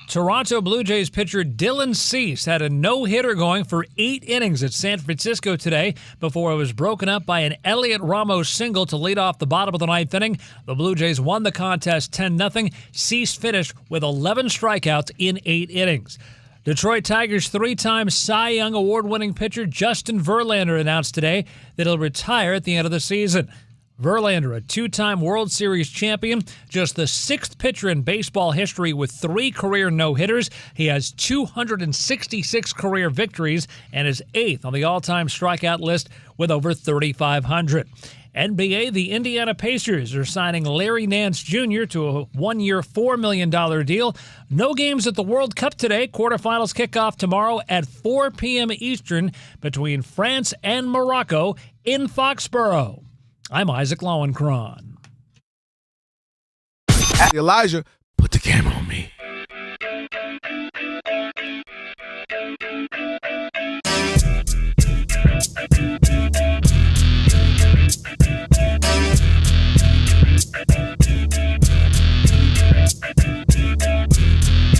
Toronto Blue Jays pitcher Dylan Cease had a no-hitter going for 8 innings at San Francisco today before it was broken up by an Elliot Ramos single to lead off the bottom of the 9th inning. The Blue Jays won the contest 10-0. Cease finished with 11 strikeouts in 8 innings. Detroit Tigers 3-time Cy Young Award-winning pitcher Justin Verlander announced today that he'll retire at the end of the season. Verlander, a 2-time World Series champion, just the 6th pitcher in baseball history with 3 career no-hitters. He has 266 career victories and is 8th on the all-time strikeout list with over 3,500. NBA, the Indiana Pacers are signing Larry Nance Jr. to a 1-year, $4 million deal. No games at the World Cup today. Quarterfinals kick off tomorrow at 4 p.m. Eastern between France and Morocco in Foxborough. I'm Isaac Lowenkron. Elijah, put the camera on me.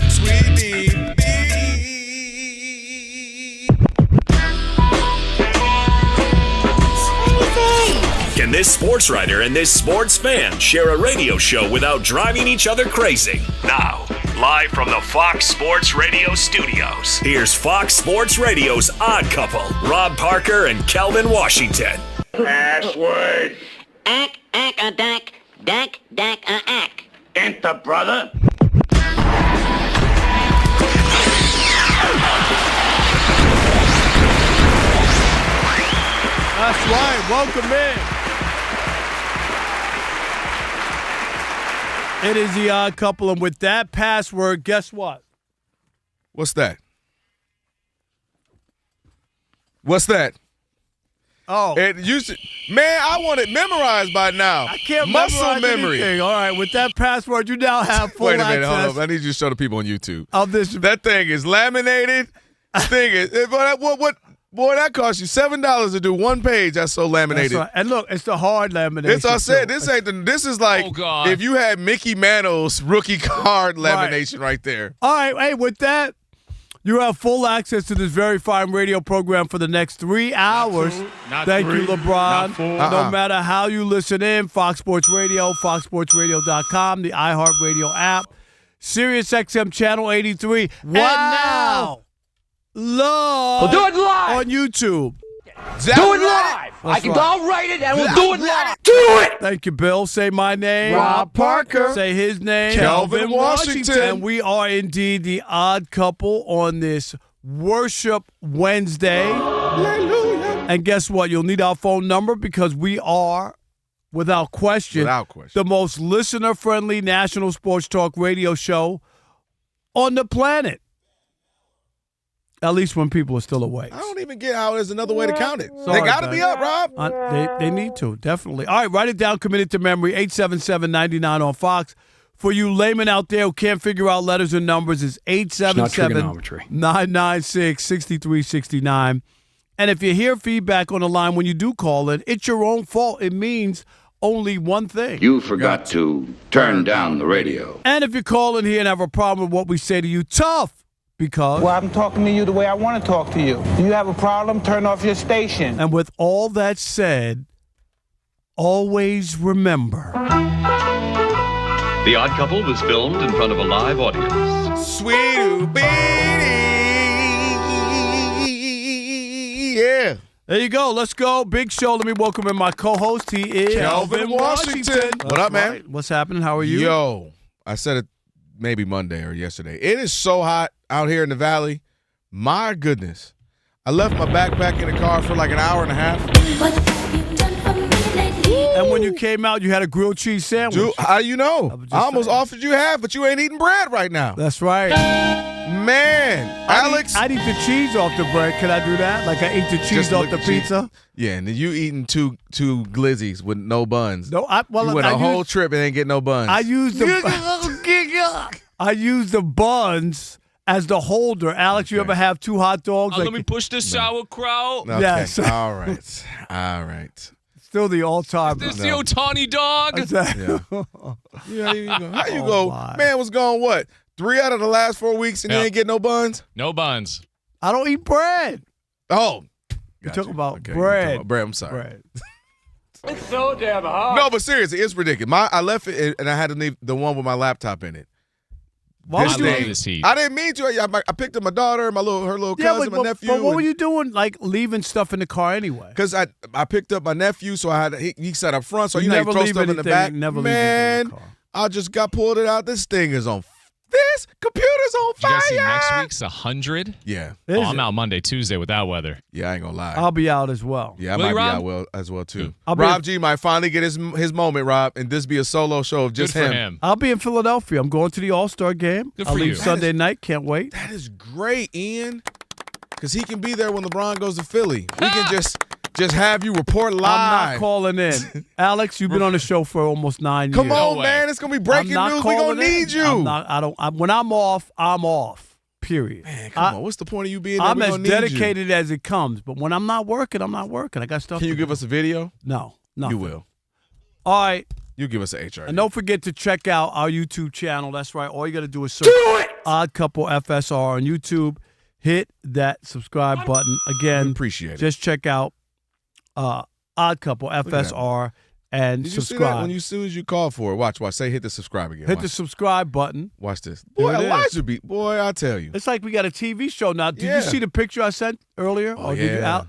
Sweetie. Can this sports writer and this sports fan share a radio show without driving each other crazy? Now, live from the Fox Sports Radio studios, here's Fox Sports Radio's Odd Couple, Rob Parker and Kelvin Washington. Password. Ack. Enter, brother. That's right. Welcome in. It is the Odd Couple, and with that password, guess what? What's that? What's that? Oh. It used to, man, I want it memorized by now. I can't Muscle memorize memory. anything. All right, with that password, you now have full Wait a minute, access hold up. I need you to show the people on YouTube. of this. That thing is laminated. Thing is, boy, that cost you $7 to do one page. That's so laminated. That's right. And look, it's the hard lamination. That's what I said. too. This is like if you had Mickey Mantle's rookie card lamination right there. All right, hey, with that, you have full access to this very fine radio program for the next 3 hours. Thank you, LeBron. No matter how you listen in, Fox Sports Radio, foxsportsradio.com, the iHeartRadio app, Sirius XM Channel 83. Wow. And now, We'll do it live on YouTube. Do it live. I'll write it and we'll do it live. Do it. Thank you, Bill. Say my name. Rob Parker. Say his name. Kelvin Washington. And we are indeed the Odd Couple on this Worship Wednesday. Hallelujah. And guess what? You'll need our phone number because we are, without question, the most listener-friendly national sports talk radio show on the planet. At least when people are still awake. I don't even get how there's another way to count it. Sorry, they got to be up, Rob. They need to, definitely. All right, write it down, commit it to memory, 877-99 on Fox. For you laymen out there who can't figure out letters and numbers, it's 877-996-6369. And if you hear feedback on the line when you do call it, it's your own fault. It means only one thing. You forgot to turn down the radio. And if you call in here and have a problem with what we say to you, tough. Because? Well, I'm talking to you the way I want to talk to you. Do you have a problem? Turn off your station. And with all that said, always remember. The Odd Couple was filmed in front of a live audience. Sweet baby. Yeah. There you go. Let's go. Big show. Let me welcome in my co-host. He is Kelvin Washington. What up, man? Right. What's happening? How are you? Yo, I said it maybe Monday or yesterday. It is so hot out here in the valley. My goodness. I left my backpack in the car for like an hour and a half. And when you came out, you had a grilled cheese sandwich. Dude, how you know? I almost offered you half, but you ain't eating bread right now. That's right. Man, Alex. I'd eat the cheese off the bread. Can I do that? Like I eat the cheese off the pizza? Yeah, and then you eating two glizzies with no buns. No, you went a whole trip and ain't get no buns. I used the buns as the holder. Alex, you ever have 2 hot dogs? Let me push the sauerkraut. Okay. Yes. All right. Still the all-time. Is this the Otani dog? Exactly. Yeah. How you go? Man was going what? 3 out of the last 4 weeks and you ain't get no buns? No buns. I don't eat bread. Oh. You talk about Okay, bread. Bread, I'm sorry. Bread. It's so damn hard. No, but seriously, it's ridiculous. I left it and I had to leave the one with my laptop in it. Why I would you love this heat. I didn't mean to. I picked up my daughter, her little cousin, my nephew. But what were you doing, like leaving stuff in the car anyway? Because I picked up my nephew, so he sat up front, so you know never he throw leave stuff in the anything- back. never leave Man, anything in the car. I just got pulled it out. This thing is on. This computer's on Did you fire. guys see next week's 100? Yeah. Oh, I'm out Monday, Tuesday with that weather. Yeah, I ain't gonna lie. I'll be out as well. Yeah, I Will might you, be Rob? out as well too. I'll be Rob in- G might finally get his moment, Rob, and this be a solo show of just Good for him. I'll be in Philadelphia. I'm going to the All-Star game. Good I'll for leave you. Sunday night. Can't wait. That is great, Ian. Because he can be there when LeBron goes to Philly. We can just have you report live. I'm not calling in. Alex, you've been on the show for almost 9 years. Come on, way. man. It's going to be breaking I'm not news. We're going calling to in. need you. When I'm off, I'm off. Period. Man, come on. What's the point of you being there? I'm We're as gonna need you. dedicated as it comes. But when I'm not working, I'm not working. I got stuff Can you to give do. us a video? No. Nothing. You will. All right. You give us an HR. And don't forget to check out our YouTube channel. That's right. All you got to do is search Odd Couple FSR on YouTube. Hit that subscribe button. Again, Appreciate it. just check out Odd Couple FSR and Did you see that subscribe. when as soon as you call for it? Watch. Say hit the subscribe again. Hit Watch. the subscribe button. Watch this. There Boy, it is. Elijah beat. Boy, I tell you. It's like we got a TV show now. Did Yeah. you see the picture I sent earlier? Oh, Or did you yeah. out?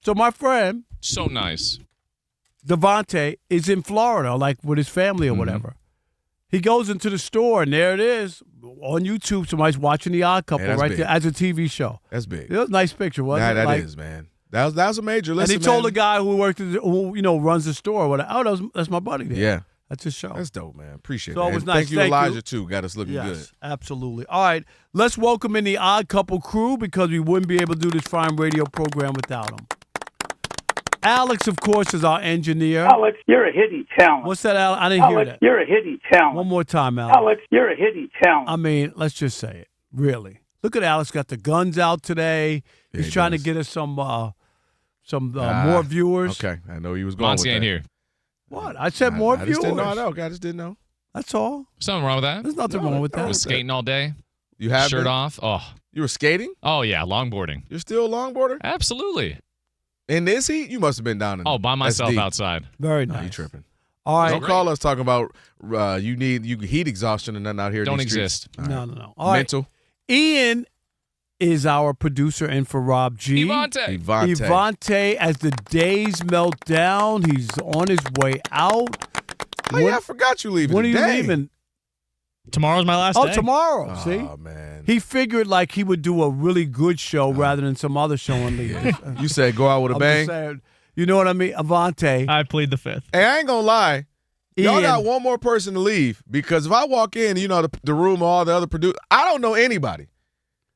So my friend So nice. Devontae is in Florida, like with his family or Mm-hmm. whatever. He goes into the store, and there it is on YouTube. Somebody's watching The Odd Couple that's right big. there as a TV show. That's big. It was a nice picture, wasn't That it? is, man. That was a major. And Listen, he told man. the guy who worked, who runs the store, whatever. Oh, that's my buddy there. Yeah. That's his show. That's dope, man. Appreciate So that. it was And nice. Thank you, Thank you. Elijah, too. Got us looking Yes, good. absolutely. All right, let's welcome in the Odd Couple crew because we wouldn't be able to do this fine radio program without them. Alex, of course, is our engineer. Alex, you're a hidden talent. What's that, Alex? I didn't hear Alex, that. you're a hidden talent. One more time, Alex. Alex, you're a hidden talent. I mean, let's just say it. Really. Look at Alex. Got the guns out today. Yeah, He's he trying does. to get us some more viewers. Okay. I know he was going with Monty that. ain't here. What? I said more I viewers. just didn't know. I just didn't know. That's all. Something wrong with that? There's nothing wrong with that. Was skating all day, You have shirt been? off. Oh, You were skating? oh yeah, longboarding. You're still a longboarder? Absolutely. In this heat? You must have been down in Oh, by myself SD. outside. Very No, nice. you tripping. All right. Don't call us talking about you heat exhaustion and nothing out here. in Don't these streets. exist. All right. No. All right. Mental. Ian is our producer in for Rob G. Evante. Evante, as the days melt down, he's on his way out. Oh, yeah, I forgot you leaving When are you today. leaving? Tomorrow's my last Oh, day. tomorrow. Oh, See? man. He figured like he would do a really good show rather than some other show and leave. You said go out with a I'm bang? just saying, you know what I mean? Avante. I plead the fifth. Hey, I ain't going to lie. Y'all Ian. got one more person to leave because if I walk in, you know, the room, all the other producers, I don't know anybody.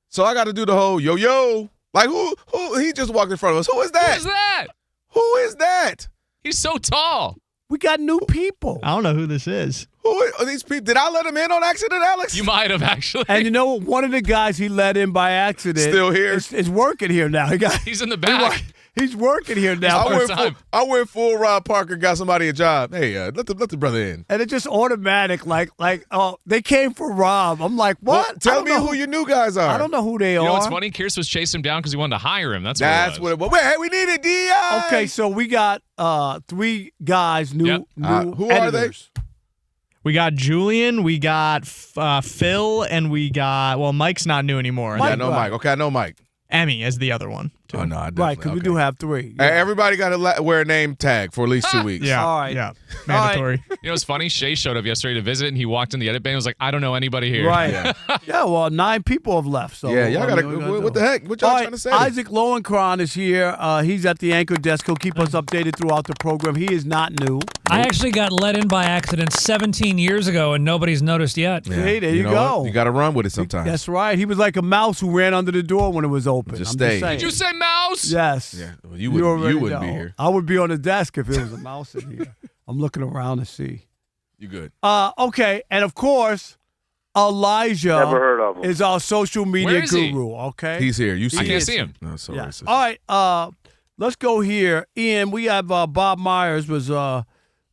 So I got to do the whole yo. Like, who? He just walked in front of us. Who is that? Who is that? Who is that? He's so tall. We got new people. I don't know who this is. Who are these people? Did I let him in on accident, Alex? You might have actually. And you know what? One of the guys he let in by accident Still here? is working here now. He's in the back. He's working here now. I went full Rob Parker, got somebody a job. Hey, let the brother in. And it's just automatic, like, oh, they came for Rob. I'm like, what? Well, tell me who your new guys are. I don't know who they You are. know what's funny? Kearse was chasing him down because he wanted to hire him. That's what it was. Hey, we needed D.I. Okay, so we got 3 guys, new who are they? editors. We got Julian, we got Phil, and we got, Mike's not new anymore. Yeah, I know Mike. Okay, I know Mike. Emmy is the other one. Oh, no, I definitely. Right, because we do have 3. Hey, everybody got to wear a name tag for at least 2 weeks. Yeah. All right. Yeah. Mandatory. You know what's funny? Shay showed up yesterday to visit, and he walked in the edit bay and was like, I don't know anybody here. Right. Yeah. Yeah, well, 9 people have left. So Yeah, y'all I got mean, to. What the heck? What y'all All trying right, to say? Isaac Lowenkron is here. He's at the anchor desk. He'll keep us updated throughout the program. He is not new. I actually got let in by accident 17 years ago, and nobody's noticed yet. Yeah. See, there you know go. what? You got to run with it sometimes. That's right. He was like a mouse who ran under the door when it was open. Just I'm stay. Just saying. Did you say mouse? Yes. Yeah. Well, you wouldn't be here. I would be on the desk if it was a mouse in here. I'm looking around to see. You good? Okay, and of course, Elijah Never heard of him. is our social media Where is he? guru. Okay, He's here. You see? I can't him. see him. No, so yes. racist. All right, let's go here. Ian, we have Bob Myers was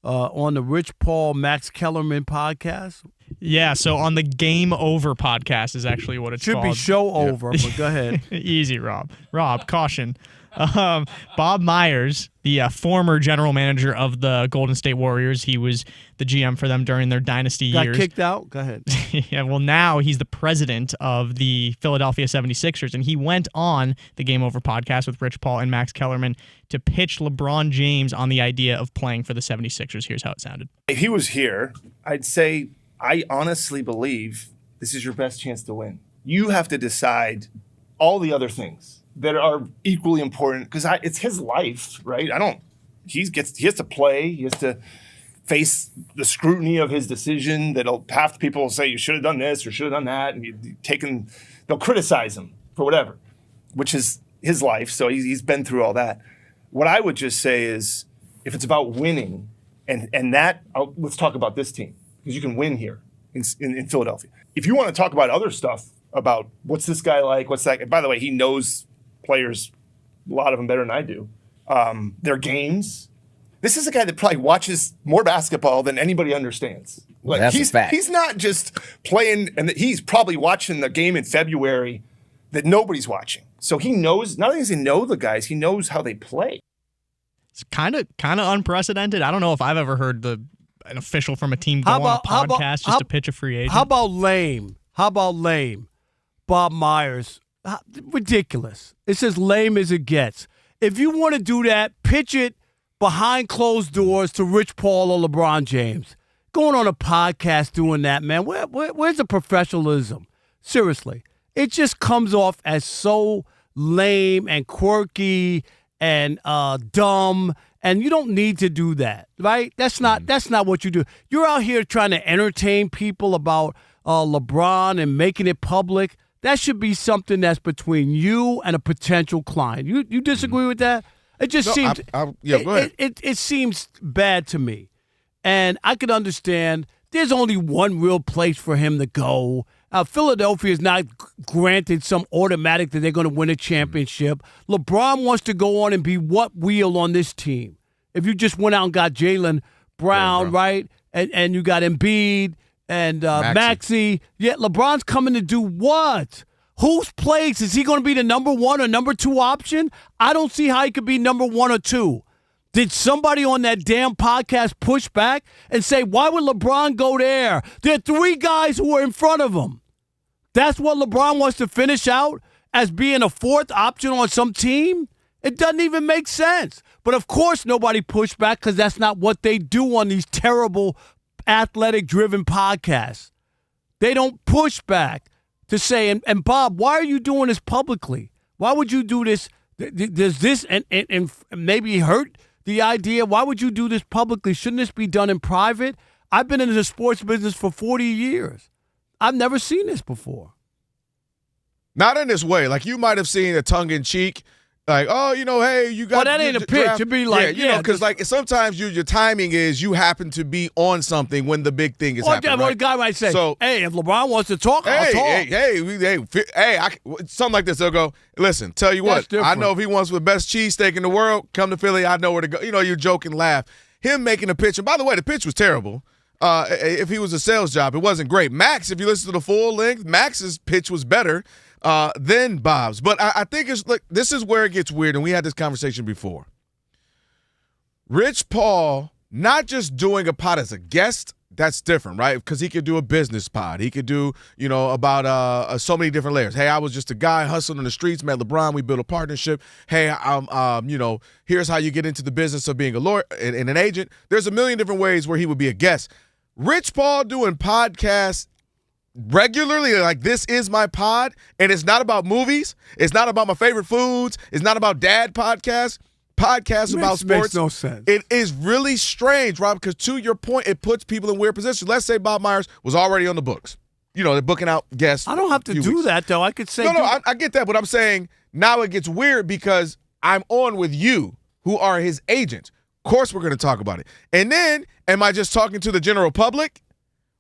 on the Rich Paul, Max Kellerman podcast. Yeah, so on the Game Over podcast is actually what it's Should called. be show over, but go ahead. Easy, Rob. Rob, caution. Bob Myers, the former general manager of the Golden State Warriors, he was the GM for them during their dynasty years. Got kicked out? Go ahead. Yeah, well, now he's the president of the Philadelphia 76ers, and he went on the Game Over podcast with Rich Paul and Max Kellerman to pitch LeBron James on the idea of playing for the 76ers. Here's how it sounded. If he was here, I'd say I honestly believe this is your best chance to win. You have to decide all the other things that are equally important because it's his life, right? He has to play. He has to face the scrutiny of his decision. Half the people will say you should have done this or should have done that, and they'll criticize him for whatever, which is his life. So he's been through all that. What I would just say is, if it's about winning, and that let's talk about this team because you can win here in Philadelphia. If you want to talk about other stuff about what's this guy like, what's that? By the way, he knows players, a lot of them better than I do. Their games. This is a guy that probably watches more basketball than anybody understands. Like, that's a fact. He's not just playing, and he's probably watching the game in February that nobody's watching. So he knows. Not only does he know the guys, he knows how they play. It's kind of unprecedented. I don't know if I've ever heard an official from a team go on a podcast just to pitch a free agent. How about lame? Bob Myers. Ridiculous. It's as lame as it gets. If you want to do that, pitch it behind closed doors to Rich Paul or LeBron James. Going on a podcast doing that, man, where's the professionalism? Seriously. It just comes off as so lame and quirky and dumb, and you don't need to do that, right? That's not what you do. You're out here trying to entertain people about LeBron and making it public. That should be something that's between you and a potential client. You disagree with that? It just seems go ahead. It seems bad to me. And I could understand there's only one real place for him to go. Philadelphia is not granted some automatic that they're going to win a championship. LeBron wants to go on and be what wheel on this team? If you just went out and got Jaylen Brown, right? And you got Embiid and Maxey. Yet LeBron's coming to do what? Whose place? Is he going to be the number one or number two option? I don't see how he could be number one or two. Did somebody on that damn podcast push back and say, why would LeBron go there? There are three guys who are in front of him. That's what LeBron wants to finish out as being a fourth option on some team? It doesn't even make sense. But of course nobody pushed back because that's not what they do on these terrible athletic-driven podcasts. They don't push back to say, and Bob, why are you doing this publicly? Why would you do this? Does this and maybe hurt the idea? Why would you do this publicly? Shouldn't this be done in private? I've been in the sports business for 40 years. I've never seen this before. Not in this way. Like, you might have seen a tongue-in-cheek, like, oh, hey, you got. Well, that ain't a pitch. It'd be like, because like sometimes your timing is you happen to be on something when the big thing is happening. What a guy might say, hey, if LeBron wants to talk, I'll talk. Hey, something like this. They'll go, listen, tell you what, I know if he wants the best cheesesteak in the world, come to Philly, I know where to go. You joke and laugh. Him making a pitch, and by the way, the pitch was terrible. If he was a sales job, it wasn't great. Max, if you listen to the full length, Max's pitch was better than Bob's. But I think this is where it gets weird, and we had this conversation before. Rich Paul, not just doing a pod as a guest, that's different, right? Because he could do a business pod. He could do, about so many different layers. Hey, I was just a guy hustling in the streets, met LeBron, we built a partnership. Hey, here's how you get into the business of being a lawyer and an agent. There's a million different ways where he would be a guest. Rich Paul doing podcasts regularly, like, this is my pod, and it's not about movies. It's not about my favorite foods. It's not about dad podcasts. Podcasts about sports. Makes no sense. It is really strange, Rob, because to your point, it puts people in weird positions. Let's say Bob Myers was already on the books. They're booking out guests. I don't have to do that, though. I could say. No, I get that, but I'm saying now it gets weird because I'm on with you, who are his agents. Of course we're going to talk about it. And then, am I just talking to the general public?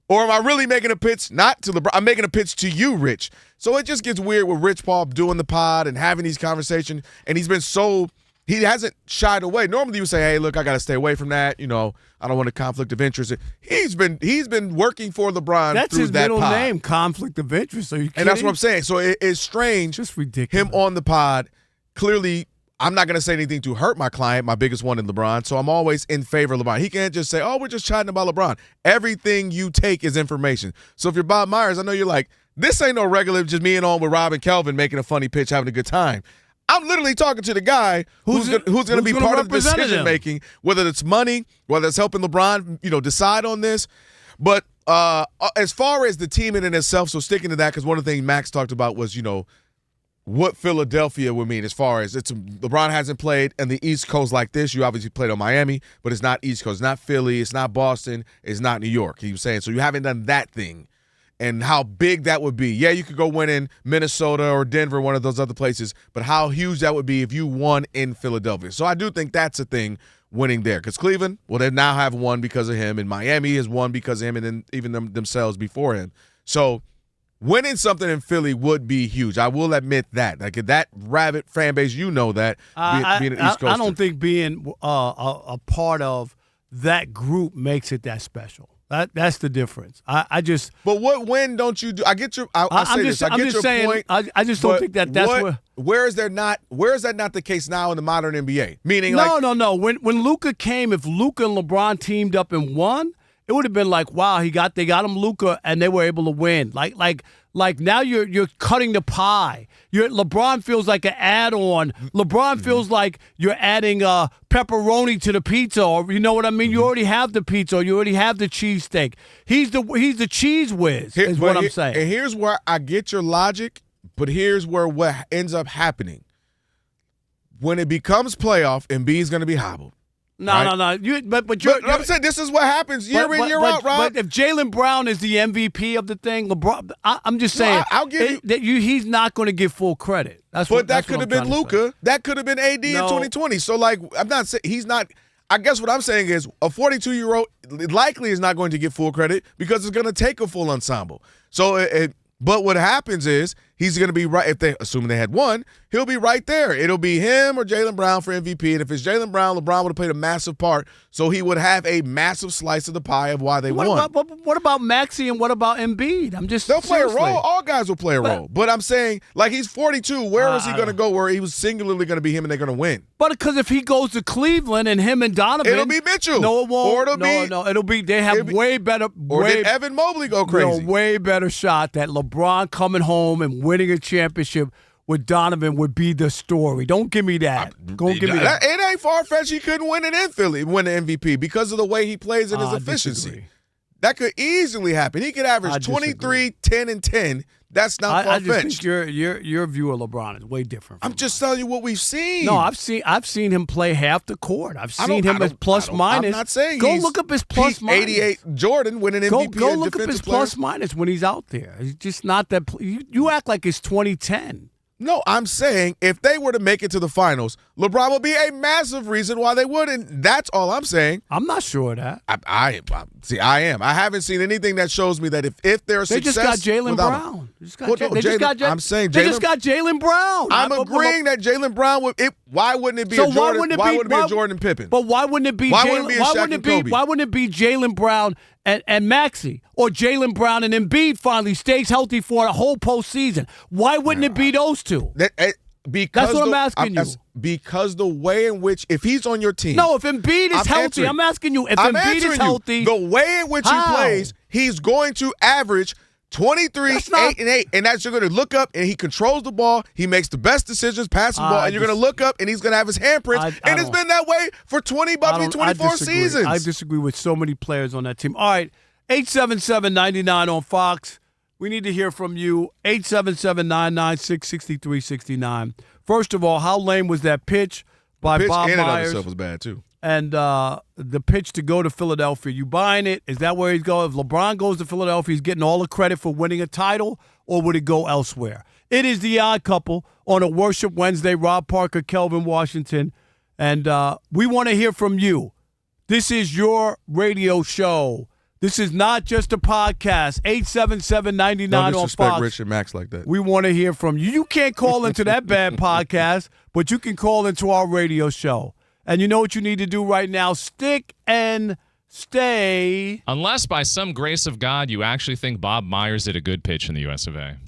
Or am I really making a pitch not to LeBron? I'm making a pitch to you, Rich. So it just gets weird with Rich Paul doing the pod and having these conversations. And he's been so he hasn't shied away. Normally you would say, hey, look, I got to stay away from that. You know, I don't want a conflict of interest. He's been working for LeBron That's through his that middle pod. name, conflict of interest. Are you kidding? And that's what I'm saying. So it's strange. Just ridiculous. Him on the pod. Clearly, I'm not going to say anything to hurt my client, my biggest one in LeBron. So I'm always in favor of LeBron. He can't just say, oh, we're just chatting about LeBron. Everything you take is information. So if you're Bob Myers, I know you're like, this ain't no regular just me and on with Rob and Kelvin making a funny pitch, having a good time. I'm literally talking to the guy who's going to be part of the decision making, whether it's money, whether it's helping LeBron, decide on this. But as far as the team in itself, so sticking to that, because one of the things Max talked about was, what Philadelphia would mean as far as LeBron hasn't played on the East Coast like this. You obviously played on Miami, but it's not East Coast. It's not Philly. It's not Boston. It's not New York. He was saying, so you haven't done that thing. And how big that would be. Yeah, you could go win in Minnesota or Denver, one of those other places, but how huge that would be if you won in Philadelphia. So I do think that's a thing, winning there. Because Cleveland, well, they now have won because of him, and Miami has won because of him, and then even themselves before him. So winning something in Philly would be huge. I will admit that. Like that rabid fan base, being an East Coaster. I don't think being a part of that group makes it that special. That's the difference. I just. But what win don't you do? I get your. I get your point. I just don't think that's where. Where is that not the case now in the modern NBA? Meaning, no. When Luka came, if Luka and LeBron teamed up and won, it would have been like, wow, they got him Luka, and they were able to win. Like now you're cutting the pie. LeBron feels like an add-on. LeBron feels like you're adding pepperoni to the pizza, or you know what I mean. You already have the pizza, or you already have the cheesesteak. He's the cheese whiz. Is what I'm saying. And here's where I get your logic, but here's where what ends up happening when it becomes playoff. Embiid's going to be hobbled. No. I'm saying this is what happens year in, year out, Rob. But if Jaylen Brown is the MVP of the thing, LeBron, I'm just saying, I'll give he's not going to get full credit. That could have been Luka. That could have been AD in 2020. So, I'm not saying he's not. I guess what I'm saying is a 42-year-old likely is not going to get full credit because it's going to take a full ensemble. So, but what happens is he's going to be right. Assuming they had won, he'll be right there. It'll be him or Jaylen Brown for MVP. And if it's Jaylen Brown, LeBron would have played a massive part. So he would have a massive slice of the pie of why they won. What about Maxey and what about Embiid? They'll play a role. All guys will play a role. But I'm saying, he's 42. Where is he going to go where he was singularly going to be him and they're going to win? But because if he goes to Cleveland and him and Donovan, it'll be Mitchell. No, it won't. Or it'll be. They have way better. Or did Evan Mobley go crazy? Way better shot that LeBron coming home and winning a championship with Donovan would be the story. Don't give me that. Don't give me that. It ain't far-fetched he couldn't win it in Philly, win the MVP because of the way he plays and his efficiency. Disagree. That could easily happen. He could average 23, 10, and 10. That's not far-fetched. I just think your view of LeBron is way different. I'm just telling you what we've seen. No, I've seen him play half the court. I've seen him as plus minus. I'm not saying go look up his plus minus. 88 Jordan winning MVP. Go look up his plus minus when he's out there. He's just not that. You act like it's 2010. No, I'm saying if they were to make it to the finals, LeBron would be a massive reason why they wouldn't. That's all I'm saying. I'm not sure of that. I am. I haven't seen anything that shows me that if there's success, they just got Jaylen Brown. I'm saying they just got Jaylen Brown. I'm agreeing that Jaylen Brown would. Why wouldn't it be a Jordan? Why wouldn't it be a Jordan Pippen? But why wouldn't it be? Why wouldn't it be Jaylen Brown and Maxey, or Jaylen Brown and Embiid finally stays healthy for a whole postseason? Why wouldn't it be those two? That's what I'm asking you. Because the way in which, if he's on your team. No, if Embiid is healthy, I'm asking you. If Embiid is healthy. The way in which he plays, he's going to average 23, 8, and 8. And that's you're going to look up, and he controls the ball. He makes the best decisions passing the ball. And you're going to look up, and he's going to have his handprints. And it's been that way for 24 seasons. I disagree with so many players on that team. All right, 877-99 on Fox. We need to hear from you. 877-996-6369. First of all, how lame was that pitch by Bob Myers? The pitch in and of itself was bad, too. And the pitch to go to Philadelphia, you buying it? Is that where he's going? If LeBron goes to Philadelphia, he's getting all the credit for winning a title, or would it go elsewhere? It is The Odd Couple on a Worship Wednesday. Rob Parker, Kelvin Washington. And we want to hear from you. This is your radio show. This is not just a podcast. 877-99 Don't on disrespect Fox. Rich and Max like that. We want to hear from you. You can't call into that bad podcast, but you can call into our radio show. And you know what you need to do right now? Stick and stay. Unless by some grace of God you actually think Bob Myers did a good pitch in the US of A.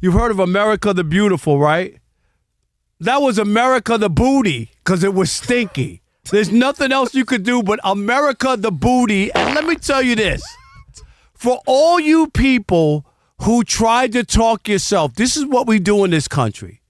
You've heard of America the Beautiful, right? That was America the Booty because it was stinky. There's nothing else you could do but America the Booty. And let me tell you this. For all you people who tried to talk yourself, this is what we do in this country.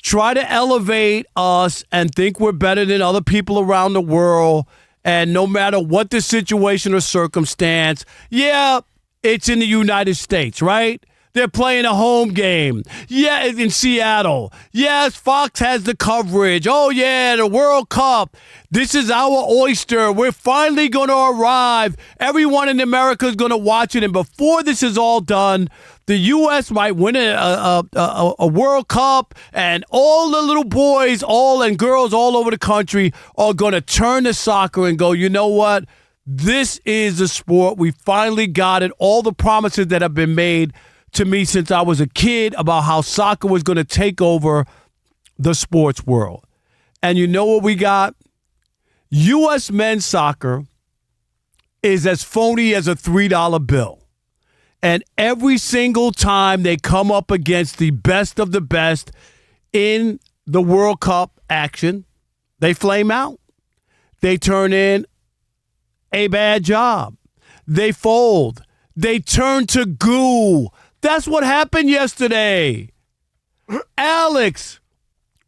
Try to elevate us and think we're better than other people around the world. And no matter what the situation or circumstance, yeah, it's in the United States, right? They're playing a home game. Yeah, in Seattle. Yes, Fox has the coverage. Oh, yeah, the World Cup. This is our oyster. We're finally going to arrive. Everyone in America is going to watch it. And before this is all done, the U.S. might win a World Cup, and all the little boys and girls all over the country are going to turn to soccer and go, you know what? This is the sport. We finally got it. All the promises that have been made to me since I was a kid about how soccer was going to take over the sports world. And you know what we got? U.S. men's soccer is as phony as a $3 bill. And every single time they come up against the best of the best in the World Cup action, they flame out. They turn in a bad job. They fold. They turn to goo. That's what happened yesterday. Alex,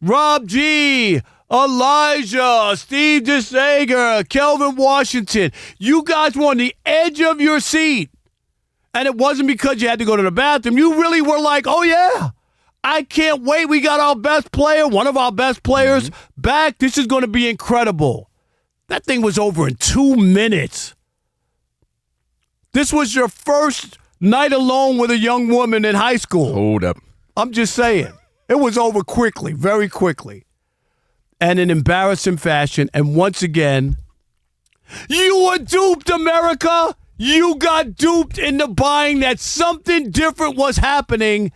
Rob G, Elijah, Steve DeSager, Kelvin Washington. You guys were on the edge of your seat. And it wasn't because you had to go to the bathroom. You really were like, oh, yeah, I can't wait. We got our best player, one of our best players back. This is going to be incredible. That thing was over in 2 minutes. This was your first night alone with a young woman in high school. Hold up. I'm just saying. It was over quickly, very quickly. And in embarrassing fashion. And once again, you were duped, America. You got duped into buying that something different was happening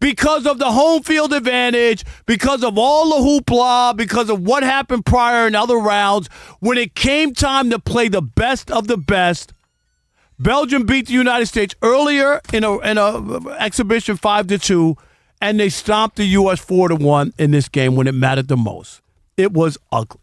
because of the home field advantage, because of all the hoopla, because of what happened prior in other rounds. When it came time to play the best of the best, Belgium beat the United States earlier in a exhibition 5-2, and they stomped the U.S. 4-1 in this game when it mattered the most. It was ugly.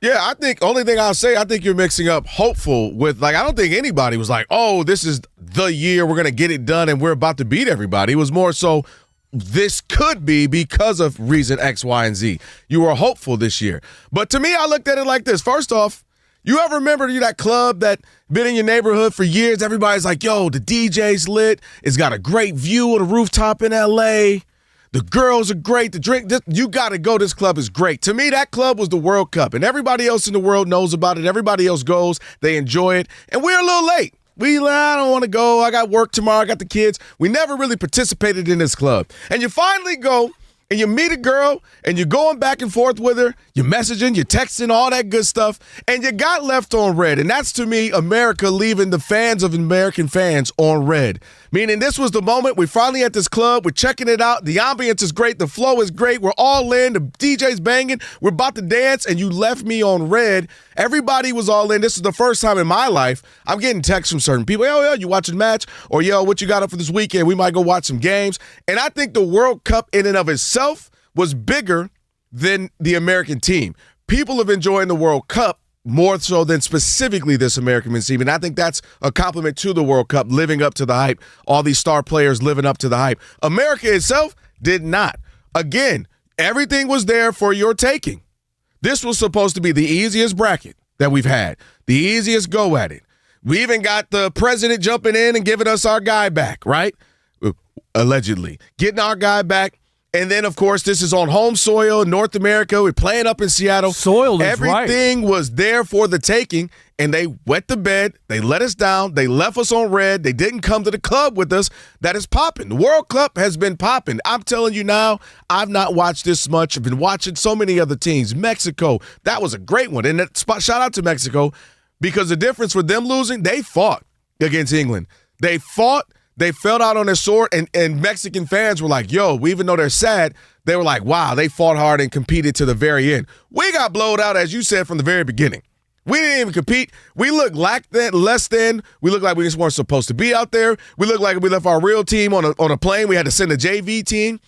Yeah, I think only thing I'll say, I think you're mixing up hopeful with, like, I don't think anybody was like, oh, this is the year we're going to get it done and we're about to beat everybody. It was more so this could be because of reason X, Y, and Z. You were hopeful this year. But to me, I looked at it like this. First off, you ever remember that club that been in your neighborhood for years? Everybody's like, yo, the DJ's lit. It's got a great view of the rooftop in L.A. The girls are great. The drink, you got to go. This club is great. To me, that club was the World Cup, and everybody else in the world knows about it. Everybody else goes. They enjoy it, and we're a little late. I don't want to go. I got work tomorrow. I got the kids. We never really participated in this club. And you finally go, and you meet a girl, and you're going back and forth with her. You're messaging, you're texting, all that good stuff, and you got left on red. And that's, to me, America leaving the fans of American fans on red. Meaning this was the moment. We're finally at this club. We're checking it out. The ambience is great. The flow is great. We're all in. The DJ's banging. We're about to dance, and you left me on red. Everybody was all in. This is the first time in my life I'm getting texts from certain people. Yo, you watching the match? Or, yo, what you got up for this weekend? We might go watch some games. And I think the World Cup in and of itself was bigger than the American team. People have enjoyed the World Cup more so than specifically this American men's team. And I think that's a compliment to the World Cup, living up to the hype, all these star players living up to the hype. America itself did not. Again, everything was there for your taking. This was supposed to be the easiest bracket that we've had, the easiest go at it. We even got the president jumping in and giving us our guy back, right? Allegedly. Getting our guy back. And then, of course, this is on home soil, North America. We're playing up in Seattle. Soil is Everything was there for the taking, and they wet the bed. They let us down. They left us on red. They didn't come to the club with us. That is popping. The World Cup has been popping. I'm telling you now, I've not watched this much. I've been watching so many other teams. Mexico, that was a great one. And shout out to Mexico, because the difference for them losing, they fought against England. They fought. They fell out on their sword, and Mexican fans were like, yo, even though they're sad, they were like, wow, they fought hard and competed to the very end. We got blowed out, as you said, from the very beginning. We didn't even compete. We looked less than. We looked like we just weren't supposed to be out there. We looked like we left our real team on a plane. We had to send a JV team.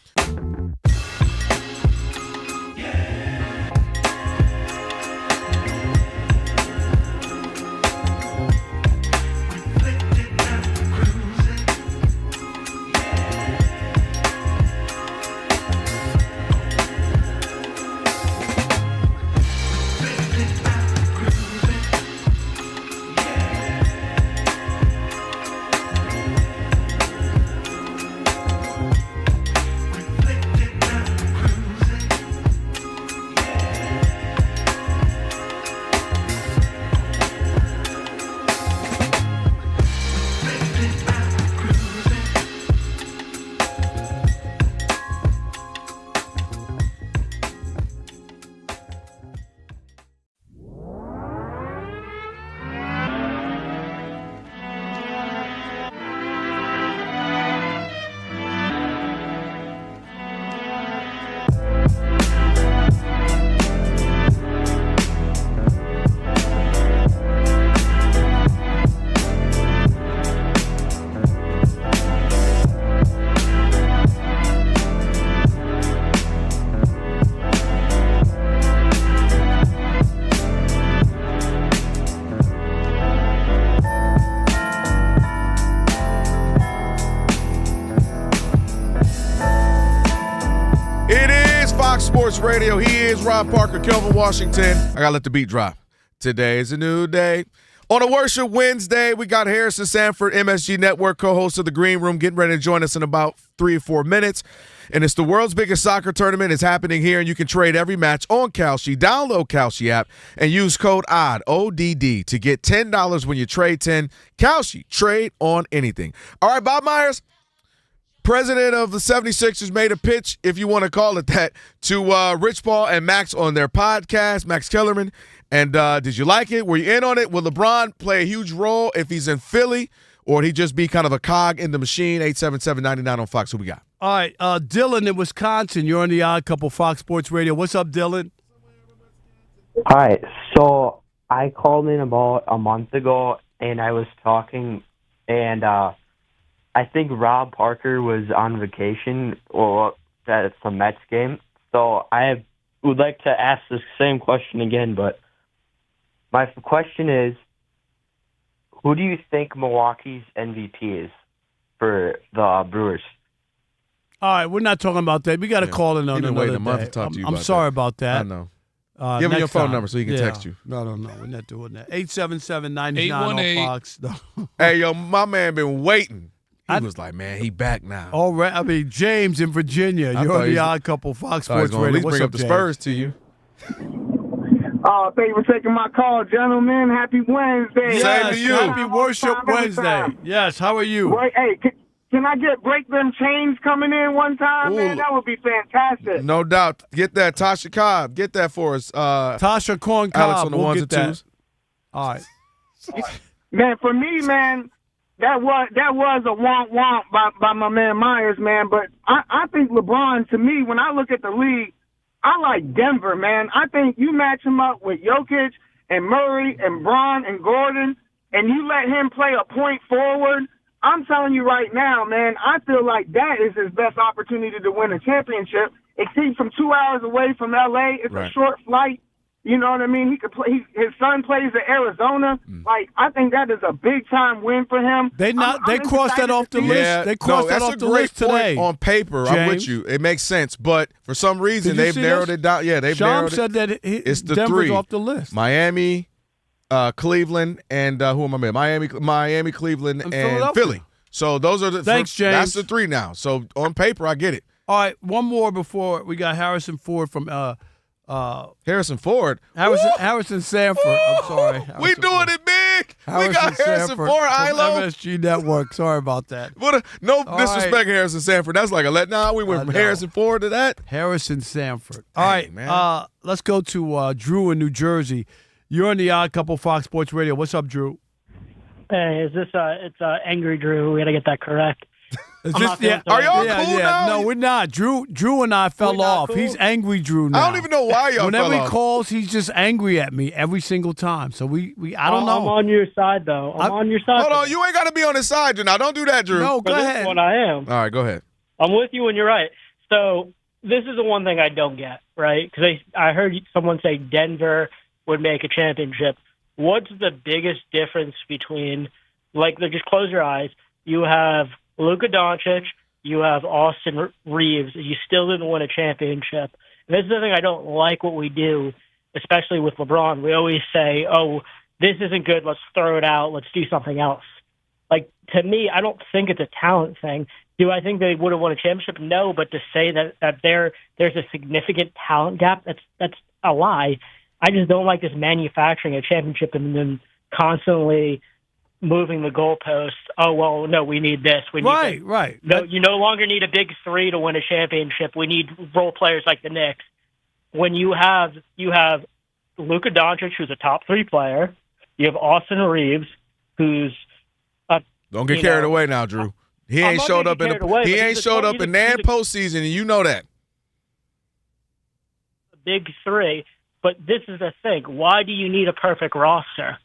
Sports Radio. He is Rob Parker, Kelvin Washington. I got to let the beat drop. Today is a new day. On a Worship Wednesday, we got Harrison Sanford, MSG Network, co-host of The Green Room, getting ready to join us in about 3 or 4 minutes. And it's the world's biggest soccer tournament. It's happening here, and you can trade every match on Kalshi. Download Kalshi app and use code ODD, ODD, to get $10 when you trade 10. Kalshi, trade on anything. All right, Bob Myers, president of the 76ers, made a pitch, if you want to call it that, to Rich Paul and Max on their podcast, Max Kellerman. And did you like it? Were you in on it? Will LeBron play a huge role if he's in Philly, or would he just be kind of a cog in the machine? 877-99 on Fox. Who we got? All right, Dylan in Wisconsin. You're on the Odd Couple, Fox Sports Radio. What's up, Dylan? Hi. So I called in about a month ago, and I was talking, and I think Rob Parker was on vacation or at some Mets game. So I would like to ask the same question again, but my question is, who do you think Milwaukee's MVP is for the Brewers? All right, we're not talking about that. We got to call in on another day. To talk to you I'm about sorry that. about that. I know. Give me your phone number so he can text you. No, we're not doing that. 877-99 on Fox. Hey, yo, my man been waiting. He was like, man, he back now. All right. I mean, James in Virginia. You're on the Odd Couple, Fox Sports Radio. At least What's bring up, up the James? Spurs to you. Thank you for taking my call, gentlemen. Happy Wednesday. Yes, Same to you. Happy Worship Wednesday. Yes, how are you? Hey, can I break them chains coming in one time, man? That would be fantastic. No doubt. Get that, Tasha Cobb. Get that for us. Tasha Corn Cobb. Alex on the ones and twos. All right. Man, for me, man, that was a womp by my man Myers, man. But I think LeBron, to me, when I look at the league, I like Denver, man. I think you match him up with Jokic and Murray and Braun and Gordon, and you let him play a point forward. I'm telling you right now, man, I feel like that is his best opportunity to win a championship. He's from 2 hours away from L.A. It's a short flight. You know what I mean? He could play. His son plays at Arizona. Like, I think that is a big time win for him. They crossed that off the list. Yeah, they crossed that off the list today. On paper, James. I'm with you. It makes sense, but for some reason they've narrowed it down. Yeah, they've narrowed it. Sean said that it's the Denver's 3 off the list. Miami, Cleveland, and who am I missing? Miami, Cleveland, and Philly. So those are the Thanks, James. That's the 3 now. So on paper, I get it. All right, one more before we got Harrison Ford from Harrison Ford. Harrison Sanford. I'm sorry. We doing it big. We got Harrison Ford, ILO. MSG Network. Sorry about that. No disrespect, Harrison Sanford. That's like a letdown. We went from Harrison Ford to that. Harrison Sanford. All right, man. Let's go to Drew in New Jersey. You're on the Odd Couple Fox Sports Radio. What's up, Drew? Hey, is this it's Angry Drew? We got to get that correct. Are y'all cool now? No, we're not. Drew and I fell off. Cool? He's angry Drew now. I don't even know why y'all Whenever fell he off. calls, he's just angry at me every single time. So I don't know. I'm on your side, though. I'm on your side. Hold on. You ain't got to be on his side, Drew. Now, don't do that, Drew. No, go ahead. What I am. All right, go ahead. I'm with you when you're right. So this is the one thing I don't get, right? Because I heard someone say Denver would make a championship. What's the biggest difference between, just close your eyes, you have Luka Doncic, you have Austin Reeves, you still didn't win a championship. And this is the thing I don't like what we do, especially with LeBron. We always say, oh, this isn't good, let's throw it out, let's do something else. To me, I don't think it's a talent thing. Do I think they would have won a championship? No, but to say that there's a significant talent gap, that's a lie. I just don't like this manufacturing a championship and then constantly moving the goalposts. Oh, well, no, we need this. We need right. No, you no longer need a big 3 to win a championship. We need role players like the Knicks. When you have Luka Doncic, who's a top 3 player, you have Austin Reeves, who's don't get carried away now, Drew. He ain't showed up in nan postseason, and you know that. Big 3, but this is the thing. Why do you need a perfect roster?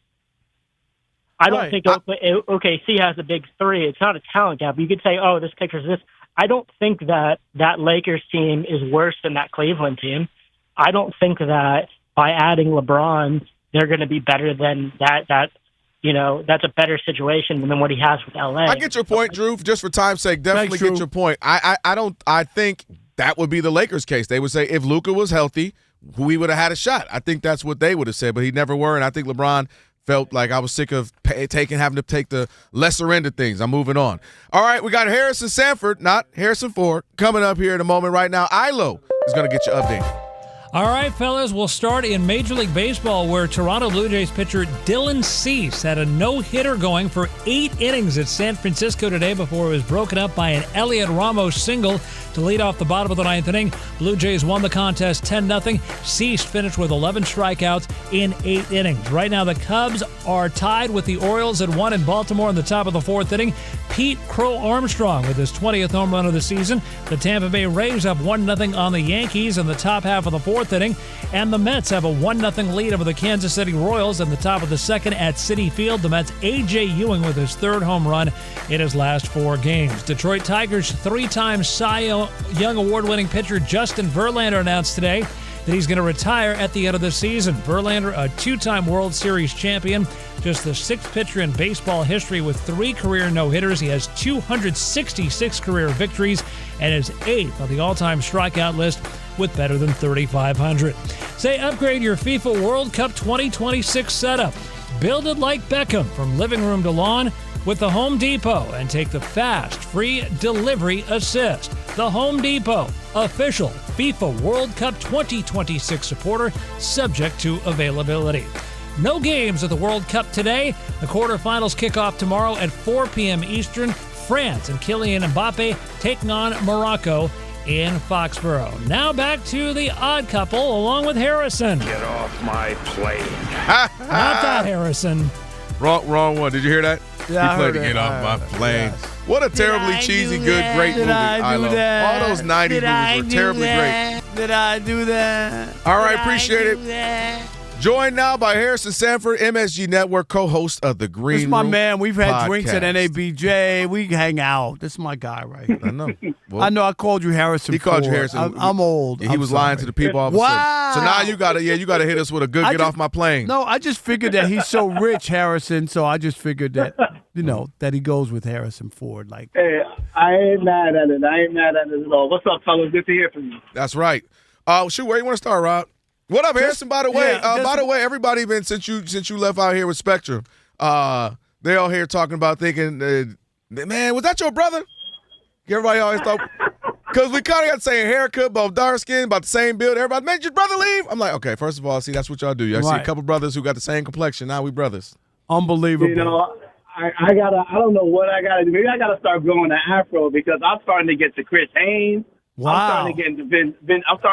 I don't think OKC has a big 3. It's not a talent gap. You could say, oh, this picture's this. I don't think that Lakers team is worse than that Cleveland team. I don't think that by adding LeBron, they're going to be better than that. That's a better situation than what he has with LA. I get your point, Drew. Just for time's sake, definitely get your point. I think that would be the Lakers' case. They would say if Luka was healthy, we would have had a shot. I think that's what they would have said, but he never were, and I think LeBron felt like I was sick of having to take the lesser end of things. I'm moving on. All right, we got Harrison Sanford, not Harrison Ford, coming up here in a moment right now. ILO is going to get you updated. All right, fellas, we'll start in Major League Baseball, where Toronto Blue Jays pitcher Dylan Cease had a no-hitter going for 8 innings at San Francisco today before it was broken up by an Elliot Ramos single to lead off the bottom of the 9th inning. Blue Jays won the contest 10-0. Cease finished with 11 strikeouts in 8 innings. Right now, the Cubs are tied with the Orioles at 1 in Baltimore in the top of the 4th inning. Pete Crow Armstrong with his 20th home run of the season. The Tampa Bay Rays up 1-0 on the Yankees in the top half of the 4th inning, and the Mets have a 1-0 lead over the Kansas City Royals in the top of the 2nd at Citi Field. The Mets' A.J. Ewing with his 3rd home run in his last 4 games. Detroit Tigers 3-time Cy Young Award-winning pitcher Justin Verlander announced today that he's going to retire at the end of the season. Verlander, a 2-time World Series champion, just the 6th pitcher in baseball history with 3 career no-hitters. He has 266 career victories and is 8th on the all-time strikeout list with better than 3,500. Say upgrade your FIFA World Cup 2026 setup. Build it like Beckham from living room to lawn with the Home Depot and take the fast, free delivery assist. The Home Depot, official FIFA World Cup 2026 supporter, subject to availability. No games at the World Cup today. The quarterfinals kick off tomorrow at 4 p.m. Eastern. France and Kylian Mbappe taking on Morocco in Foxborough. Now back to the Odd Couple along with Harrison. Get off my plane. Not that Harrison. Wrong one. Did you hear that? Yeah, he played to get off my plane. Yes. What a terribly cheesy, good, great movie. I love all those 90s movies were terribly great. Did I do that? All right, appreciate it. Joined now by Harrison Sanford, MSG Network, co-host of the Green This is my Room man. We've had podcast. drinks at NABJ. We hang out. This is my guy right here. I know. Well, I know. I called you Harrison. He called you Ford. Harrison. I'm old. He I'm was sorry. lying to the people all of a Wow. sudden. So now you gotta hit us with a good get off my plane. No, I just figured that he's so rich, Harrison. So I just figured that that he goes with Harrison Ford. Like, Hey, I ain't mad at it. I ain't mad at it at all. What's up, fellas? Good to hear from you. That's right. Shoot, where you want to start, Rob? What up, Harrison? By the way, everybody been since you left out here with Spectrum, they all here talking about thinking, man, was that your brother? Everybody always thought, because we kind of got the same haircut, both dark skin, about the same build. Everybody, man, did your brother leave? I'm like, okay, first of all, see, that's what y'all do. I see a couple brothers who got the same complexion. Now we brothers. Unbelievable. You know, I don't know what I gotta do. Maybe I gotta start growing an afro because I'm starting to get to Chris Haynes. Wow. I'm starting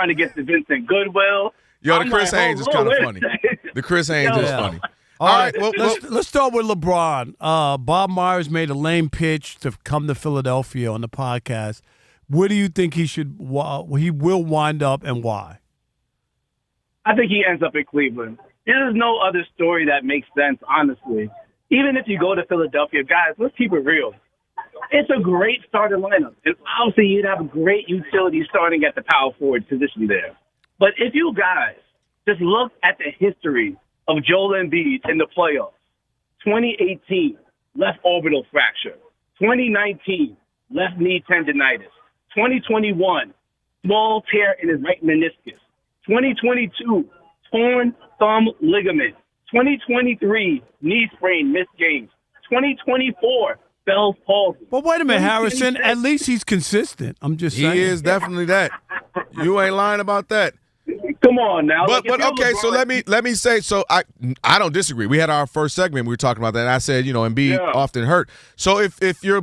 to get to Vincent Goodwill. Yo, the Chris Haynes is kind of funny. The Chris Haynes is funny. All right, well, let's start with LeBron. Bob Myers made a lame pitch to come to Philadelphia on the podcast. Where do you think he will wind up and why? I think he ends up in Cleveland. There's no other story that makes sense, honestly. Even if you go to Philadelphia, guys, let's keep it real. It's a great starting lineup. And obviously, you'd have a great utility starting at the power forward position there. But if you guys just look at the history of Joel Embiid in the playoffs, 2018, left orbital fracture. 2019, left knee tendonitis. 2021, small tear in his right meniscus. 2022, torn thumb ligament. 2023, knee sprain, missed games. 2024, Bell's palsy. But wait a minute, Harrison. At least he's consistent. I'm just saying. He is definitely that. You ain't lying about that. Come on now. But okay, so let me say, so I don't disagree. We had our first segment, we were talking about that, and I said, Embiid often hurt. So if you're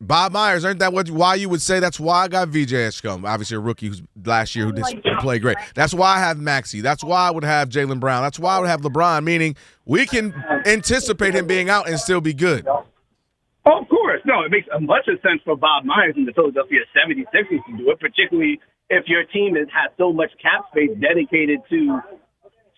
Bob Myers, aren't that why you would say that's why I got VJ at Scum? Obviously a rookie who's last year who didn't play great. That's why I have Maxey. That's why I would have Jaylen Brown. That's why I would have LeBron, meaning we can anticipate him being out and still be good. Of course. No, it makes a bunch of sense for Bob Myers and the Philadelphia 76ers to do it, particularly if your team has so much cap space dedicated to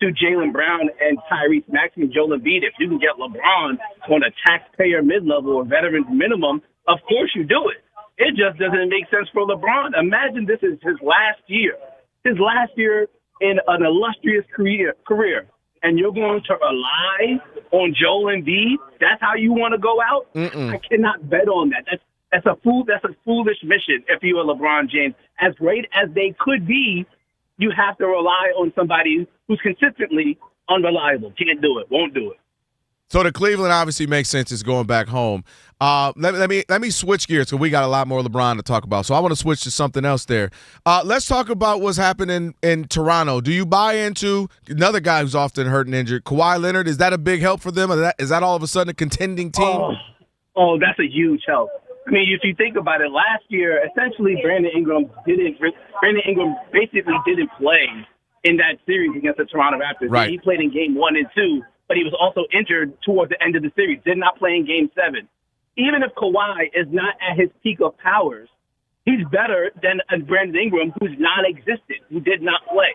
Jaylen Brown and Tyrese Maxey and Joel Embiid. If you can get LeBron on a taxpayer mid-level or veteran minimum, of course you do it. It just doesn't make sense for LeBron. Imagine this is his last year in an illustrious career. And you're going to rely on Joel Embiid? That's how you want to go out? I cannot bet on that. That's a foolish mission if you are LeBron James. As great as they could be, you have to rely on somebody who's consistently unreliable. Can't do it. Won't do it. So the Cleveland obviously makes sense. It's going back home. Let me switch gears because we got a lot more LeBron to talk about. So I want to switch to something else there. Let's talk about what's happening in Toronto. Do you buy into another guy who's often hurt and injured, Kawhi Leonard? Is that a big help for them? Is that all of a sudden a contending team? Oh, that's a huge help. I mean, if you think about it, last year, essentially Brandon Ingram basically didn't play in that series against the Toronto Raptors. Right. He played in game 1 and 2, but he was also injured towards the end of the series, did not play in game 7. Even if Kawhi is not at his peak of powers, he's better than Brandon Ingram, who's non-existent, who did not play.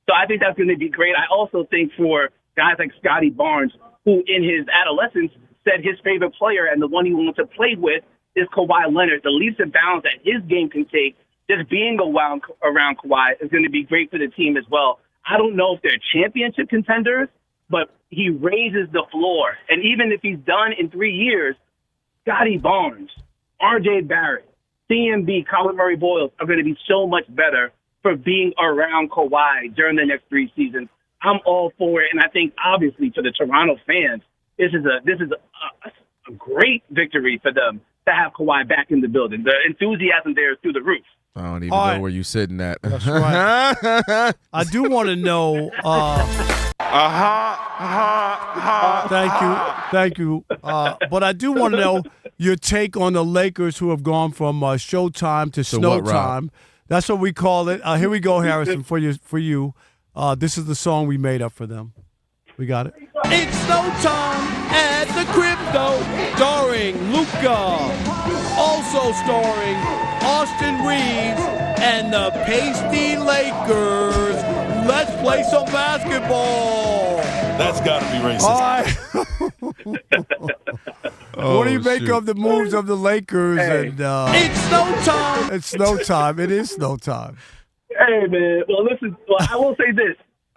So I think that's going to be great. I also think for guys like Scotty Barnes, who in his adolescence said his favorite player and the one he wanted to play with is Kawhi Leonard. The leaps and bounds that his game can take, just being around Kawhi, is going to be great for the team as well. I don't know if they're championship contenders, but he raises the floor. And even if he's done in 3 years, Scotty Barnes, R.J. Barrett, CMB, Colin Murray-Boyles are going to be so much better for being around Kawhi during the next 3 seasons. I'm all for it, and I think obviously for the Toronto fans, this is a great victory for them to have Kawhi back in the building. The enthusiasm there is through the roof. I don't even know where you're sitting at. That's right. I do want to know. Thank you. But I do want to know your take on the Lakers, who have gone from Showtime to Snow Time. That's what we call it. Here we go, Harrison, for you. This is the song we made up for them. We got it. It's Snow Time at the Crypto, starring Luca, also starring Austin Reeves and the Pasty Lakers. Let's play some basketball. That's got to be racist. All right. What do you make of the moves of the Lakers? Hey. And It's snow time. It's snow time. It is snow time. Hey, man. Well, listen, I will say this.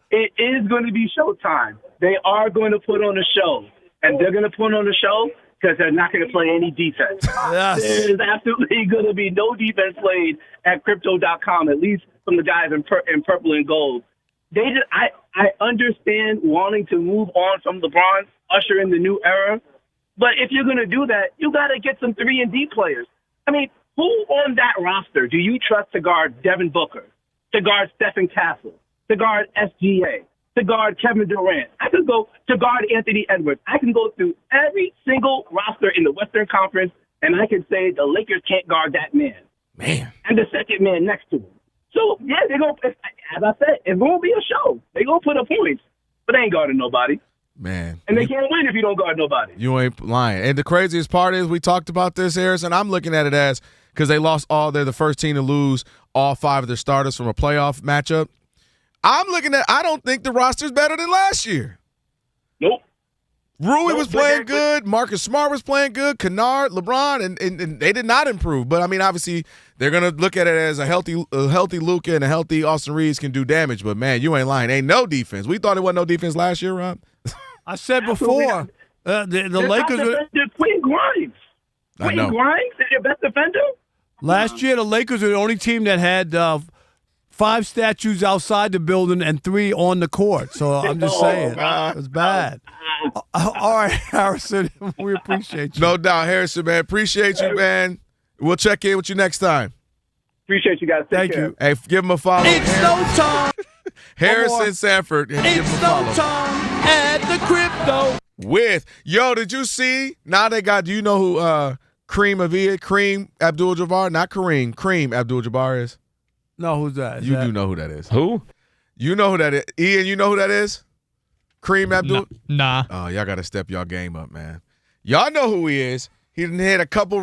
It is going to be showtime. They are going to put on a show. And they're going to put on a show because they're not going to play any defense. Yes. There's absolutely going to be no defense played at Crypto.com, at least from the guys in purple and gold. I understand wanting to move on from LeBron, usher in the new era. But if you're going to do that, you got to get some 3-and-D players. I mean, who on that roster do you trust to guard Devin Booker, to guard Stephen Castle, to guard SGA, to guard Kevin Durant? I could go to guard Anthony Edwards. I can go through every single roster in the Western Conference, and I can say the Lakers can't guard that man. Man. And the second man next to him. So, yeah, they're going to, as I said, it's going to be a show. They're going to put up points, but they ain't guarding nobody. Man. And they can't win if you don't guard nobody. You ain't lying. And the craziest part is we talked about this, Harrison. I'm looking at it as because they lost they're the first team to lose all 5 of their starters from a playoff matchup. I don't think the roster's better than last year. Nope. Rui was playing good. Marcus Smart was playing good. Kennard, LeBron, and they did not improve. But, I mean, obviously, they're going to look at it as a healthy Luka and a healthy Austin Reeves can do damage. But, man, you ain't lying. Ain't no defense. We thought it wasn't no defense last year, Rob. I said before, the Lakers were Quinn Grimes. I know. Grimes is your best defender? Last year, the Lakers were the only team that had 5 statues outside the building and 3 on the court. So I'm just saying, it was bad. All right, Harrison, we appreciate you. No doubt, Harrison, man. Appreciate you, man. We'll check in with you next time. Appreciate you guys. Thank you. Hey, give him a follow. It's snow time. Harrison Sanford. It's snow time at the Crypto. Did you see? Now they got, do you know who Kareem Abdul-Jabbar, not Kareem Abdul-Jabbar is? No, who's that? You do know who that is. Who? You know who that is. Ian, you know who that is? Kareem Abdul? Nah. Oh, y'all got to step y'all game up, man. Y'all know who he is. He had a couple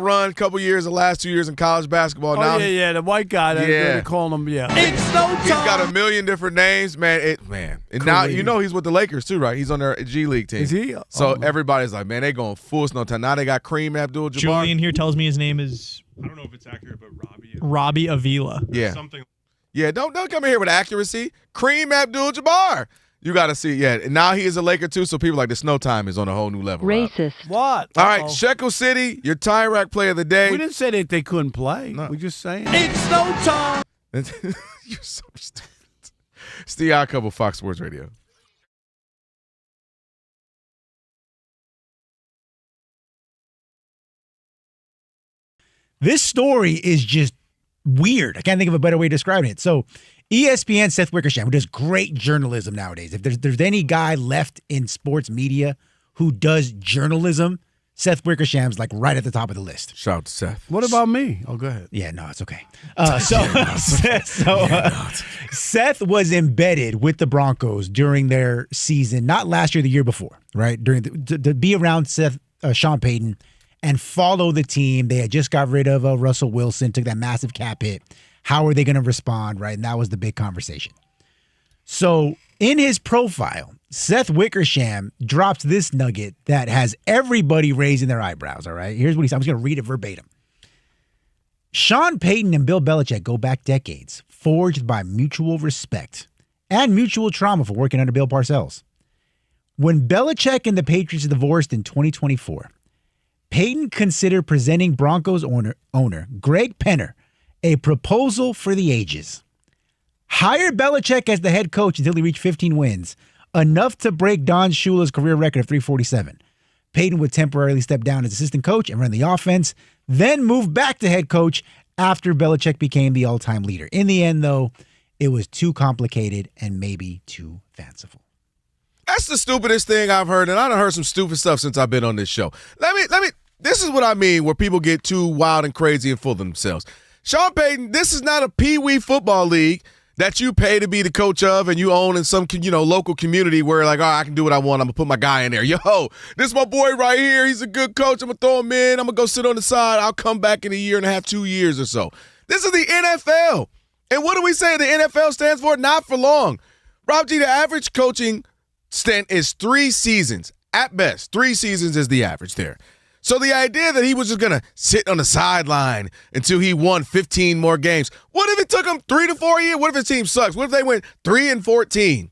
years, the last 2 years in college basketball. Oh, yeah, the white guy. They call him, It's snow time. He's got a million different names, man. And now, you know he's with the Lakers, too, right? He's on their G League team. Is he? So everybody's like, man, they going full snow time. Now they got Kareem Abdul-Jabbar. Julian here tells me his name is I don't know if it's accurate, but Robbie Avila. Yeah. something. Yeah, don't come in here with accuracy. Kareem Abdul-Jabbar. You got to see, and now he is a Laker too, so people like the snow time is on a whole new level. Racist. What? All right, Shekel City, your tie rack player of the day. We didn't say that they couldn't play. No. We're just saying. It's snow time. You're so stupid. It's the Odd Couple, Fox Sports Radio. This story is just weird. I can't think of a better way to describe it. So ESPN Seth Wickersham, who does great journalism nowadays. If there's any guy left in sports media who does journalism, Seth Wickersham's like right at the top of the list. Shout out to Seth. What about me? Oh, go ahead. Yeah, no, it's okay. Seth was embedded with the Broncos during their season, not last year, the year before, right? To be around Sean Payton and follow the team. They had just got rid of Russell Wilson, took that massive cap hit. How are they going to respond, right? And that was the big conversation. So in his profile, Seth Wickersham drops this nugget that has everybody raising their eyebrows, all right? Here's what he said. I'm just going to read it verbatim. Sean Payton and Bill Belichick go back decades, forged by mutual respect and mutual trauma for working under Bill Parcells. When Belichick and the Patriots divorced in 2024, Payton considered presenting Broncos owner Greg Penner a proposal for the ages. Hire Belichick as the head coach until he reached 15 wins, enough to break Don Shula's career record of 347. Payton would temporarily step down as assistant coach and run the offense, then move back to head coach after Belichick became the all-time leader. In the end, though, it was too complicated and maybe too fanciful. That's the stupidest thing I've heard, and I done heard some stupid stuff since I've been on this show. This is what I mean where people get too wild and crazy and full of themselves. Sean Payton, this is not a pee-wee football league that you pay to be the coach of and you own in some, local community where like, I can do what I want. I'm going to put my guy in there. Yo, this is my boy right here. He's a good coach. I'm going to throw him in. I'm going to go sit on the side. I'll come back in a year and a half, 2 years or so. This is the NFL. And what do we say the NFL stands for? Not for long. Rob G, the average coaching stint is 3 seasons. At best, 3 seasons is the average there. So the idea that he was just going to sit on the sideline until he won 15 more games. What if it took him 3 to 4 years? What if his team sucks? What if they went 3-14?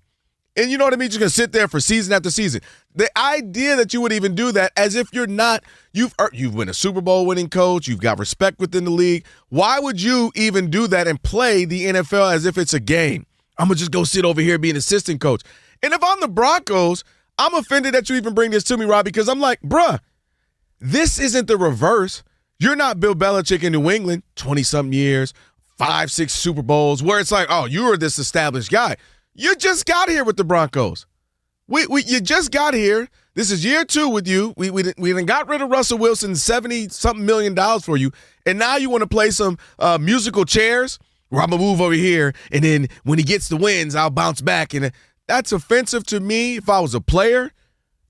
And you know what I mean? You're going to sit there for season after season. The idea that you would even do that as if you're not, you've been a Super Bowl winning coach, you've got respect within the league. Why would you even do that and play the NFL as if it's a game? I'm going to just go sit over here and be an assistant coach. And if I'm the Broncos, I'm offended that you even bring this to me, Rob, because I'm like, bruh, this isn't the reverse. You're not Bill Belichick in New England, 20-something years, 5-6 Super Bowls, where it's like, oh, you are this established guy. You just got here with the Broncos. You just got here. This is year 2 with you. We done got rid of Russell Wilson, $70-something million for you, and now you want to play some musical chairs where I'm going to move over here, and then when he gets the wins, I'll bounce back. And that's offensive to me if I was a player.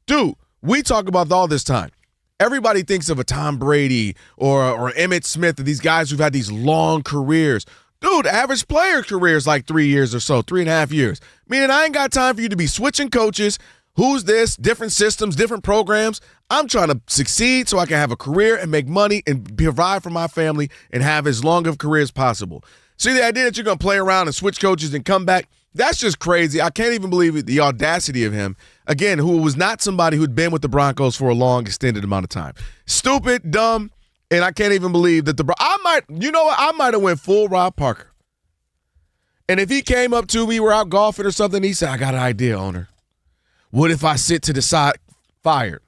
Dude, we talk about all this time. Everybody thinks of a Tom Brady or Emmitt Smith, or these guys who've had these long careers. Dude, average player career is like 3 years or so, 3.5 years. Meaning I ain't got time for you to be switching coaches. Who's this? Different systems, different programs. I'm trying to succeed so I can have a career and make money and provide for my family and have as long of a career as possible. See, the idea that you're going to play around and switch coaches and come back, that's just crazy. I can't even believe the audacity of him, again, who was not somebody who'd been with the Broncos for a long, extended amount of time. Stupid, dumb, and I can't even believe that I might have went full Rob Parker. And if he came up to me, we're out golfing or something, he said, I got an idea, owner. What if I sit to the side? Fired.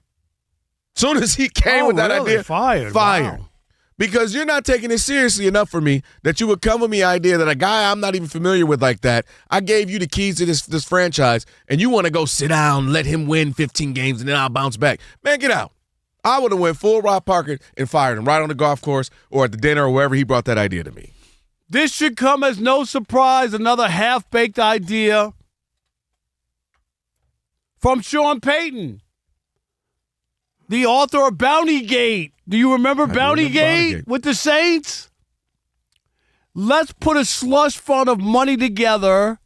Soon as he came with that idea, fired. Wow. Because you're not taking it seriously enough for me that you would come with me the idea that a guy I'm not even familiar with like that, I gave you the keys to this franchise, and you want to go sit down, let him win 15 games, and then I'll bounce back. Man, get out. I would have went full Rob Parker and fired him right on the golf course or at the dinner or wherever he brought that idea to me. This should come as no surprise. Another half-baked idea from Sean Payton, the author of Bounty Gate. Do you remember Bounty Gate with the Saints? Let's put a slush fund of money together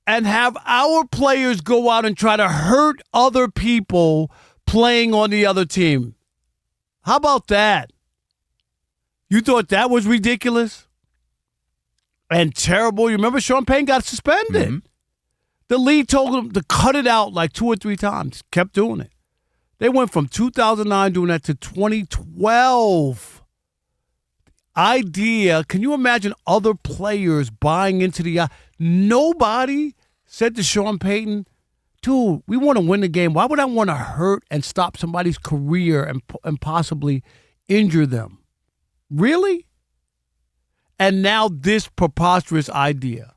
and have our players go out and try to hurt other people playing on the other team. How about that? You thought that was ridiculous and terrible? You remember Sean Payton got suspended. Mm-hmm. The league told him to cut it out like 2 or 3 times. Kept doing it. They went from 2009 doing that to 2012. Idea, can you imagine other players buying into the nobody said to Sean Payton, dude, we want to win the game. Why would I want to hurt and stop somebody's career and possibly injure them? Really? And now this preposterous idea.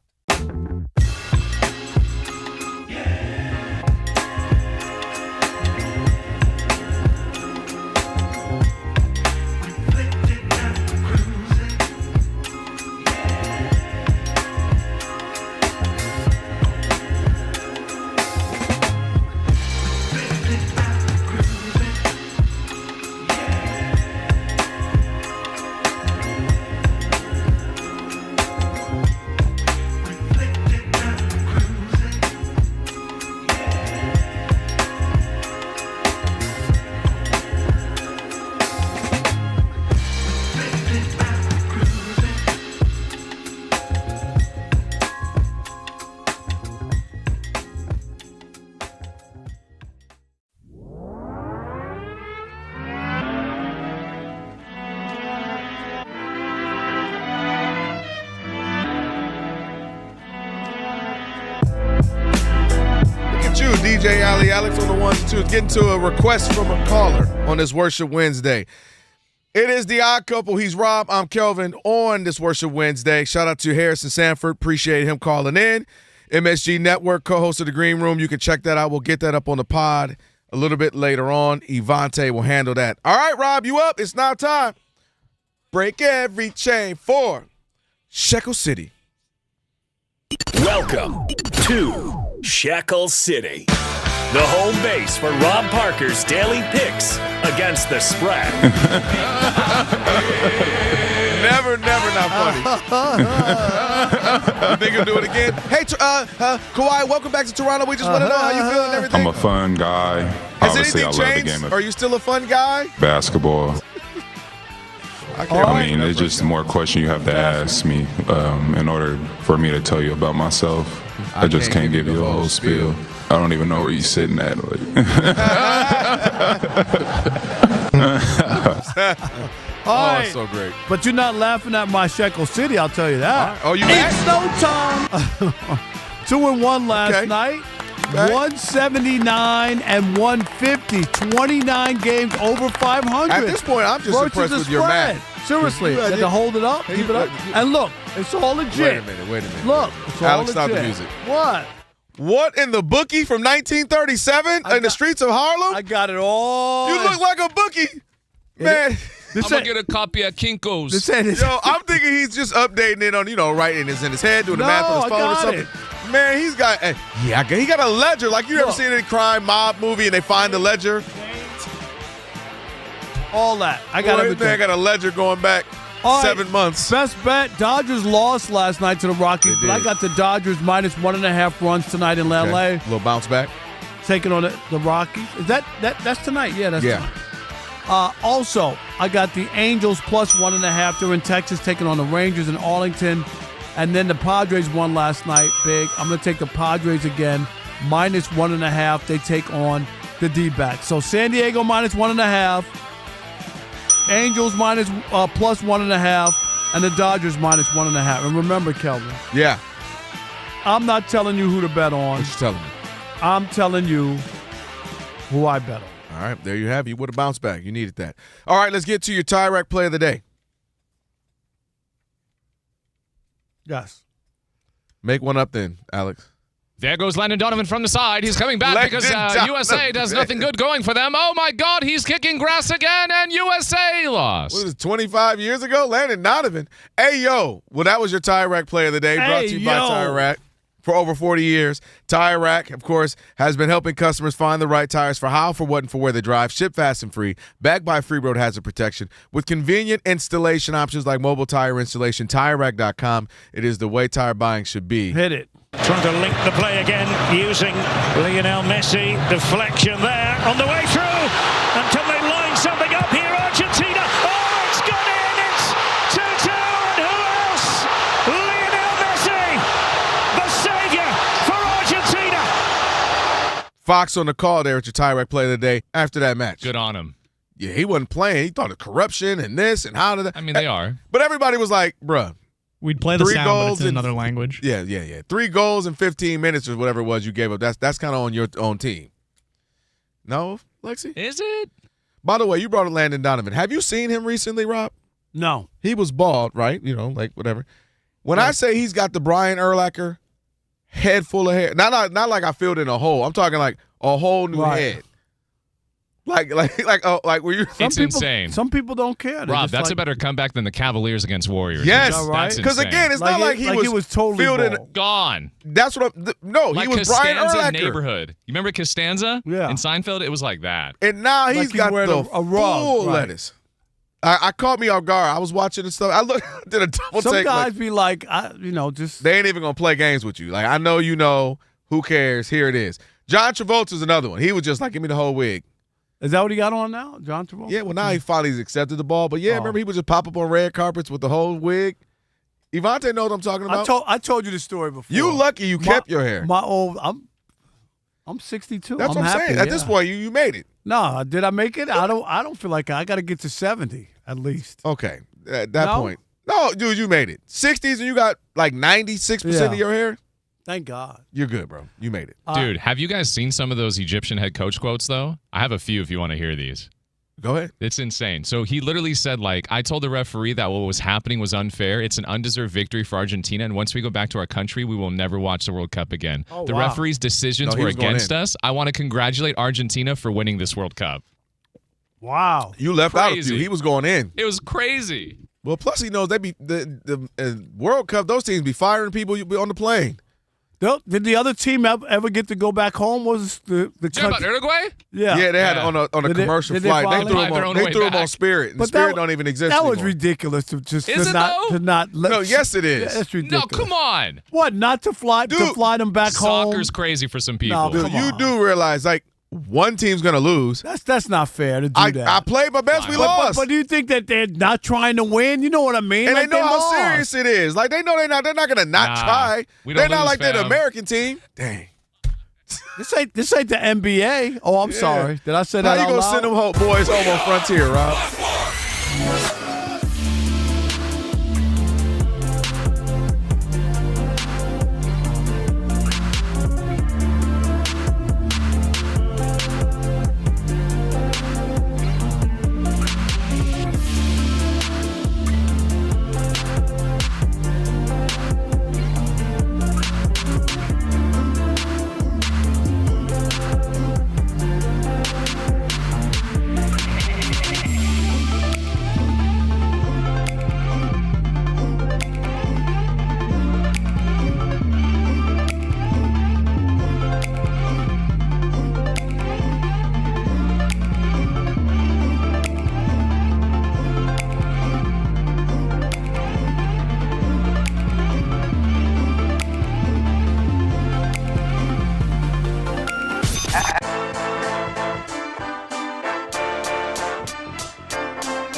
DJ Alex on the 1 and 2, getting to a request from a caller on this Worship Wednesday. It is the Odd Couple. He's Rob. I'm Kelvin on this Worship Wednesday. Shout out to Harrison Sanford. Appreciate him calling in. MSG Network, co-host of The Green Room. You can check that out. We'll get that up on the pod a little bit later on. Ivante will handle that. All right, Rob, you up? It's now time. Break every chain for Shekel City. Welcome to Shekel City, the home base for Rob Parker's daily picks against the spread. Never not funny. You think he'll do it again? Hey, Kawhi, welcome back to Toronto. We just want to know how you feel and everything. I'm a fun guy. Has Obviously, anything I love the changed? game of Are you still a fun guy? basketball. I mean, it's just more questions you have to ask me in order for me to tell you about myself. I just can't give you a whole spiel. I don't even know where you're sitting at. All right. So great. But you're not laughing at my Shekel City, I'll tell you that. Oh, you It's no time. 2-1 last night. Okay. 179 and 150. 29 games over 500. At this point, I'm just Versus impressed the with your spread. math. Seriously, you had to hold it up, keep it up. And look, it's all legit. Wait a minute. Look, it's all Alex, legit. stop the music. What? What in the bookie from 1937 in the streets of Harlem? I got it all. You look like a bookie. Man. I'm going to get a copy of Kinko's. Yo, I'm thinking he's just updating it on, writing this in his head, doing the math on his phone or something. Man, he got a ledger. Like you ever seen any crime mob movie and they find the ledger? All that. I got everything. I got a ledger going back 7 months. Best bet. Dodgers lost last night to the Rockies, but I got the Dodgers minus 1.5 runs tonight in LA. Okay. A little bounce back. Taking on the Rockies. Is that's tonight? Yeah, that's tonight. Also, I got the Angels plus 1.5. They're in Texas taking on the Rangers in Arlington. And then the Padres won last night big. I'm going to take the Padres again, minus 1.5. They take on the D-backs. So San Diego minus 1.5. Angels minus plus 1.5. And the Dodgers minus 1.5. And remember, Kelvin. Yeah. I'm not telling you who to bet on. What you telling me? I'm telling you who I bet on. All right, there you have it. You would have bounced back. You needed that. All right, let's get to your tie rack play of the day. Yes. Make one up then, Alex. There goes Landon Donovan from the side. He's coming back because USA does nothing good going for them. Oh, my God, he's kicking grass again, and USA lost. What was it, 25 years ago? Landon Donovan. Hey, yo. Well, that was your tie rack play of the day, brought to you by Tire Rack. For over 40 years, Tire Rack, of course, has been helping customers find the right tires for how, for what, and for where they drive. Ship fast and free, backed by free road hazard protection. With convenient installation options like mobile tire installation, TireRack.com. It is the way tire buying should be. Hit it. Trying to link the play again using Lionel Messi. Deflection there on the way through until they line something up here. Argentina. Oh, it's gone in. It's 2-2. And who else? Lionel Messi, the savior for Argentina. Fox on the call there at your Tire Rack play of the day after that match. Good on him. Yeah, he wasn't playing. He thought of corruption and this and how did that. I mean, they are. But everybody was like, bruh. We'd play the sound, but it's in another language. Yeah. 3 goals in 15 minutes or whatever it was you gave up. That's kind of on your own team. No, Lexi? Is it? By the way, you brought up Landon Donovan. Have you seen him recently, Rob? No. He was bald, right? Like whatever. When I say he's got the Brian Urlacher head full of hair, not like I filled in a hole. I'm talking like a whole new head. Like were you? It's insane. Some people don't care. Rob, that's a better comeback than the Cavaliers against Warriors. Yes, right? Because again, it's not like he was totally gone. That's what he was Brian Urlacher. Neighborhood. You remember Costanza? Yeah. In Seinfeld, it was like that. And now he's got the a rug, full lettuce. I caught me off guard. I was watching and stuff. I did a double take. Some guys be like, just they ain't even gonna play games with you. Like I know you know. Who cares? Here it is. John Travolta's another one. He was just like, give me the whole wig. Is that what he got on now, John Travolta? Yeah, well, now he finally accepted the ball. But, yeah, remember he would just pop up on red carpets with the whole wig? Ivante knows what I'm talking about. I told you the story before. You lucky you kept your hair. I'm 62. That's what I'm saying. At this point, you made it. No, did I make it? I don't feel like I got to get to 70 at least. Okay, at that point. No, dude, you made it. 60s and you got like 96% of your hair? Thank God. You're good, bro. You made it. Dude, have you guys seen some of those Egyptian head coach quotes, though? I have a few if you want to hear these. Go ahead. It's insane. So he literally said, I told the referee that what was happening was unfair. It's an undeserved victory for Argentina, and once we go back to our country, we will never watch the World Cup again. The referee's decisions were against us. I want to congratulate Argentina for winning this World Cup. Wow. You left out a few. He was going in. It was crazy. Well, plus he knows they be the World Cup, those teams be firing people on the plane. Did the other team ever get to go back home? Was the country? About Uruguay? Yeah. Yeah, they had on a commercial flight. They threw them on Spirit. And Spirit don't even exist anymore. That was ridiculous to just Is it though? No, yes it is. Yeah, that's ridiculous. No, come on. What? Not to fly them back home? Soccer's crazy for some people. No, dude, you do realize one team's gonna lose. That's not fair to do that. I played my best. We lost. But do you think that they're not trying to win? You know what I mean? And like they know how lost. serious it is. Like they know they're not gonna try. They're not like they're the American team. Dang. This ain't the NBA. Oh, I'm sorry. Did I say that How you gonna send them boys home on Frontier, Rob?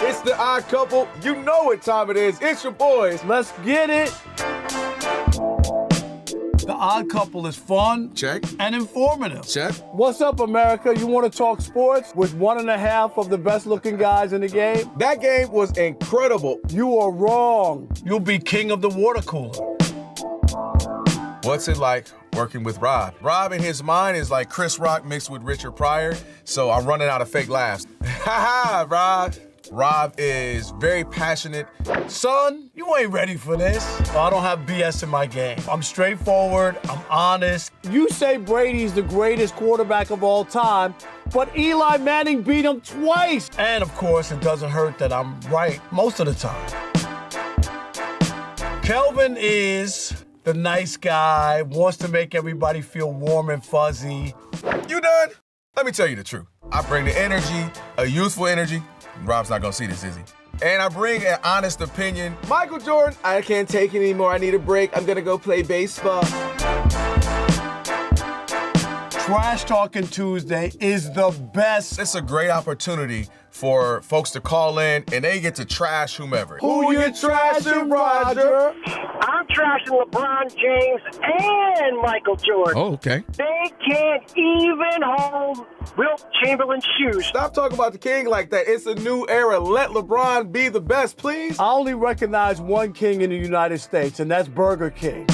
It's the Odd Couple. You know what time it is. It's your boys. Let's get it. The Odd Couple is fun. Check. And informative. Check. What's up, America? You want to talk sports with 1.5 of the best-looking guys in the game? That game was incredible. You are wrong. You'll be king of the water cooler. What's it like working with Rob? Rob in his mind is like Chris Rock mixed with Richard Pryor, so I'm running out of fake laughs. Ha ha, Rob. Rob is very passionate. Son, you ain't ready for this. I don't have BS in my game. I'm straightforward. I'm honest. You say Brady's the greatest quarterback of all time, but Eli Manning beat him twice. And of course, it doesn't hurt that I'm right most of the time. Kelvin is the nice guy, wants to make everybody feel warm and fuzzy. You done? Let me tell you the truth. I bring the energy, a youthful energy. Rob's not gonna see this, is he? And I bring an honest opinion. Michael Jordan, I can't take it anymore. I need a break. I'm gonna go play baseball. Trash Talking Tuesday is the best. It's a great opportunity for folks to call in and they get to trash whomever. Who you trashing, Roger? I'm trashing LeBron James and Michael Jordan. Oh, okay. They can't even hold Wilt Chamberlain's shoes. Stop talking about the king like that. It's a new era. Let LeBron be the best, please. I only recognize one king in the United States, and that's Burger King.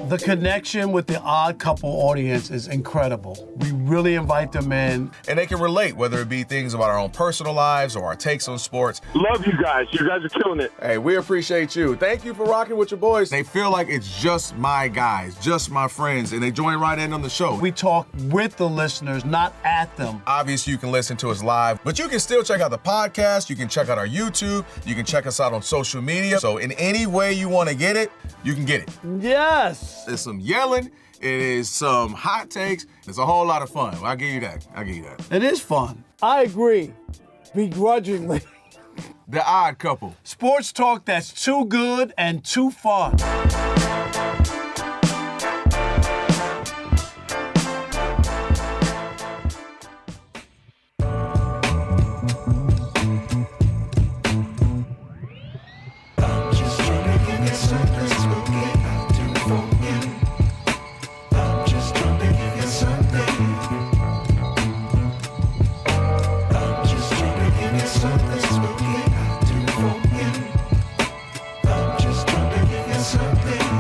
The connection with the Odd Couple audience is incredible. We really invite them in. And they can relate, whether it be things about our own personal lives or our takes on sports. Love you guys. You guys are killing it. Hey, we appreciate you. Thank you for rocking with your boys. They feel like it's just my guys, just my friends, and they join right in on the show. We talk with the listeners, not at them. Obviously, you can listen to us live, but you can still check out the podcast. You can check out our YouTube. You can check us out on social media. So in any way you want to get it, you can get it. Yes. There's some yelling. It is some hot takes. It's a whole lot of fun. I'll give you that. It is fun. I agree. Begrudgingly. The Odd Couple. Sports talk that's too good and too fun. Something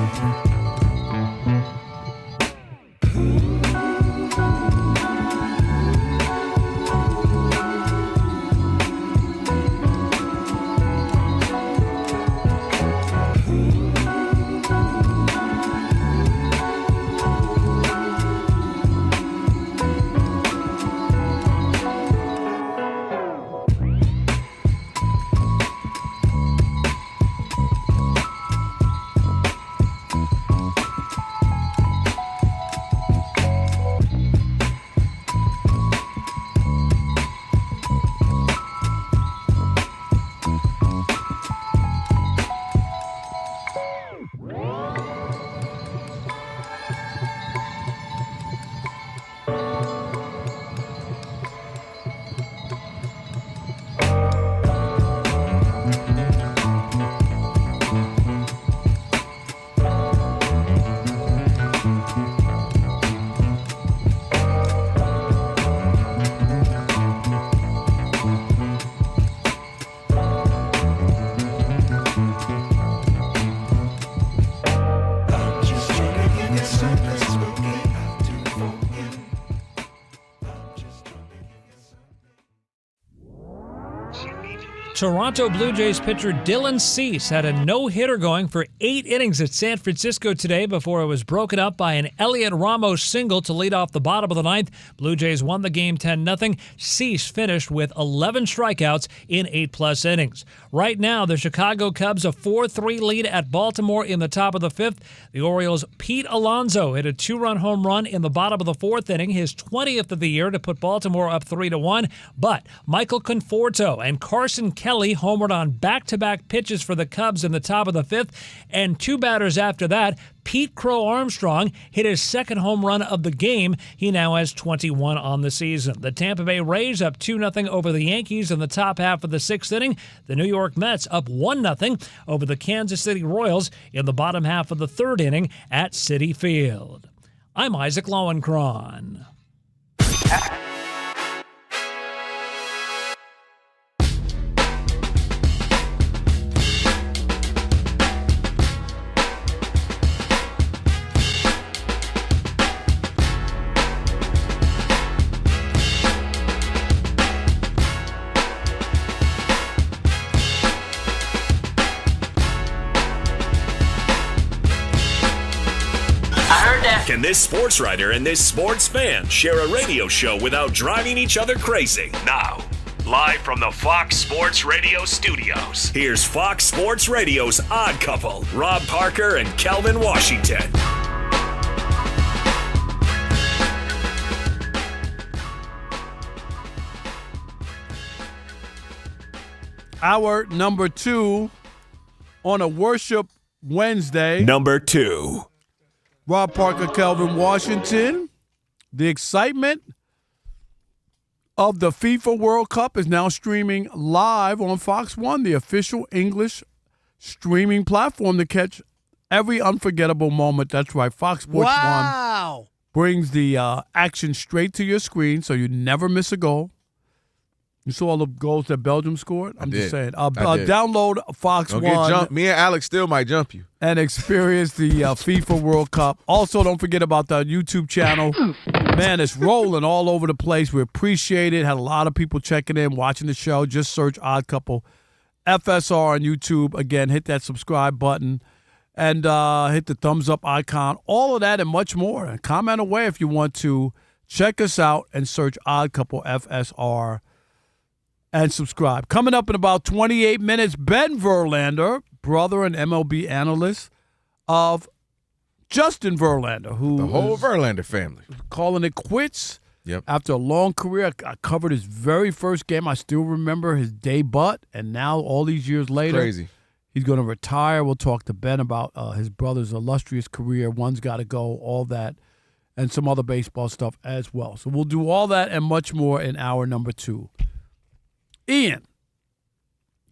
Toronto Blue Jays pitcher Dylan Cease had a no-hitter going for 8 innings at San Francisco today before it was broken up by an Elliot Ramos single to lead off the bottom of the ninth. Blue Jays won the game 10-0. Cease finished with 11 strikeouts in 8+ innings. Right now, the Chicago Cubs a 4-3 lead at Baltimore in the top of the 5th. The Orioles' Pete Alonso hit a 2-run home run in the bottom of the 4th inning, his 20th of the year, to put Baltimore up 3-1. But Michael Conforto and Carson Kelly homered on back-to-back pitches for the Cubs in the top of the 5th, and 2 batters after that, Pete Crow Armstrong hit his 2nd home run of the game. He now has 21 on the season. The Tampa Bay Rays up 2-0 over the Yankees in the top half of the 6th inning. The New York Mets up 1-0 over the Kansas City Royals in the bottom half of the 3rd inning at Citi Field. I'm Isaac Lowenkron. Can this sports writer and this sports fan share a radio show without driving each other crazy? Now, live from the Fox Sports Radio studios, here's Fox Sports Radio's Odd Couple, Rob Parker and Kelvin Washington. Hour number 2 on a Worship Wednesday. Number 2. Rob Parker, Kelvin Washington. The excitement of the FIFA World Cup is now streaming live on Fox 1, the official English streaming platform to catch every unforgettable moment. That's right, Fox Sports 1 brings the action straight to your screen so you never miss a goal. You saw all the goals that Belgium scored? I'm just saying. Download Fox One. Me and Alex still might jump you. And experience the FIFA World Cup. Also, don't forget about the YouTube channel. Man, it's rolling all over the place. We appreciate it. Had a lot of people checking in, watching the show. Just search Odd Couple FSR on YouTube. Again, hit that subscribe button and hit the thumbs up icon. All of that and much more. And comment away if you want to. Check us out and search Odd Couple FSR. And subscribe. Coming up in about 28 minutes, Ben Verlander, brother and MLB analyst of Justin Verlander, who the whole Verlander family, calling it quits. Yep. After a long career, I covered his very first game. I still remember his debut, and now all these years later, crazy. He's going to retire. We'll talk to Ben about his brother's illustrious career. One's got to go, all that, and some other baseball stuff as well. So we'll do all that and much more in hour number 2. Ian.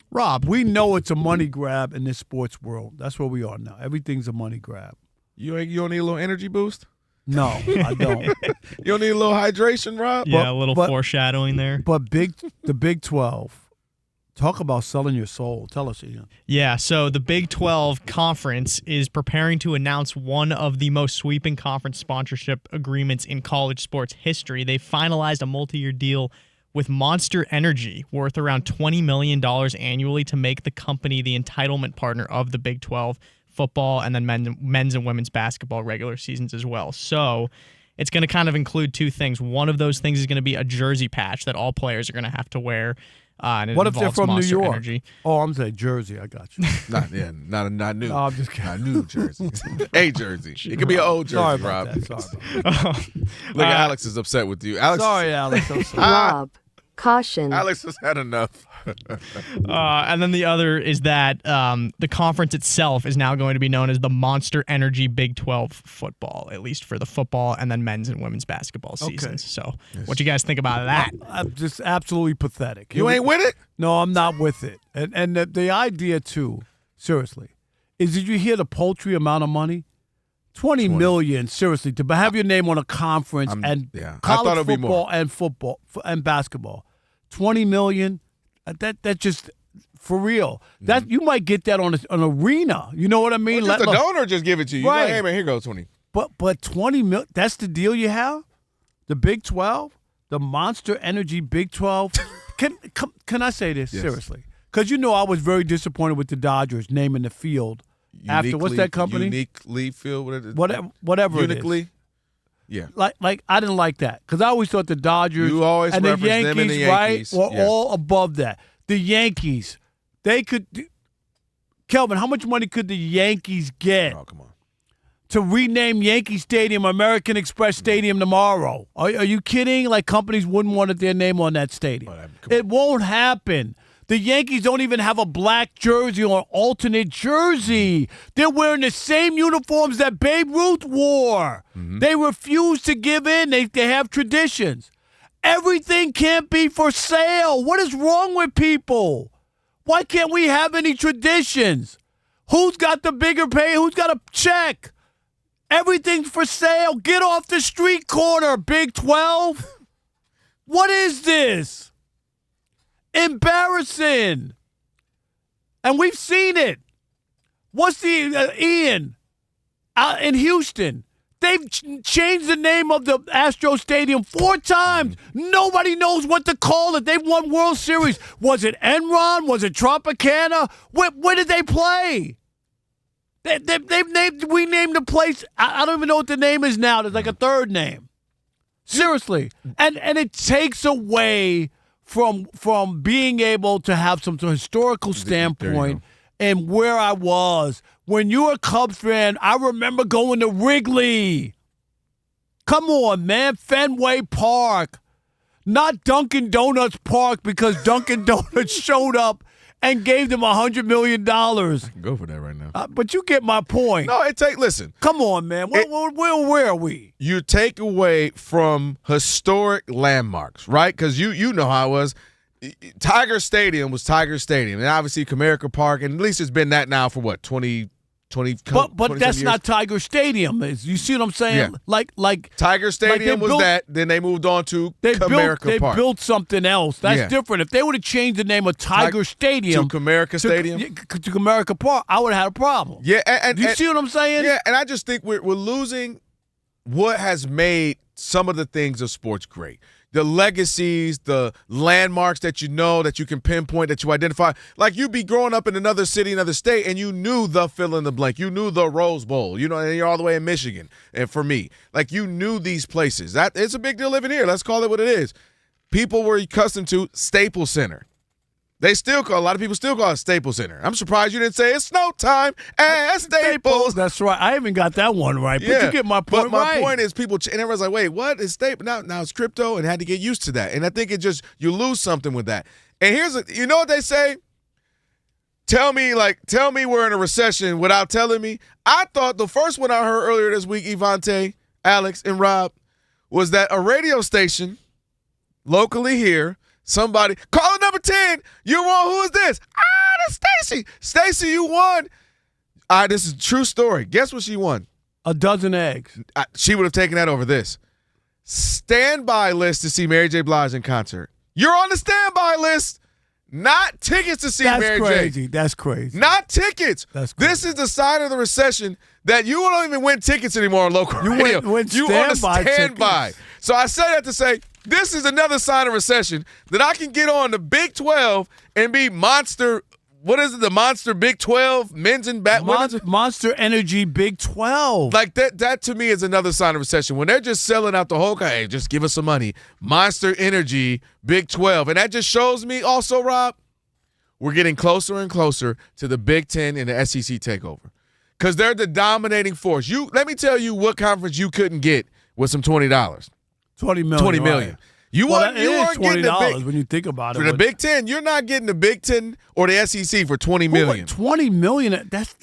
Rob. We know it's a money grab in this sports world. That's where we are now. Everything's a money grab. You don't need a little energy boost? No, I don't. You don't need a little hydration, Rob? Yeah, a little foreshadowing there. But the Big 12, talk about selling your soul. Tell us, Ian. Yeah, so the Big 12 Conference is preparing to announce one of the most sweeping conference sponsorship agreements in college sports history. They finalized a multi-year deal with Monster Energy, worth around $20 million annually, to make the company the entitlement partner of the Big 12 football and then men's and women's basketball regular seasons as well. So it's going to kind of include 2 things. One of those things is going to be a jersey patch that all players are going to have to wear. And what if they're from Monster New York? Energy. Oh, I'm saying Jersey. I got you. Not new. No, I'm just kidding. Not new Jersey. A Jersey. It could be an old Jersey, Sorry Rob. about that. Look, Alex is upset with you. Alex. Sorry, Alex. I'm sorry. Rob. Caution. Alex has had enough. And then the other is that the conference itself is now going to be known as the Monster Energy Big 12 football, at least for the football and then men's and women's basketball seasons. So what do you guys think about that? I'm just absolutely pathetic. You ain't with it? No, I'm not with it. And the idea, too, seriously, is did you hear the paltry amount of money? $20 million, seriously, to have your name on a conference and college football and basketball. $20 million, that just, for real. That you might get that on an arena. You know what I mean? Or just a donor just give it to you. Right. Like, hey, man, here goes 20. But $20 million, that's the deal you have? The Big 12? The Monster Energy Big 12? Can I say this? Yes. Seriously. Because I was very disappointed with the Dodgers naming the field after what's that company? Uniquely Field, whatever Uniquely? it is. Yeah. Like I didn't like that because I always thought the Dodgers and the Yankees, them and the Yankees. Right, were all above that. The Yankees, they could. Kelvin, how much money could the Yankees get? Oh, come on. To rename Yankee Stadium American Express Stadium tomorrow? Are you kidding? Like companies wouldn't want their name on that stadium. It won't happen. The Yankees don't even have a black jersey or alternate jersey. They're wearing the same uniforms that Babe Ruth wore. Mm-hmm. They refuse to give in. They have traditions. Everything can't be for sale. What is wrong with people? Why can't we have any traditions? Who's got the bigger pay? Who's got a check? Everything's for sale. Get off the street corner, Big 12. What is this? Embarrassing. And we've seen it. What's the Ian in Houston? They've changed the name of the Astro Stadium 4 times. Nobody knows what to call it. They've won World Series. Was it Enron? Was it Tropicana? Where did they play? We named the place. I don't even know what the name is now. There's like a third name. Seriously. And it takes away from being able to have some historical standpoint and where I was. When you were a Cubs fan, I remember going to Wrigley. Come on, man. Fenway Park. Not Dunkin' Donuts Park because Dunkin' Donuts showed up and gave them $100 million. I can go for that right now. But you get my point. No, listen. Come on, man. Where are we? You take away from historic landmarks, right? Because you know how it was. Tiger Stadium was Tiger Stadium. And obviously Comerica Park, and at least it's been that now for what, 20 But that's years? Not Tiger Stadium. You see what I'm saying? Yeah. Like Tiger Stadium was that. Then they moved on to Comerica Park. They built something else. That's different. If they would have changed the name of Tiger Stadium to Comerica Stadium to Comerica Park, I would have had a problem. Yeah, and you see what I'm saying? Yeah, and I just think we're losing what has made some of the things of sports great. The legacies, the landmarks that that you can pinpoint, that you identify. Like you'd be growing up in another city, another state, and you knew the fill in the blank. You knew the Rose Bowl, and you're all the way in Michigan. And for me, like you knew these places. It's a big deal living here. Let's call it what it is. People were accustomed to Staples Center. A lot of people still call it Staples Center. I'm surprised you didn't say it's snow time at Staples. That's right. I even got that one right. But you get my point. But my point is people, and everyone's like, wait, what is Staples? Now it's crypto, and had to get used to that. And I think you lose something with that. And you know what they say? Tell me we're in a recession without telling me. I thought the first one I heard earlier this week, Evante, Alex, and Rob, was that a radio station locally here, somebody, caller number 10, you won. Who is this? That's Stacy. Stacy, you won. This is a true story. Guess what she won? A dozen eggs. She would have taken that over this. Standby list to see Mary J. Blige in concert. You're on the standby list. Not tickets to see Mary J. That's crazy. Not tickets. That's crazy. This is the sign of the recession that you don't even win tickets anymore on local radio. You on the standby. So I say that to say this is another sign of recession that I can get on the Big 12 and be monster. What is it? The Monster Big 12 men's and Monster Energy Big 12. Like that to me is another sign of recession. When they're just selling out the whole hey, just give us some money. Monster Energy Big 12. And that just shows me also, Rob, we're getting closer and closer to the Big 10 and the SEC takeover. Because they're the dominating force. Let me tell you what conference you couldn't get with some $20. $20 million. Right. You weren't getting $20 when you think about it. For the Big Ten, you're not getting the Big Ten or the SEC for $20 million. $20 million. That's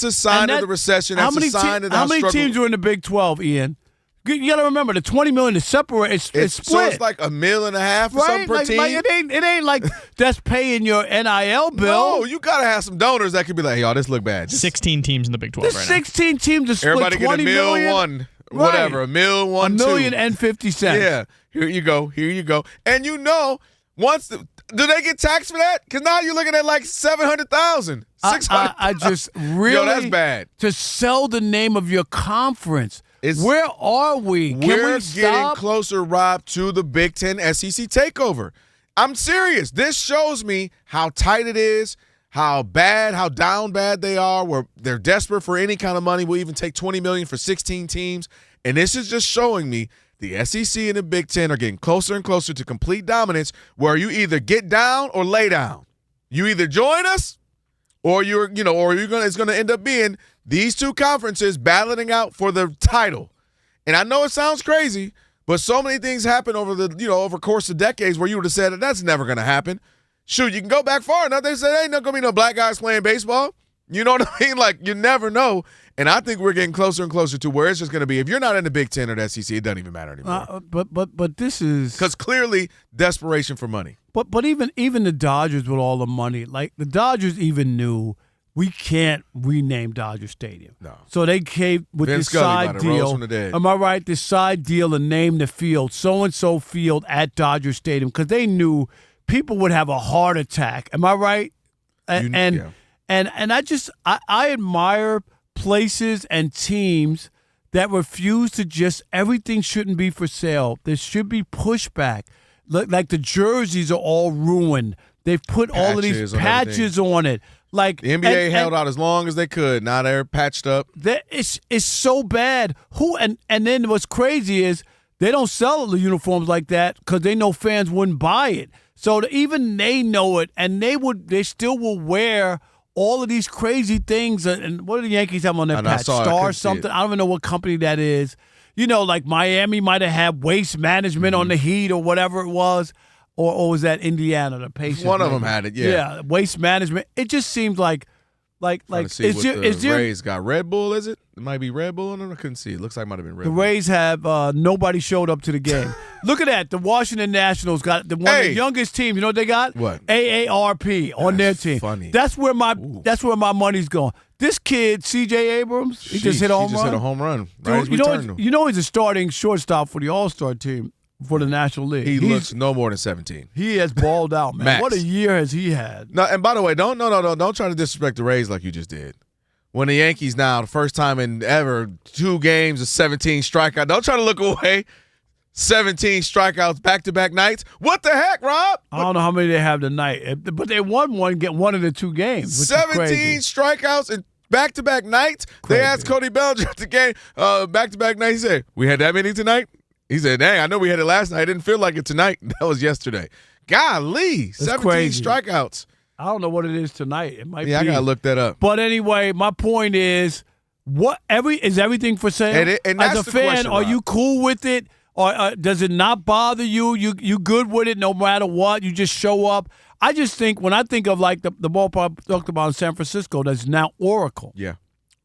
a sign of the recession. That's a sign of how many teams are in the Big 12, Ian? You got to remember the $20 million is separate. It's split. So it's like $1.5 million or something per team. It ain't like that's paying your NIL bill. No, you got to have some donors that could be like, hey, y'all, this look bad. 16 teams in the Big 12 right now. 16 teams to split everybody $20 get $1 million. Whatever, $1 million, $1.50. Yeah, here you go. And do they get taxed for that? Because now you're looking at like $700,000, $600,000. I just really that's bad. To sell the name of your conference. Where are we? We're getting closer, Rob, to the Big Ten SEC takeover. I'm serious. This shows me how tight it is, how down bad they are, where they're desperate for any kind of money. We'll even take $20 million for 16 teams. And this is just showing me the SEC and the Big Ten are getting closer and closer to complete dominance, where you either get down or lay down. You either join us, or it's going to end up being these two conferences battling out for the title. And I know it sounds crazy, but so many things happen over the course of decades where you would have said that's never going to happen. Shoot, you can go back far enough. They said ain't not going to be no black guys playing baseball. You know what I mean? Like, you never know. And I think we're getting closer and closer to where it's just going to be. If you're not in the Big Ten or the SEC, it doesn't even matter anymore. But this is because clearly desperation for money. But even the Dodgers with all the money, like the Dodgers even knew we can't rename Dodger Stadium. No. So they came with Vin this Scully side deal. From the dead. Am I right? This side deal to name the field so-and-so field at Dodger Stadium because they knew people would have a heart attack. Am I right? And I admire places and teams that refuse to just everything shouldn't be for sale. There should be pushback. Like the jerseys are all ruined. They've put all of these patches on it. Like the NBA held out as long as they could. Now they're patched up. It's so bad. And then what's crazy is they don't sell the uniforms like that because they know fans wouldn't buy it. So even they know it, and they still will wear all of these crazy things. And what do the Yankees have on their patch? Star something. I don't even know what company that is. You know, like Miami might have had Waste Management on the Heat or whatever it was. Or was that Indiana, the Pacers? One of them had it, yeah. Yeah, Waste Management. It just seems like is the Rays got Red Bull, is it? It might be Red Bull on them. I couldn't see. It looks like it might have been Red Bull. The Rays have nobody showed up to the game. Look at that. The Washington Nationals got one of the youngest teams. You know what they got? What? AARP on their team. Funny. That's where my money's going. This kid, C.J. Abrams, he just hit a home run. Right as we turned him. You know he's a starting shortstop for the All-Star team. For the National League. He looks no more than 17. He has balled out, man. Max. What a year has he had. No, and by the way, don't try to disrespect the Rays like you just did. When the Yankees now, the first time in ever, 2 games of 17 strikeouts. Don't try to look away. 17 strikeouts back-to-back nights. What the heck, Rob? I don't know how many they have tonight, but they get one of the 2 games. 17 strikeouts in back-to-back nights. Crazy. They asked Cody Bellinger at the game, back-to-back nights. He said, "We had that many tonight?" He said, "Dang, I know we had it last night. I didn't feel like it tonight." That was yesterday. Golly, That's 17 crazy. strikeouts. I don't know what it is tonight. It might be. Yeah, I gotta look that up. But anyway, my point is, is everything for sale? And that's as a the fan, question, are Rob. you cool with it, or does it not bother you? You good with it no matter what? You just show up. I just think when I think of like the ballpark I talked about in San Francisco, that's now Oracle. Yeah,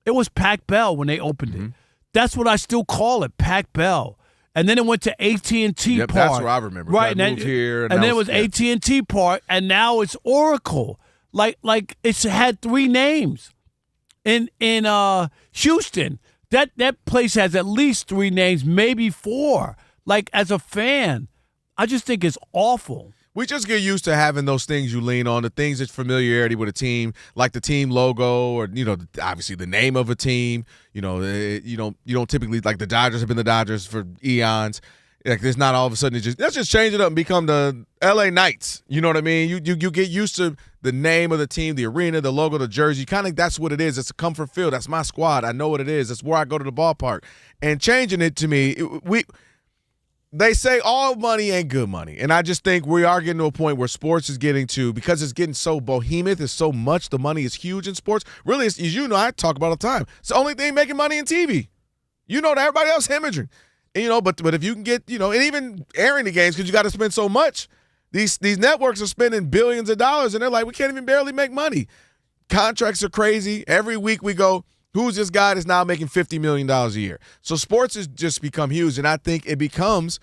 it was Pac Bell when they opened it. That's what I still call it, Pac Bell. And then it went to AT&T Park. That's what I remember. Right, moved here, and then it was AT&T Park, and now it's Oracle. Like it's had 3 names. In Houston, that place has at least 3 names, maybe 4. Like as a fan, I just think it's awful. We just get used to having those things you lean on, the things that's familiarity with a team, like the team logo or, obviously the name of a team. You don't typically, like the Dodgers have been the Dodgers for eons. Like there's not all of a sudden let's just change it up and become the LA Knights. You know what I mean? You get used to the name of the team, the arena, the logo, the jersey. Kind of that's what it is. It's a comfort feel. That's my squad. I know what it is. That's where I go to the ballpark. And changing it to me, they say all money ain't good money. And I just think we are getting to a point where sports is getting to, because it's getting so behemoth, it's so much, the money is huge in sports. Really, as you know, I talk about all the time. It's the only thing making money in TV. You know that everybody else hemorrhaging. And, but if you can get, and even airing the games, because you got to spend so much, these networks are spending billions of dollars, and they're like, we can't even barely make money. Contracts are crazy. Every week we go, who's this guy that's now making $50 million a year? So sports has just become huge, and I think it becomes,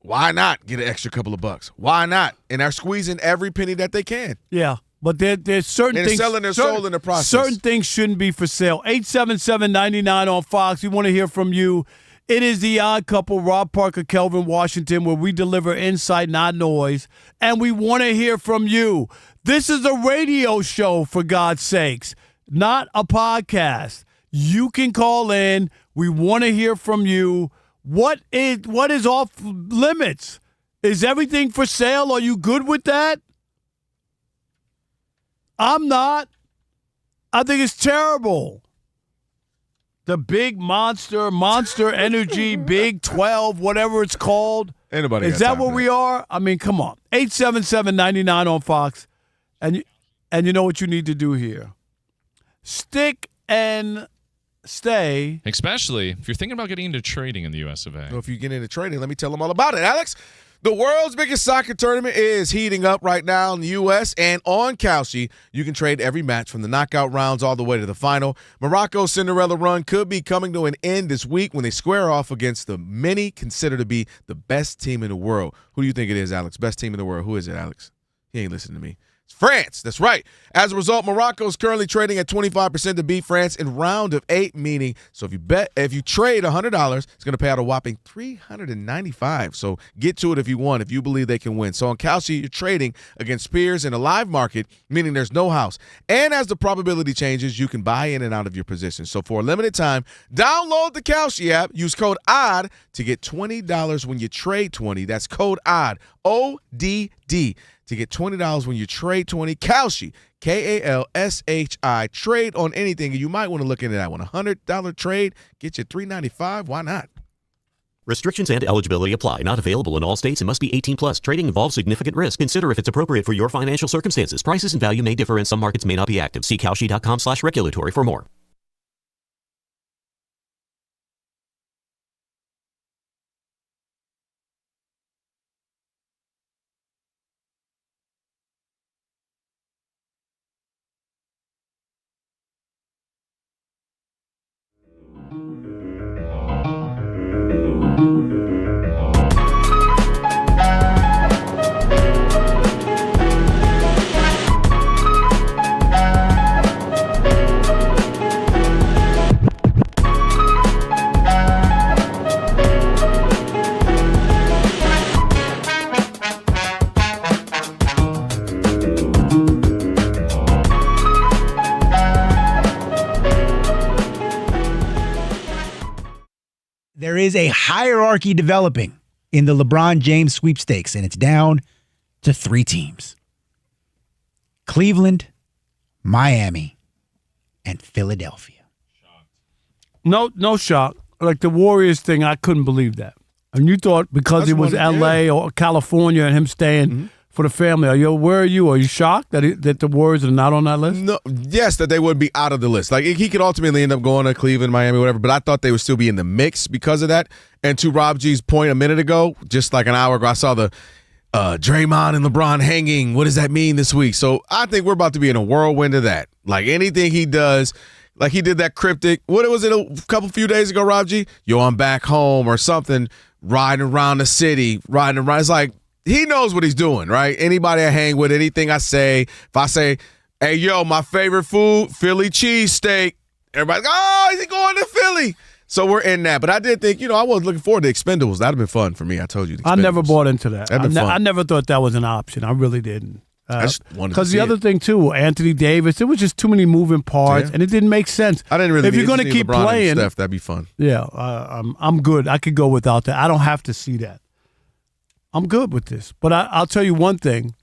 why not get an extra couple of bucks? Why not? And they're squeezing every penny that they can. Yeah, but there's certain and things. Selling their soul in the process. Certain things shouldn't be for sale. 877-99 on Fox. We want to hear from you. It is the Odd Couple, Rob Parker, Kelvin Washington, where we deliver insight, not noise. And we want to hear from you. This is a radio show, for God's sakes, not a podcast. You can call in. We want to hear from you. What is off limits? Is everything for sale? Are you good with that? I'm not. I think it's terrible. The big Monster Energy, Big 12, whatever it's called. Anybody? Is that what we are? I mean, come on. 877-99 on Fox. And you know what you need to do here. Stick and stay. Especially if you're thinking about getting into trading in the US of A. So if you get into trading, let me tell them all about it. Alex, the world's biggest soccer tournament is heating up right now in the U.S., and on Kalshi, you can trade every match from the knockout rounds all the way to the final. Morocco's Cinderella run could be coming to an end this week when they square off against the many consider to be the best team in the world. Who do you think it is, Alex? Best team in the world. Who is it, Alex? He ain't listening to me. France. That's right. As a result, Morocco is currently trading at 25% to beat France in round of 8, meaning so if you trade $100, it's going to pay out a whopping $395. So get to it if you want, if you believe they can win. So on Kalshi, you're trading against peers in a live market, meaning there's no house. And as the probability changes, you can buy in and out of your position. So for a limited time, download the Kalshi app, use code ODD to get $20 when you trade 20. That's code ODD, ODD. To get $20 when you trade 20. Kalshi, Kalshi. Trade on anything. You might want to look into that one. $100 trade, get you $395. Why not? Restrictions and eligibility apply. Not available in all states and must be 18 plus. Trading involves significant risk. Consider if it's appropriate for your financial circumstances. Prices and value may differ and some markets may not be active. See Kalshi.com/regulatory for more. There is a hierarchy developing in the LeBron James sweepstakes, and it's down to 3 teams: Cleveland, Miami, and Philadelphia. No shock. Like the Warriors thing, I couldn't believe that. And you thought because it was L.A. or California and him staying for the family. Where are you? Are you shocked that the Warriors are not on that list? No, yes, that they would be out of the list. Like he could ultimately end up going to Cleveland, Miami, whatever. But I thought they would still be in the mix because of that. And to Rob G's point a minute ago, just like an hour ago, I saw the Draymond and LeBron hanging. What does that mean this week? So I think we're about to be in a whirlwind of that. Like anything he does, like he did that cryptic. What was it a few days ago, Rob G? I'm back home or something. Riding around the city, riding around. It's like. He knows what he's doing, right? Anybody I hang with, anything I say, if I say, hey, my favorite food, Philly cheesesteak, everybody's like, oh, is he going to Philly? So we're in that. But I did think, I was looking forward to Expendables. That would have been fun for me. I told you. I never bought into that. I never thought that was an option. I really didn't. Because the other thing, too, Anthony Davis, it was just too many moving parts, and it didn't make sense. I didn't really If you're going to keep LeBron playing, Steph, that'd be fun. Yeah, I'm good. I could go without that. I don't have to see that. I'm good with this. But I'll tell you one thing.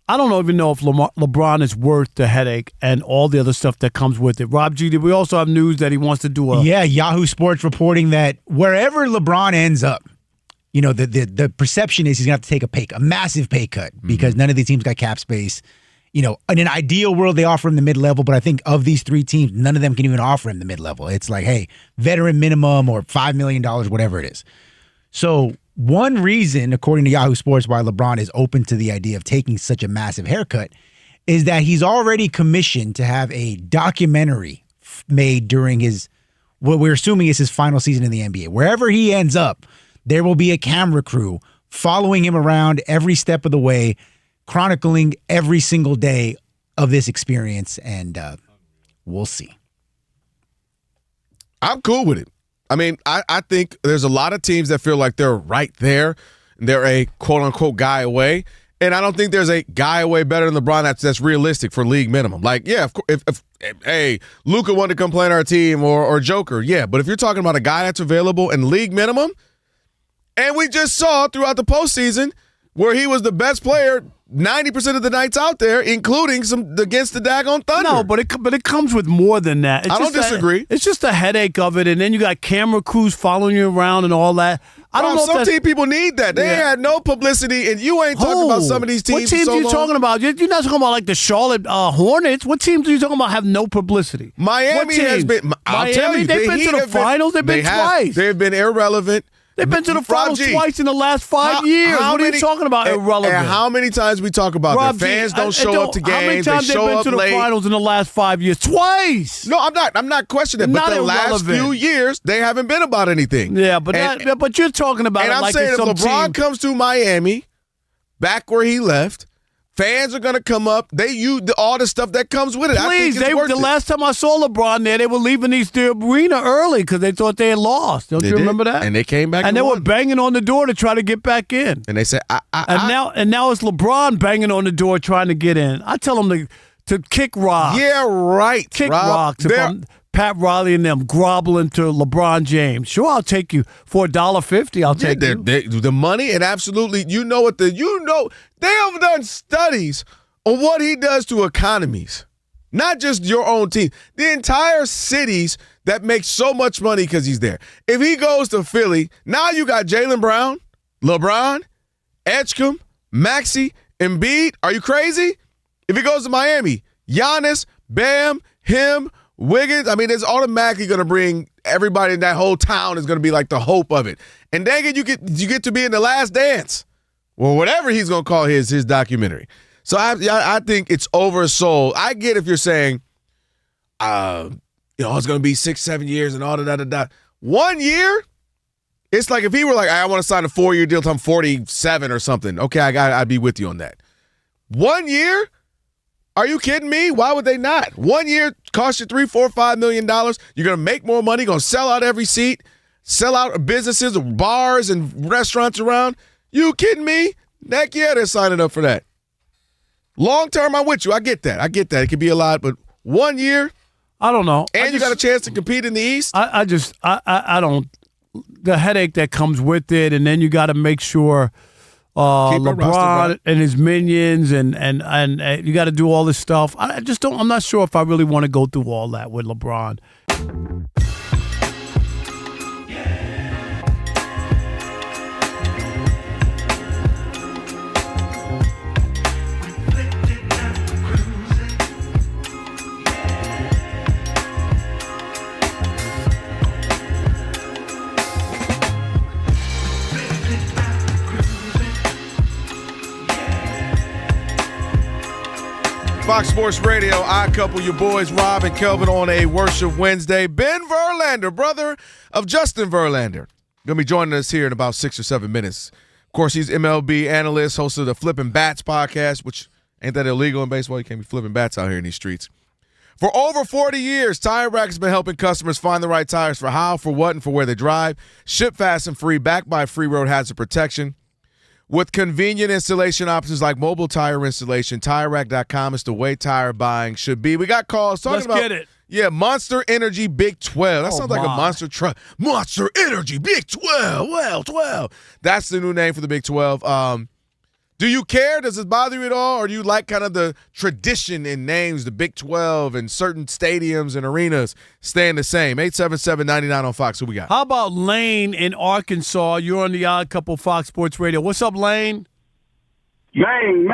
I don't even know if LeBron is worth the headache and all the other stuff that comes with it. Rob G, did we also have news that he wants to do a... Yeah, Yahoo Sports reporting that wherever LeBron ends up, the perception is he's going to have to take a massive pay cut because none of these teams got cap space. In an ideal world, they offer him the mid-level, but I think of these 3 teams, none of them can even offer him the mid-level. It's like, hey, veteran minimum or $5 million, whatever it is. So... one reason, according to Yahoo Sports, why LeBron is open to the idea of taking such a massive haircut is that he's already commissioned to have a documentary made during what we're assuming is his final season in the NBA. Wherever he ends up, there will be a camera crew following him around every step of the way, chronicling every single day of this experience, and we'll see. I'm cool with it. I mean, I think there's a lot of teams that feel like they're right there. They're a quote-unquote guy away. And I don't think there's a guy away better than LeBron that's realistic for league minimum. Like, yeah, if Luka wanted to come play on our team or Joker, yeah. But if you're talking about a guy that's available in league minimum, and we just saw throughout the postseason, where he was the best player 90% of the nights out there, including some against the daggone Thunder. No, but it comes with more than that. It's I don't disagree. It's just a headache of it, and then you got camera crews following you around and all that. I don't know. Some team people need that. They had no publicity, and you ain't talking about some of these teams. What teams are you talking about? You're not talking about like the Charlotte Hornets. What teams are you talking about have no publicity? Miami has been. I'll tell you, they've been to the finals. They've been twice. They've been irrelevant. They've been to the finals twice in the last 5 years. What are you talking about? Irrelevant. And how many times we talk about that fans don't show up to games? How many times they show they've up been to the late. finals in the last 5 years? Twice. No, I'm not questioning that. But the last few years, they haven't been about anything. Yeah, but you're talking about and it I'm like saying it's if some LeBron team. comes to Miami, back where he left, fans are going to come up. They use all the stuff that comes with it. Please, I think it's the last time I saw LeBron there, they were leaving the arena early because they thought they had lost. Don't you remember that? And they came back and they were banging on the door to try to get back in. And they said, now it's LeBron banging on the door trying to get in. I tell them to kick rocks. Yeah, right. Kick Rob, rocks. If I'm Pat Riley and them groveling to LeBron James. Sure, I'll take you for $1.50. I'll take you. The money and absolutely, they have done studies on what he does to economies, not just your own team, the entire cities that make so much money because he's there. If he goes to Philly, now you got Jaylen Brown, LeBron, Edgecombe, Maxey, Embiid. Are you crazy? If he goes to Miami, Giannis, Bam, him, Wiggins. I mean, it's automatically going to bring everybody in that whole town is going to be like the hope of it. And dang it, you get to be in The Last Dance, or whatever he's going to call his documentary. So I think it's oversold. I get if you're saying, it's going to be 6-7 years and all that. 1 year, it's like if he were like, I want to sign a 4-year deal till I'm 47 or something. Okay, I'd be with you on that. 1 year? Are you kidding me? Why would they not? 1 year cost you $3, $4, $5 million. You're going to make more money, going to sell out every seat, sell out businesses, bars, and restaurants around. You kidding me? Heck yeah, they're signing up for that. Long term, I'm with you. I get that. It could be a lot, but 1 year? I don't know. And you got a chance to compete in the East? I don't. The headache that comes with it, and then you got to make sure LeBron and his minions and you got to do all this stuff. I'm not sure if I really want to go through all that with LeBron. Fox Sports Radio, I couple your boys, Rob and Kelvin, on a Worship Wednesday. Ben Verlander, brother of Justin Verlander, going to be joining us here in about 6 or 7 minutes. Of course, he's MLB analyst, host of the Flipping Bats podcast, which ain't that illegal in baseball. You can't be flipping bats out here in these streets. For over 40 years, Tire Rack has been helping customers find the right tires for how, for what, and for where they drive. Ship fast and free, backed by free road hazard protection. With convenient installation options like mobile tire installation, TireRack.com is the way tire buying should be. We got calls talking about. Let's get it. Yeah, Monster Energy Big 12. That sounds like a monster truck. Monster Energy Big 12. Well, 12. That's the new name for the Big 12. Do you care? Does it bother you at all? Or do you like kind of the tradition in names, the Big 12 and certain stadiums and arenas staying the same? 877-99 on Fox. Who we got? How about Lane in Arkansas? You're on the Odd Couple Fox Sports Radio. What's up, Lane? Maine.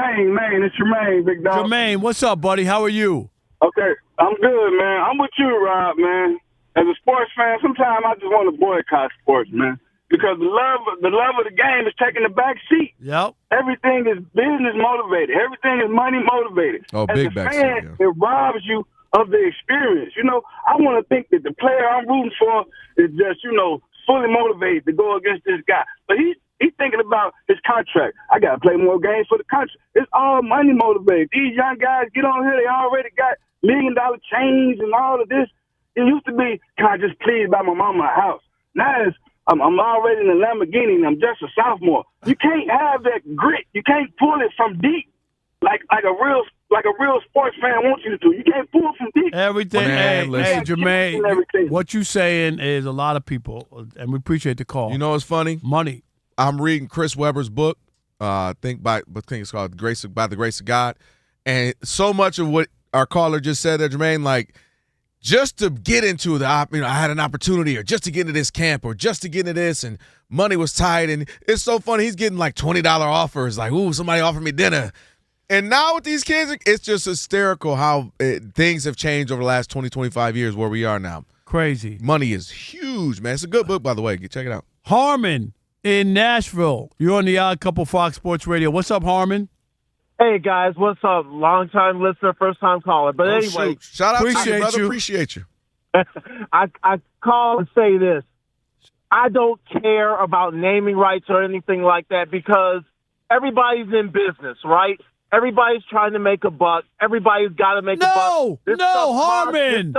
It's Jermaine, big dog. Jermaine, what's up, buddy? How are you? Okay, I'm good, man. I'm with you, Rob, man. As a sports fan, sometimes I just want to boycott sports, man. Because the love of the game is taking the back seat. Yep. Everything is business motivated. Everything is money motivated. Oh, big back seat. Yeah. It robs you of the experience. I want to think that the player I'm rooting for is just, fully motivated to go against this guy. But he's thinking about his contract. I got to play more games for the contract. It's all money motivated. These young guys get on here, they already got $1 million chains and all of this. It used to be, can I just please buy my mama a house? Now it's, I'm already in a Lamborghini and I'm just a sophomore. You can't have that grit. You can't pull it from deep like a real sports fan wants you to do. You can't pull it from deep. Everything. Hey, Jermaine, what you saying is a lot of people, and we appreciate the call. You know what's funny? Money. I'm reading Chris Webber's book, I think it's called by the grace of God. And so much of what our caller just said there, Jermaine, like just to get into I had an opportunity, or just to get into this camp, or just to get into this, and money was tight. And it's so funny. He's getting like $20 offers, like, ooh, somebody offered me dinner. And now with these kids, it's just hysterical how things have changed over the last 20, 25 years where we are now. Crazy. Money is huge, man. It's a good book, by the way. Check it out. Harmon in Nashville. You're on the Odd Couple Fox Sports Radio. What's up, Harmon? Hey, guys. What's up? Long-time listener, first-time caller. But anyway. Shoot. Shout out to you, brother. you. Appreciate you. I call and say this. I don't care about naming rights or anything like that because everybody's in business, right? Everybody's trying to make a buck. Everybody's got to make a buck. Harmon.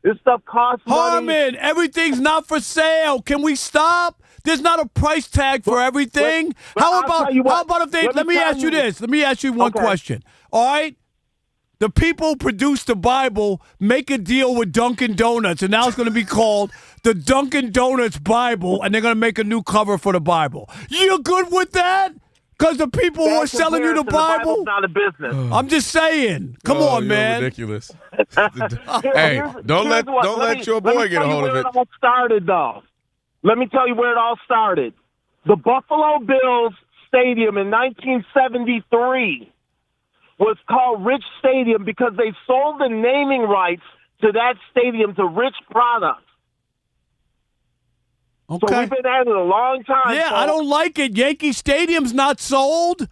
This stuff costs money. Harmon, everything's not for sale. Can we stop? There's not a price tag for everything. How about if they? Let me ask you this. Let me ask you one question. All right. The people who produce the Bible make a deal with Dunkin' Donuts, and now it's going to be called the Dunkin' Donuts Bible, and they're going to make a new cover for the Bible. You good with that? Because the people who are selling you the Bible, not a business. I'm just saying. Come on, man. Ridiculous. Hey, don't let your boy get a hold of it. Let me tell you where it all started, though. Let me tell you where it all started. The Buffalo Bills Stadium in 1973 was called Rich Stadium because they sold the naming rights to that stadium to Rich Products. Okay. So we've been at it a long time. Yeah, I don't like it. Yankee Stadium's not sold.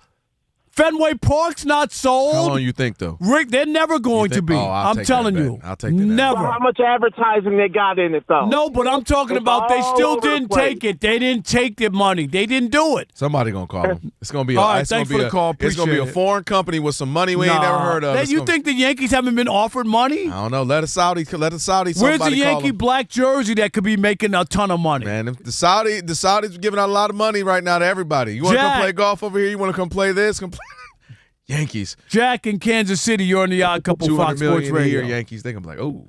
Fenway Park's not sold. How long you think, though? Rick, they're never going to be. I'm telling you. I'll take that. Never. Well, how much advertising they got in it, though? No, but I'm talking about they still didn't take it. They didn't take the money. They didn't do it. Somebody going to call them. It's going to be all right, thanks for the call. It's going to be a foreign company with some money we ain't never heard of. You think the Yankees haven't been offered money? I don't know. Let a Saudi. Where's the Yankee black jersey that could be making a ton of money? Man, the Saudis giving out a lot of money right now to everybody. You want to come play golf over here? You want to come play this? Yankees. Jack in Kansas City, you're on the Odd Couple Fox Sports Radio. Yankees, they can be like, oh.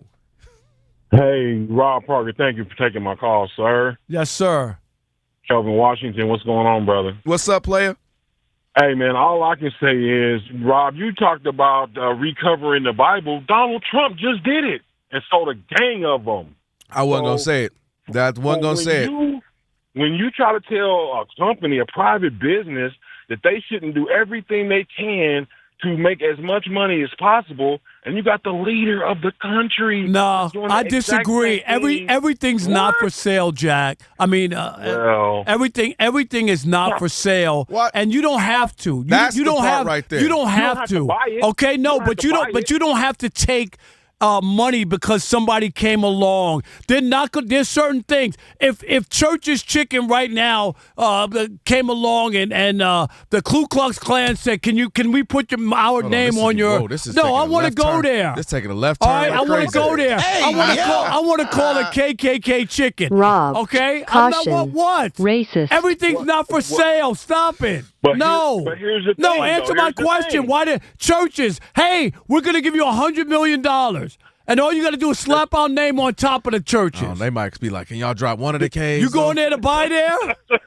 Hey, Rob Parker, thank you for taking my call, sir. Yes, sir. Kelvin Washington, what's going on, brother? What's up, player? Hey, man, all I can say is, Rob, you talked about recovering the Bible. Donald Trump just did it and sold a gang of them. I wasn't going to say it. That wasn't going to say it. When you try to tell a company, a private business, that they shouldn't do everything they can to make as much money as possible, and you got the leader of the country. No, I disagree. Everything's not for sale, Jack. I mean, everything is not for sale, and you don't have to. That's the part right there. You don't have to. Okay, no, but you don't have to take money because somebody came along. They're not good. There's certain things. If Church's Chicken right now came along and the Ku Klux Klan said, can we put our name on your? No, I want to go there. This taking a left turn. All right, I want to go there. I want to call it KKK Chicken. Rob. Okay. Caution. I'm not what? Racist. Everything's not for sale. Stop it. But here's the thing, no, answer my question. Why did churches? Hey, we're going to give you $100 million, and all you got to do is slap our name on top of the churches. Oh, they might be like, "Can y'all drop one of the K's?" You going there to buy there?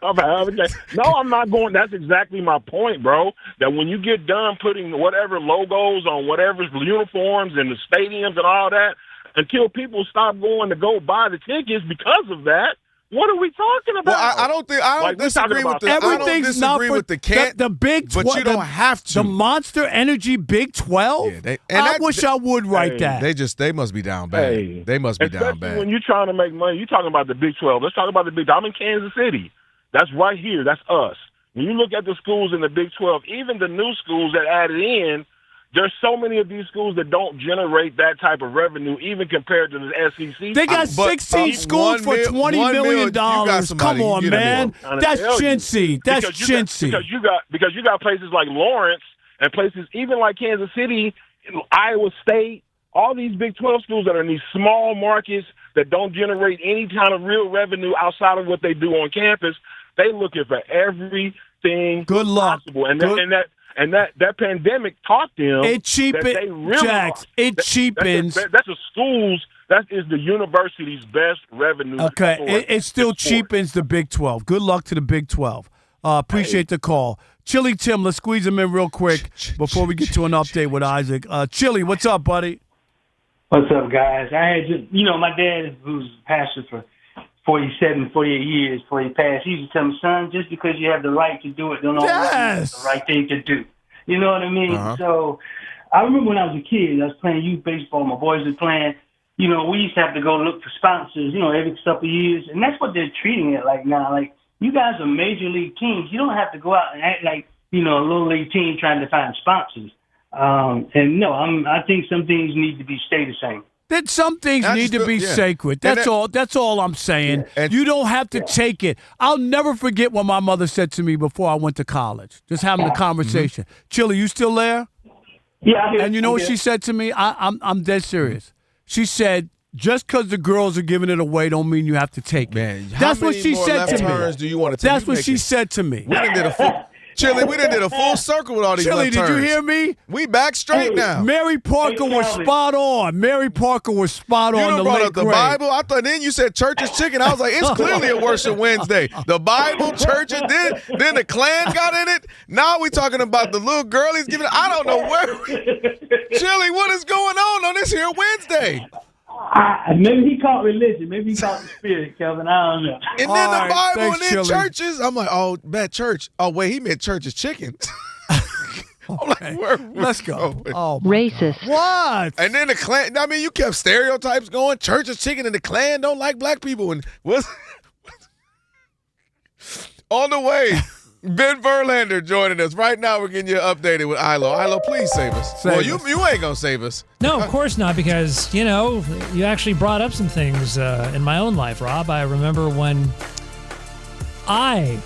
No, I'm not going. That's exactly my point, bro. That when you get done putting whatever logos on whatever uniforms and the stadiums and all that, until people stop going to go buy the tickets because of that. What are we talking about? Well, I don't disagree with the. Everything's not for the Big 12. But you don't have to. The Monster Energy Big 12. Yeah, I wish I would write that. They must be down bad. Hey, they must be down bad. When you're trying to make money, you're talking about the Big 12. Let's talk about the Big. I'm in Kansas City. That's right here. That's us. When you look at the schools in the Big 12, even the new schools that added in, there's so many of these schools that don't generate that type of revenue, even compared to the SEC. They got 16 schools for $20 million. Come on, man. That's chintzy. That's chintzy. Because you got places like Lawrence and places even like Kansas City, Iowa State, all these Big 12 schools that are in these small markets that don't generate any kind of real revenue outside of what they do on campus. They looking for everything possible. And that pandemic taught them it cheapens, Jax. It cheapens. That's the schools. That is the university's best revenue. Okay, it still cheapens the Big 12. Good luck to the Big 12. Appreciate the call. Chili Tim, let's squeeze him in real quick before we get to an update with Isaac. Chili, what's up, buddy? What's up, guys? I had just, my dad, who's a pastor for 47, 48 years before he passed, he used to tell me, son, just because you have the right to do it, don't always mean it's the right thing to do. You know what I mean? Uh-huh. So I remember when I was a kid, I was playing youth baseball, my boys were playing, we used to have to go look for sponsors, every couple of years, and that's what they're treating it like now. Like, you guys are major league teams. You don't have to go out and act like, a little league team trying to find sponsors. I think some things need to stay the same. That some things need to be sacred. That's all. That's all I'm saying. You don't have to take it. I'll never forget what my mother said to me before I went to college. Just having a conversation. Chili, you still there? Yeah. And you know what she said to me? I'm dead serious. She said, "Just because the girls are giving it away, don't mean you have to take it." Man, that's what she said to me. Do you want to take? That's what she said to me. We done did a full. Chili, we done did a full circle with all these Chili, left did you turns. hear me? We back straight now. Mary Parker was spot on. Mary Parker was spot on. You done the brought late up the grade. Bible. I thought then you said church is chicken. I was like, it's clearly a worship Wednesday. The Bible, church, and then the Klan got in it. Now we talking about the little girl he's giving. I don't know where. Chili, what is going on this here Wednesday? Maybe he caught religion. Maybe he caught the spirit, Kelvin. I don't know. And then the Bible and then churches. I'm like, oh, bad church. Oh, wait, he meant church is chicken. I'm like, let's go. Oh, racist. What? And then the Klan. I mean, you kept stereotypes going. Church is chicken and the Klan don't like black people. And what's on the way? Ben Verlander joining us. Right now, we're getting you updated with Ilo. Ilo, please save us. You ain't going to save us. No, of course not, because, you actually brought up some things in my own life, Rob. I remember when I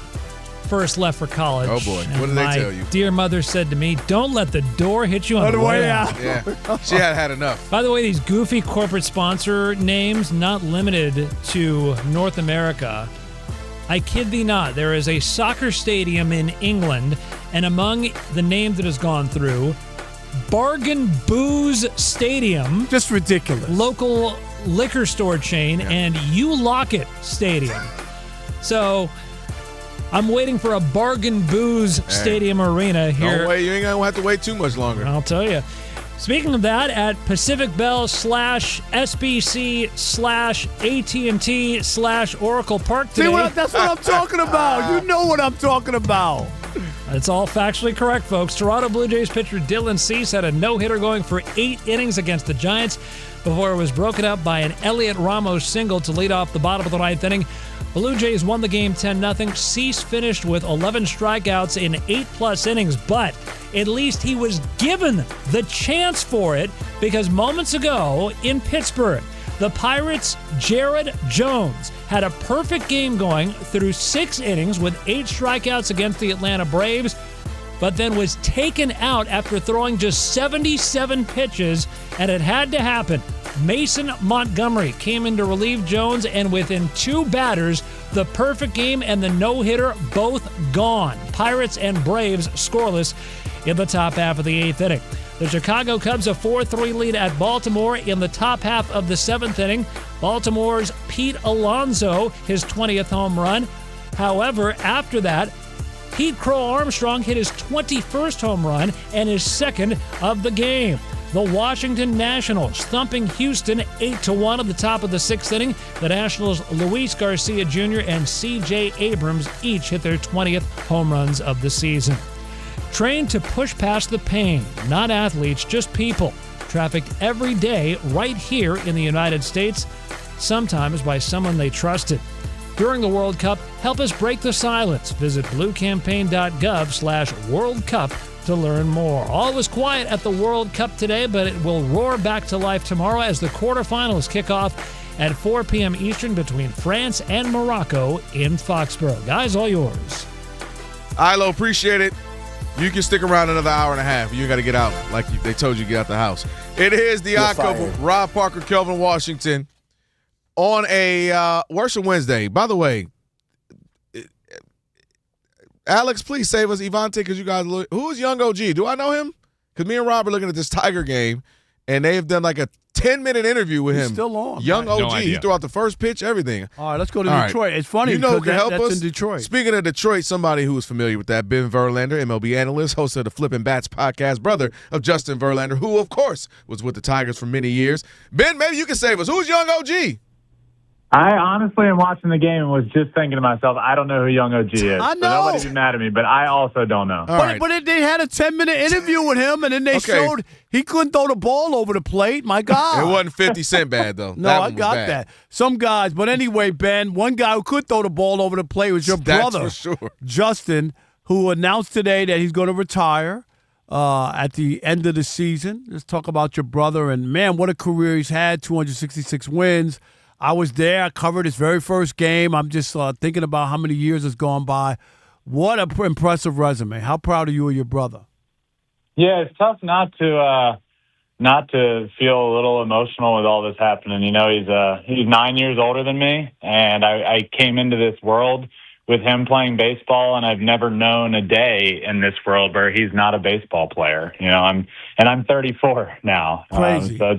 first left for college. Oh, boy. What did they tell you? My dear mother said to me, don't let the door hit you on the way out. Yeah, she had enough. By the way, these goofy corporate sponsor names, not limited to North America. I kid thee not, there is a soccer stadium in England, and among the names that has gone through, Bargain Booze Stadium. Just ridiculous. Local liquor store chain, and You Lock It Stadium. So I'm waiting for a Bargain Booze Stadium arena here. Don't wait, you ain't going to have to wait too much longer. I'll tell you. Speaking of that, at Pacific Bell /SBC/AT&T/Oracle Park today. See, that's what I'm talking about. You know what I'm talking about. It's all factually correct, folks. Toronto Blue Jays pitcher Dylan Cease had a no-hitter going for 8 innings against the Giants before it was broken up by an Elliot Ramos single to lead off the bottom of the 9th inning. Blue Jays won the game 10-0. Cease finished with 11 strikeouts in 8+ innings, but at least he was given the chance for it, because moments ago in Pittsburgh, the Pirates' Jared Jones had a perfect game going through 6 innings with 8 strikeouts against the Atlanta Braves, but then was taken out after throwing just 77 pitches, and it had to happen. Mason Montgomery came in to relieve Jones, and within 2 batters, the perfect game and the no-hitter both gone. Pirates and Braves scoreless in the top half of the 8th inning. The Chicago Cubs a 4-3 lead at Baltimore in the top half of the 7th inning. Baltimore's Pete Alonso, his 20th home run. However, after that, Pete Crow Armstrong hit his 21st home run and his 2nd of the game. The Washington Nationals thumping Houston 8-1 at the top of the 6th inning. The Nationals' Luis Garcia Jr. and C.J. Abrams each hit their 20th home runs of the season. Trained to push past the pain, not athletes, just people. Trafficked every day right here in the United States, sometimes by someone they trusted. During the World Cup, help us break the silence. Visit bluecampaign.gov/World Cup to learn more. All was quiet at the World Cup today, but it will roar back to life tomorrow as the quarterfinals kick off at 4 p.m. Eastern between France and Morocco in Foxborough. Guys, all yours. Ilo, appreciate it. You can stick around another hour and a half. You got to get out like they told you to get out the house. It is the Odd Couple, Rob Parker, Kelvin Washington, on a Worship Wednesday. By the way, Alex, please save us, Ivante, because you guys look. Who is Young OG? Do I know him? Because me and Rob are looking at this Tiger game, and they've done like a 10-minute interview with him. He's still on. Young man. OG. He threw out the first pitch, everything. All right, let's go to Detroit. It's funny because that's in Detroit. Speaking of Detroit, somebody who is familiar with that, Ben Verlander, MLB analyst, host of the Flippin' Bats podcast, brother of Justin Verlander, who, of course, was with the Tigers for many years. Ben, maybe you can save us. Who's young OG? I honestly am watching the game and was just thinking to myself, I don't know who young OG is. I know. So nobody be mad at me, but I also don't know. But they had a 10-minute interview with him, and then they showed he couldn't throw the ball over the plate. My God. It wasn't 50 Cent bad, though. No, I got that. Some guys. But anyway, Ben, one guy who could throw the ball over the plate was your brother, for sure. Justin, who announced today that he's going to retire at the end of the season. Let's talk about your brother. And, man, what a career he's had, 266 wins. I was there. I covered his very first game. I'm just thinking about how many years has gone by. What an impressive resume. How proud are you of your brother? Yeah, it's tough not to feel a little emotional with all this happening. You know, he's 9 years older than me, and I came into this world with him playing baseball, and I've never known a day in this world where he's not a baseball player. You know, I'm 34 now. Crazy. So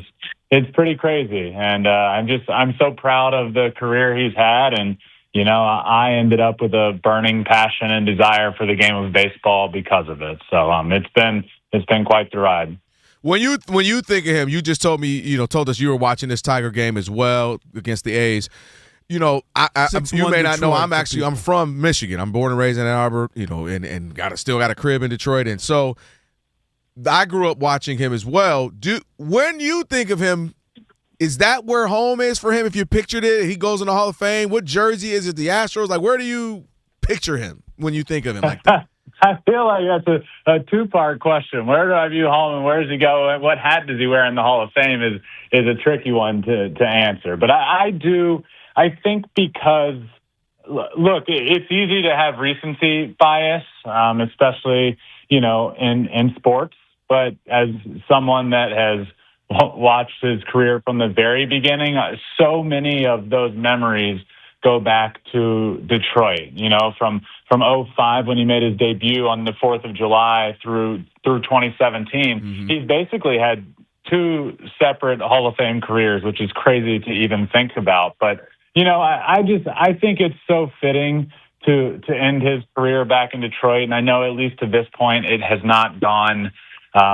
it's pretty crazy, and I'm so proud of the career he's had, and you know, I ended up with a burning passion and desire for the game of baseball because of it. So it's been quite the ride. When you think of him, you just told us you were watching this Tiger game as well against the A's. You know, you may not know, I'm from Michigan. I'm born and raised in Ann Arbor, you know, and still got a crib in Detroit. And so I grew up watching him as well. When you think of him, is that where home is for him? If you pictured it, he goes in the Hall of Fame. What jersey is it? The Astros? Like, where do you picture him when you think of him like that? I feel like that's a two-part question. Where do I view home, and where does he go, and what hat does he wear in the Hall of Fame is a tricky one to answer. But I think because, look, it's easy to have recency bias, especially, you know, in sports. But as someone that has watched his career from the very beginning, so many of those memories go back to Detroit, you know, from 2005 when he made his debut on the 4th of July through 2017. Mm-hmm. He's basically had two separate Hall of Fame careers, which is crazy to even think about. But, you know, I think it's so fitting to end his career back in Detroit. And I know at least to this point it has not gone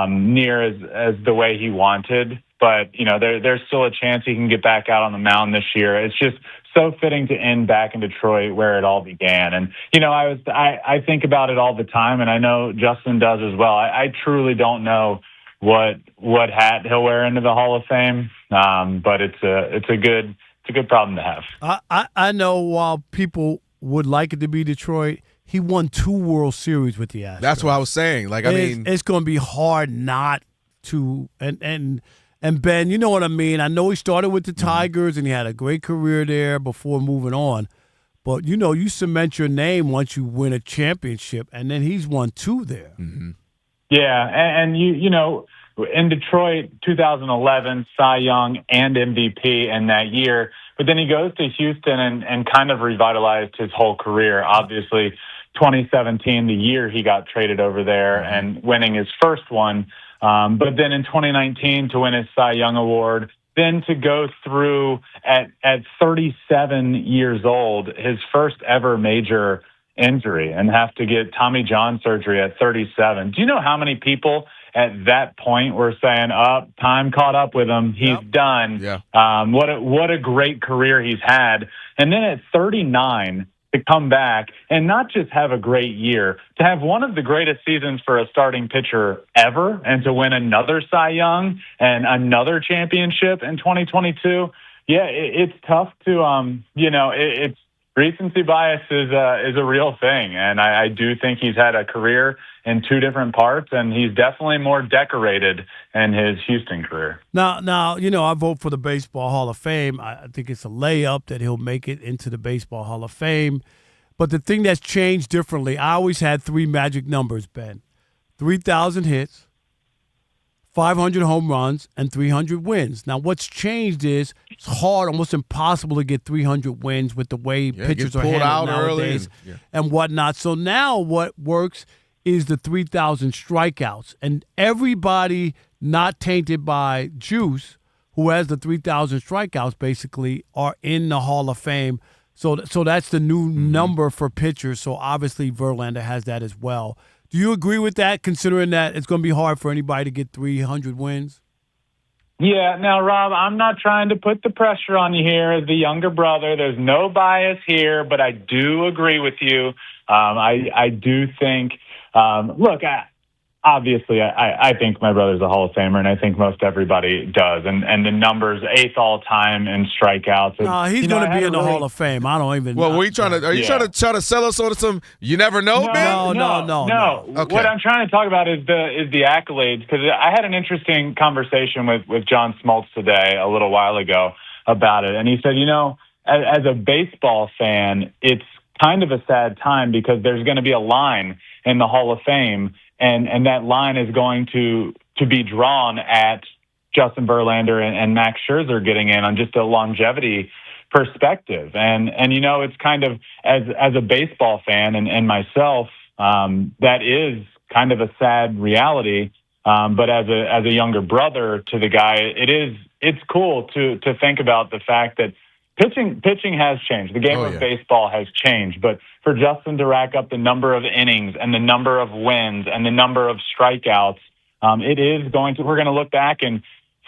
near as the way he wanted. But, you know, there's still a chance he can get back out on the mound this year. It's just so fitting to end back in Detroit where it all began. And, you know, I think about it all the time, and I know Justin does as well. I truly don't know what hat he'll wear into the Hall of Fame, but it's a good problem to have. I know while people would like it to be Detroit, he won 2 World Series with the Astros. That's what I was saying. Like, it's going to be hard not to. And Ben, you know what I mean. I know he started with the Tigers and he had a great career there before moving on. But, you know, you cement your name once you win a championship, and then he's won 2 there. Mm-hmm. Yeah, and you know, in Detroit, 2011, Cy Young and MVP in that year. But then he goes to Houston and kind of revitalized his whole career. Obviously, 2017, the year he got traded over there and winning his first one. But then in 2019 to win his Cy Young Award, then to go through at 37 years old, his first ever major injury and have to get Tommy John surgery at 37. Do you know how many people at that point were saying, time caught up with him. He's done. Yeah. What a great career he's had. And then at 39, to come back and not just have a great year, to have one of the greatest seasons for a starting pitcher ever and to win another Cy Young and another championship in 2022. Yeah, it's tough to, it's recency bias is a real thing. And I do think he's had a career in 2 different parts, and he's definitely more decorated in his Houston career. Now, you know, I vote for the Baseball Hall of Fame. I think it's a layup that he'll make it into the Baseball Hall of Fame. But the thing that's changed differently, I always had 3 magic numbers, Ben. 3,000 hits, 500 home runs, and 300 wins. Now, what's changed is it's hard, almost impossible to get 300 wins with the way pitchers are handled nowadays and whatnot. So now what works is the 3,000 strikeouts. And everybody not tainted by juice who has the 3,000 strikeouts basically are in the Hall of Fame. So that's the new number for pitchers. So obviously Verlander has that as well. Do you agree with that, considering that it's going to be hard for anybody to get 300 wins? Yeah. Now, Rob, I'm not trying to put the pressure on you here as the younger brother. There's no bias here, but I do agree with you. I do think, look, obviously, I think my brother's a Hall of Famer, and I think most everybody does. And the numbers, 8th all time in strikeouts. No, he's going to be in the Hall of Fame. I don't even. Well, are you trying to sell us on some? You never know, Ben? No. Okay. What I'm trying to talk about is the accolades, because I had an interesting conversation with John Smoltz today a little while ago about it, and he said, as a baseball fan, it's kind of a sad time because there's going to be a line in the Hall of Fame. And that line is going to be drawn at Justin Verlander and Max Scherzer getting in on just a longevity perspective. And it's kind of, as a baseball fan and myself, that is kind of a sad reality. But as a younger brother to the guy, it's cool to think about the fact that pitching has changed. The game of baseball has changed, but for Justin to rack up the number of innings and the number of wins and the number of strikeouts, we're going to look back in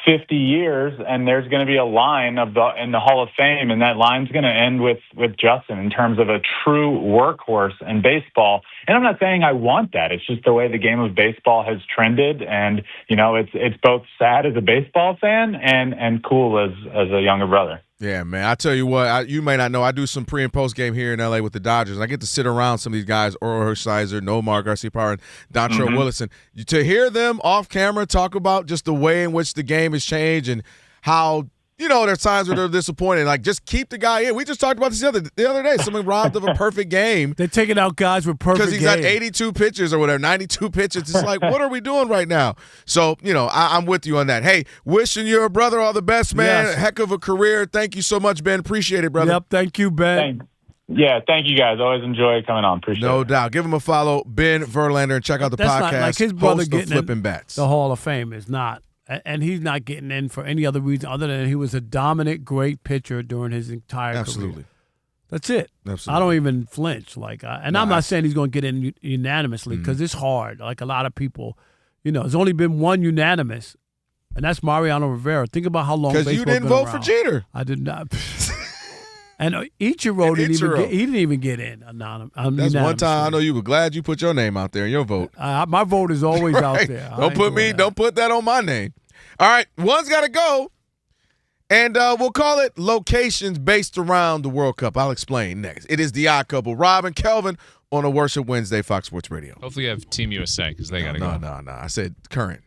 50 years and there's going to be a line in the Hall of Fame, and that line's going to end with Justin in terms of a true workhorse in baseball. And I'm not saying I want that. It's just the way the game of baseball has trended, and it's both sad as a baseball fan and cool as a younger brother. Yeah, man. I tell you what, you may not know, I do some pre- and post-game here in L.A. with the Dodgers, and I get to sit around some of these guys, Oro Hershiser, Nomar Garciaparra, and Dontrelle Wilson. To hear them off camera talk about just the way in which the game has changed and how, there's times where they're disappointed. Like, just keep the guy in. We just talked about this the other day. Someone robbed of a perfect game. They're taking out guys with perfect games. Because he's got 82 pitches or whatever, 92 pitches. It's like, what are we doing right now? So, I'm with you on that. Hey, wishing your brother all the best, man. Yes. Heck of a career. Thank you so much, Ben. Appreciate it, brother. Yep, thank you, Ben. Thank you, guys. Always enjoy coming on. Appreciate it. No doubt. Give him a follow, Ben Verlander, and check out the podcast. Not like his brother Host of getting Flipping Bats. The Hall of Fame is not. And he's not getting in for any other reason other than he was a dominant, great pitcher during his entire career. That's it. Absolutely. I don't even flinch. I'm not saying he's going to get in unanimously because it's hard. Like a lot of people, there's only been one unanimous, and that's Mariano Rivera. Think about how long baseball's been around. Because you didn't vote for Jeter. I did not. And Ichiro didn't even get in. That's one time I know you were glad you put your name out there in your vote. My vote is always out there. Don't put that on my name. All right, one's got to go, and we'll call it locations based around the World Cup. I'll explain next. It is the odd couple, Rob and Kelvin, on a Worship Wednesday, Fox Sports Radio. Hopefully you have Team USA because they got to go. No. I said current.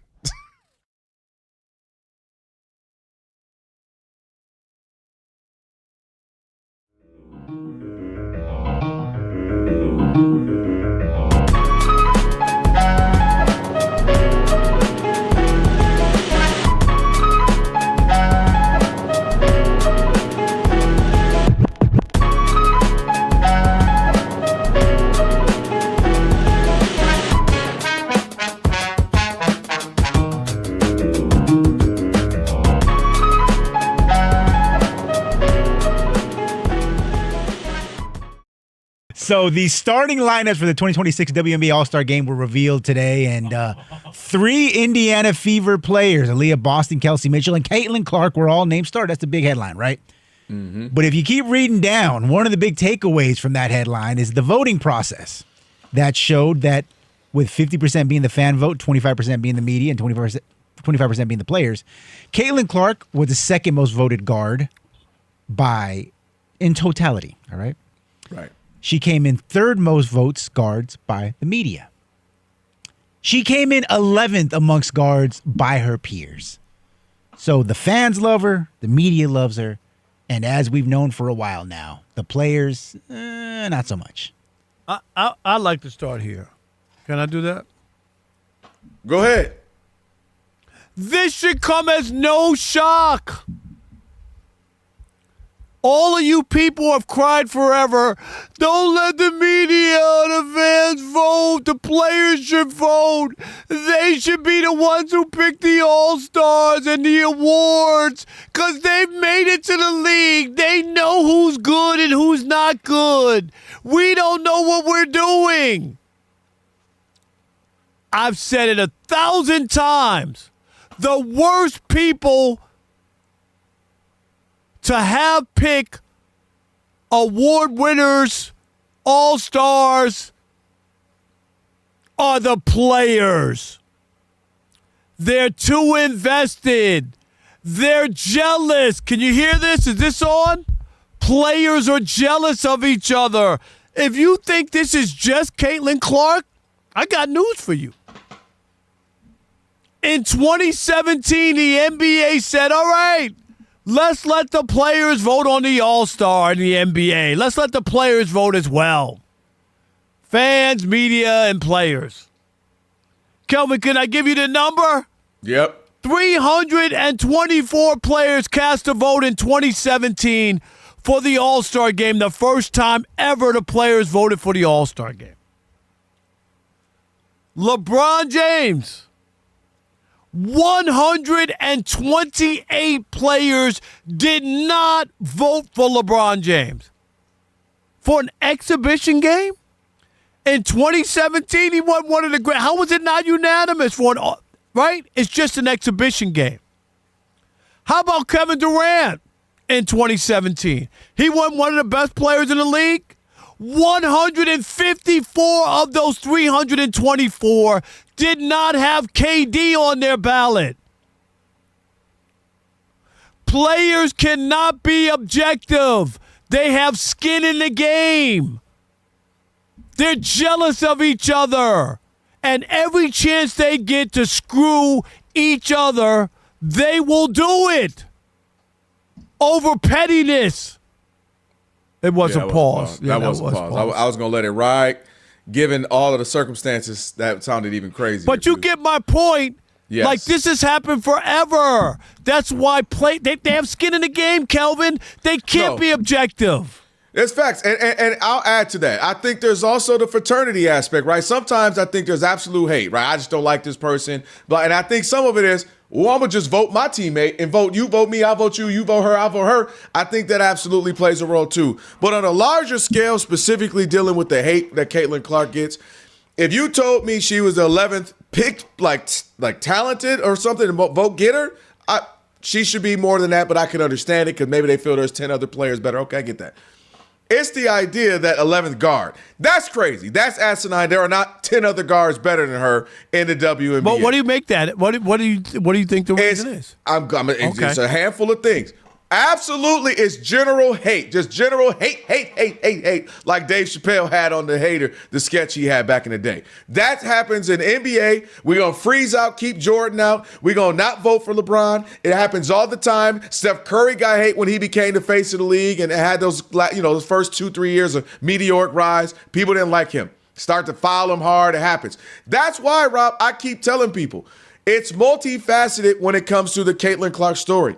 So the starting lineups for the 2026 WNBA All-Star Game were revealed today, and 3 Indiana Fever players, Aaliyah Boston, Kelsey Mitchell, and Caitlin Clark, were all named starters. That's the big headline, right? Mm-hmm. But if you keep reading down, one of the big takeaways from that headline is the voting process that showed that with 50% being the fan vote, 25% being the media, and 25% being the players, Caitlin Clark was the second most voted guard in totality, all right? Right. She came in third most votes guards by the media. She came in 11th amongst guards by her peers. So the fans love her, the media loves her, and as we've known for a while now, the players, not so much. I'd like to start here. Can I do that? Go ahead. This should come as no shock. All of you people have cried forever. Don't let the media or the fans vote. The players should vote. They should be the ones who pick the All-Stars and the awards because they've made it to the league. They know who's good and who's not good. We don't know what we're doing. I've said it 1,000 times. The worst people to have pick award winners, all-stars, are the players. They're too invested. They're jealous. Can you hear this? Is this on? Players are jealous of each other. If you think this is just Caitlin Clark, I got news for you. In 2017, the NBA said, all right, let's let the players vote on the All-Star in the NBA. Let's let the players vote as well. Fans, media, and players. Kelvin, can I give you the number? Yep. 324 players cast a vote in 2017 for the All-Star game, the first time ever the players voted for the All-Star game. LeBron James. 128 players did not vote for LeBron James. For an exhibition game? In 2017, he won one of the great. How was it not unanimous for an, right? It's just an exhibition game. How about Kevin Durant in 2017? He won one of the best players in the league. 154 of those 324 did not have KD on their ballot. Players cannot be objective. They have skin in the game. They're jealous of each other. And every chance they get to screw each other, they will do it. Over pettiness. It was a pause. That was a pause. I was going to let it ride. Given all of the circumstances, that sounded even crazier. But you get my point. Yes. Like, this has happened forever. That's why they have skin in the game, Kelvin. They can't be objective. It's facts. And I'll add to that. I think there's also the fraternity aspect, right? Sometimes I think there's absolute hate, right? I just don't like this person. And I think some of it is, well, I'm going to just vote my teammate and vote you, vote me, I vote you, you vote her, I vote her. I think that absolutely plays a role too. But on a larger scale, specifically dealing with the hate that Caitlin Clark gets, if you told me she was the 11th picked, like talented or something, to vote getter, she should be more than that, but I can understand it because maybe they feel there's 10 other players better. Okay, I get that. It's the idea that 11th guard. That's crazy. That's asinine. There are not 10 other guards better than her in the WNBA. But what do you make that? What do you think the reason is? It's a handful of things. Absolutely, it's general hate. Just general hate, like Dave Chappelle had on The Hater, the sketch he had back in the day. That happens in NBA. We're going to freeze out, keep Jordan out. We're going to not vote for LeBron. It happens all the time. Steph Curry got hate when he became the face of the league and had those first 2-3 years of meteoric rise. People didn't like him. Start to foul him hard. It happens. That's why, Rob, I keep telling people, it's multifaceted when it comes to the Caitlin Clark story.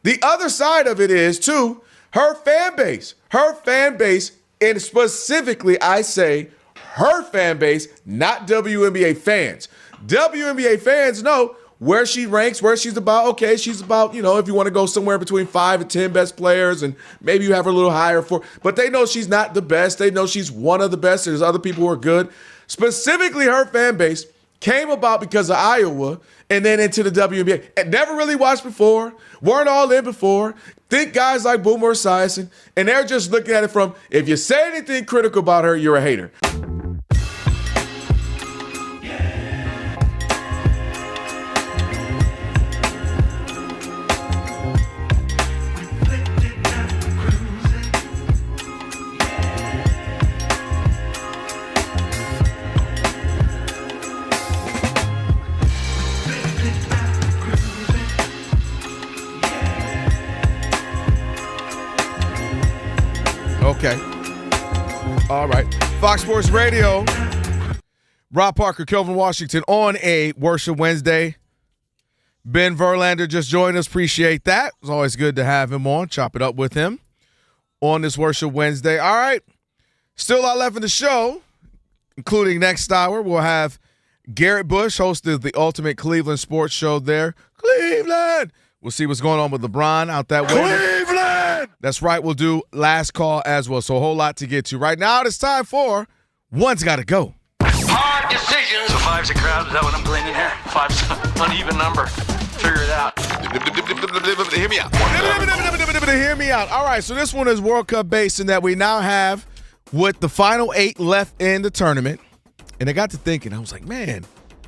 The other side of it is, too, her fan base. Her fan base, and specifically, I say, her fan base, not WNBA fans. WNBA fans know where she ranks, where she's about. Okay, she's about, if you want to go somewhere between 5 and 10 best players, and maybe you have her a little higher for. But they know she's not the best. They know she's one of the best. There's other people who are good. Specifically, her fan base came about because of Iowa and then into the WNBA. And never really watched before, weren't all in before. Think guys like Boomer Esiason, and they're just looking at it from, if you say anything critical about her, you're a hater. Okay. All right. Fox Sports Radio. Rob Parker, Kelvin Washington on a Worship Wednesday. Ben Verlander just joined us. Appreciate that. It's always good to have him on. Chop it up with him. on this Worship Wednesday. All right. Still a lot left in the show, including next hour. We'll have Garrett Bush, host of the Ultimate Cleveland Sports Show there. Cleveland! We'll see what's going on with LeBron out that way. Cleveland! That's right. We'll do last call as well. So a whole lot to get to. Right now, it's time for One's Gotta Go. Hard decisions. So 5's a crowd. Is that what I'm playing in here? 5's an uneven number. Figure it out. Hear me out. Hear me out. All right, so this one is World Cup based in that we now have with the final 8 left in the tournament. And I got to thinking, I was like, man,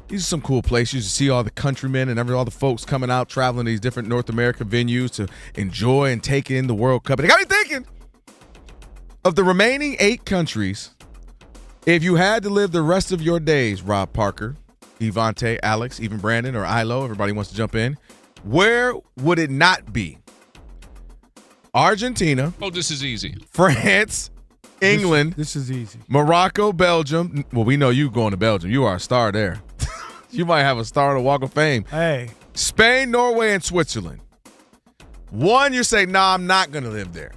these are some cool places to see all the countrymen and all the folks coming out, traveling to these different North American venues to enjoy and take in the World Cup. And it got me thinking of the remaining 8 countries. If you had to live the rest of your days, Rob Parker, Evante, Alex, even Brandon or Ilo, everybody wants to jump in, where would it not be? Argentina. Oh, this is easy. France, England. This is easy. Morocco, Belgium. Well, we know you going to Belgium. You are a star there. You might have a star on the Walk of Fame. Hey. Spain, Norway, and Switzerland. One, you say, nah, I'm not going to live there.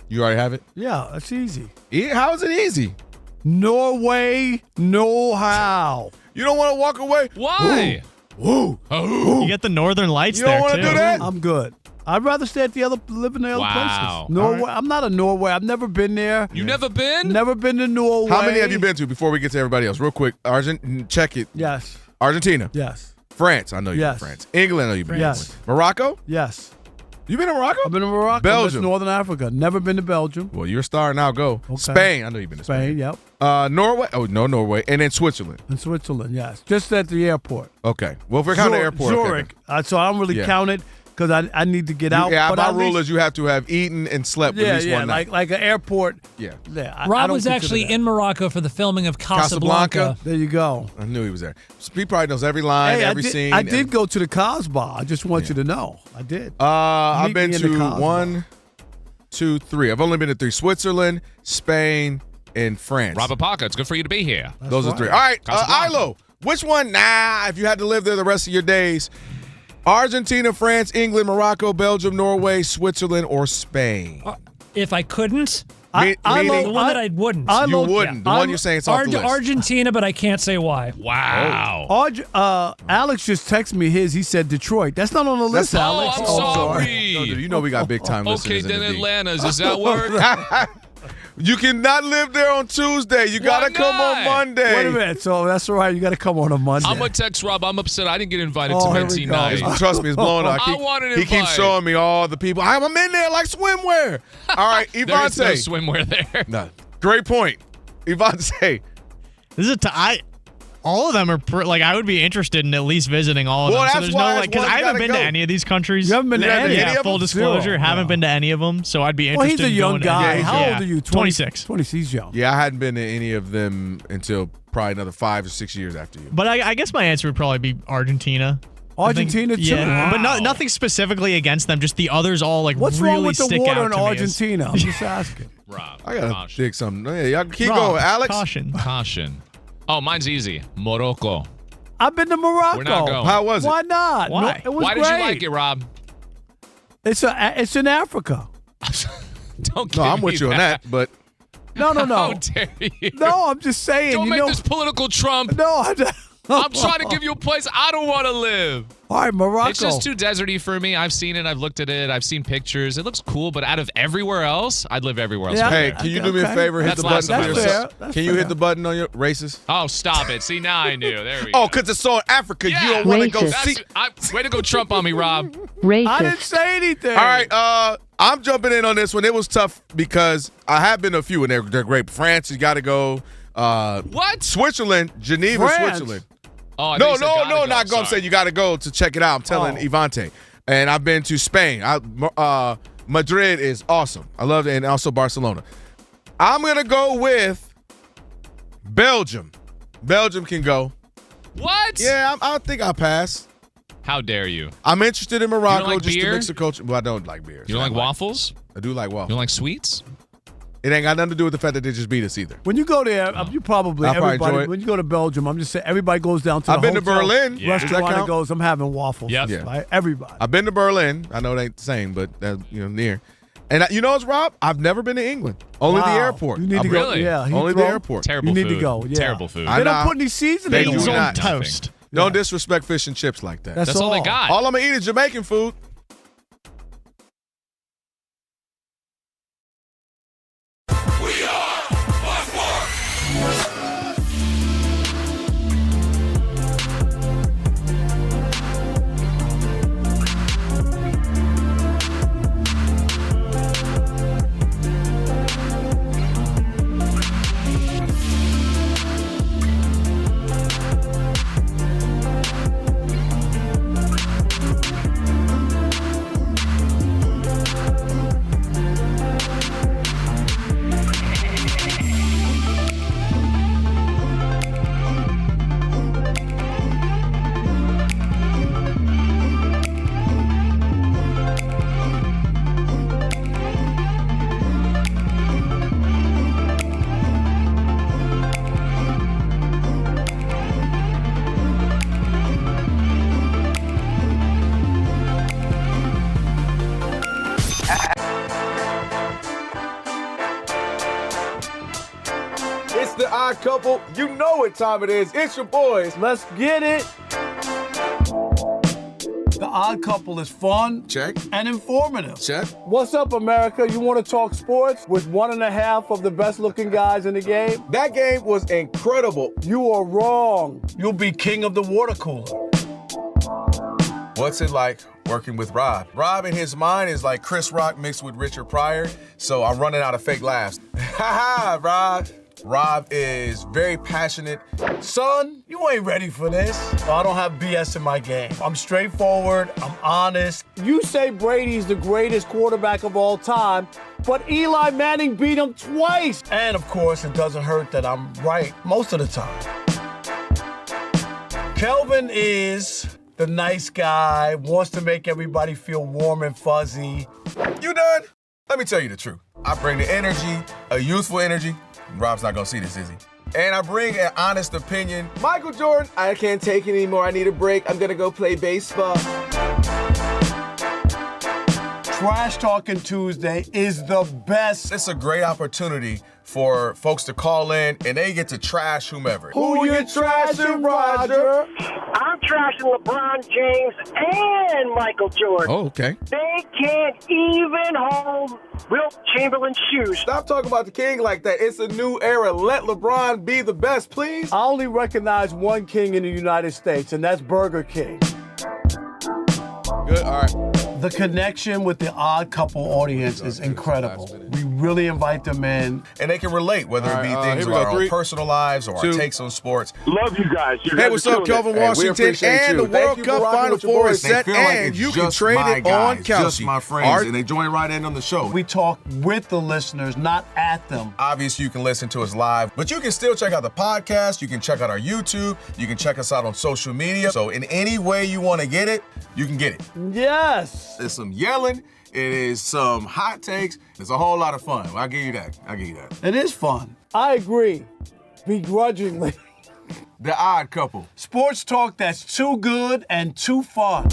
You already have it? Yeah, that's easy. How is it easy? Norway, no how. You don't want to walk away? Why? Ooh. You get the Northern Lights You don't there, want too. to do that? I'm good. I'd rather stay at live in the other Wow. places. Norway. I'm not a Norway. I've never been there. You never been? Never been to Norway. How many have you been to before we get to everybody else? Real quick. Check it. Yes. Argentina. Yes. France. I know you've been Yes. to France. England. I know you've been Yes. to Morocco? Yes. You been to Morocco? I've been to Morocco. Belgium. That's Northern Africa. Never been to Belgium. Well, you're a star now. Go. Okay. Spain. I know you've been to Spain. Yep. Norway. Oh, no, Norway. And then Switzerland. In Switzerland, yes. Just at the airport. Okay. Well, if we're counting the airport. Zurich. So I don't really count it because I need to get out. Yeah, but my at rule least- is you have to have eaten and slept at least one night. like an airport. Yeah. I Rob don't was consider actually that. in Morocco for the filming of Casablanca. There you go. I knew he was there. He probably knows every line, Hey, every scene. I did go to the Casbah. I just want you to know. I did. I've Meet been me in the to Casbah. 1, 2, 3. I've only been to 3. Switzerland, Spain, and France. Robert Parker, it's good for you to be here. Those are 3. All right, Ilo, which one? Nah, if you had to live there the rest of your days, Argentina, France, England, Morocco, Belgium, Norway, Switzerland, or Spain? If I couldn't, Meaning- the one that I wouldn't. You wouldn't. The one you're saying is off the list. Argentina, but I can't say why. Wow. Alex just texted me his. He said Detroit. That's not on the list, Alex. I'm sorry. No, dude, you know we got big time Okay, listeners then in the D. Atlanta. Does that work? You cannot live there on Tuesday. You got to come on Monday. Wait a minute. So that's all right. You got to come on a Monday. I'm going to text Rob. I'm upset I didn't get invited Oh, to here we Mentee go. night. Trust me, it's blown up. I wanted He keeps invite. showing me all the people. I'm in there like swimwear. All right, There is no Evante. swimwear there. No. Great point. Evante. This is all of them are I would be interested in at least visiting all of Well, them. So that's there's why no it's because one I you haven't gotta been to go. any of these countries. You haven't been to any of them? Full disclosure, Zero. haven't been to any of them. So I'd be interested. Well, he's a in young going to guy. any. How Yeah. old are you? 26. 20. He's young. Yeah, I hadn't been to any of them until probably another 5 or 6 years after you. But I guess my answer would probably be Argentina. Argentina too. Yeah, Wow. but nothing specifically against them. Just the others all What's really wrong with the stick water out in to me as- Argentina? I'm just asking. Rob, I got to dig something. Yeah, y'all keep Rob, going. Alex? Caution. Oh, mine's easy. Morocco. I've been to Morocco. We're not going. How was it? Why not? Why? No, it was Why great. did you like it, Rob? It's in Africa. Don't No, give I'm me with you on that, but No. How dare you? No, I'm just saying. Don't you make know, this political Trump. No, I'm trying to give you a place I don't want to live. All right, Morocco. It's just too deserty for me. I've seen it. I've looked at it. I've seen pictures. It looks cool, but out of everywhere else, I'd live everywhere else. Yeah. hey, can you do me a favor? Hit That's the button last for time. yourself. That's Can you fair. hit the button on your racist? Oh, stop it. See, now I knew. There we Oh, go. because it's so in Africa. Yeah. You don't want to go That's- see. way to go Trump on me, Rob. I didn't say anything. All right, I'm jumping in on this one. It was tough because I have been to a few, and they're great. France, you got to go. What? Switzerland, Geneva, France. Switzerland. Oh, I No, thought you said gotta not go. I'm Sorry. saying you got to go to check it out. I'm telling Evante. And I've been to Spain. Madrid is awesome. I love it, and also Barcelona. I'm going to go with Belgium. Belgium can go. What? Yeah, I think I'll pass. How dare you? I'm interested in Morocco like just beer? to mix the culture. Well, I don't like beer. You don't like waffles? I do like You waffles. don't like sweets? It ain't got nothing to do with the fact that they just beat us either. When you go there, you probably I'll probably everybody. enjoy it. When you go to Belgium, I'm just saying everybody goes down to I've the been to hotel Berlin. Yeah. Does that restaurant and count? goes, I'm having waffles. Yep. Yeah. Right? Everybody. I've been to Berlin. I know it ain't the same, but that's near. And you know what's, Rob? I've never been to England. Only the airport. You need to go. Really? Yeah, Only the airport. Terrible You need food. to go. Yeah. Terrible food. They don't put any seasoning. They do on not. toast. Don't disrespect fish and chips like that. That's all they got. All I'm going to eat is Jamaican food. It's the Odd Couple. You know what time it is. It's your boys. Let's get it. The Odd Couple is fun. Check. And informative. Check. What's up, America? You want to talk sports with 1.5 of the best-looking guys in the game? That game was incredible. You are wrong. You'll be king of the water cooler. What's it like working with Rob? Rob in his mind is like Chris Rock mixed with Richard Pryor, so I'm running out of fake laughs. Ha ha, Rob. Rob is very passionate. Son, you ain't ready for this. I don't have BS in my game. I'm straightforward. I'm honest. You say Brady's the greatest quarterback of all time, but Eli Manning beat him twice. And of course, it doesn't hurt that I'm right most of the time. Kelvin is the nice guy, wants to make everybody feel warm and fuzzy. You done? Let me tell you the truth. I bring the energy, a youthful energy. Rob's not gonna see this, is he? And I bring an honest opinion. Michael Jordan, I can't take it anymore. I need a break. I'm gonna go play baseball. Trash Talking Tuesday is the best. It's a great opportunity for folks to call in and they get to trash whomever. Who you trashing, Roger? I'm trashing LeBron James and Michael Jordan. Oh, okay. They can't even hold Wilt Chamberlain's shoes. Stop talking about the king like that. It's a new era. Let LeBron be the best, please. I only recognize one king in the United States, and that's Burger King. Good, all right. The connection with the Odd Couple audience is incredible. We really invite them in. And they can relate, whether it be things about our own personal lives or our takes on sports. Love you guys. Hey, what's up, Kelvin Washington? And the World Cup Final Four is set, and you can trade it on Kalshi. Just my friends, and they join right in on the show. We talk with the listeners, not at them. Obviously, you can listen to us live, but you can still check out the podcast. You can check out our YouTube. You can check us out on social media. So in any way you want to get it, you can get it. Yes. There's some yelling. It is some hot takes. It's a whole lot of fun. I'll give you that. It is fun. I agree. Begrudgingly. The Odd Couple. Sports talk that's too good and too fun.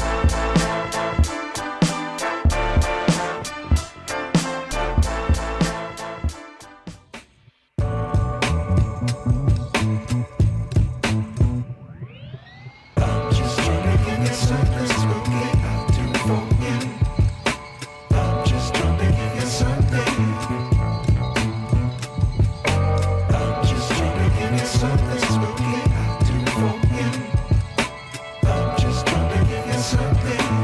Something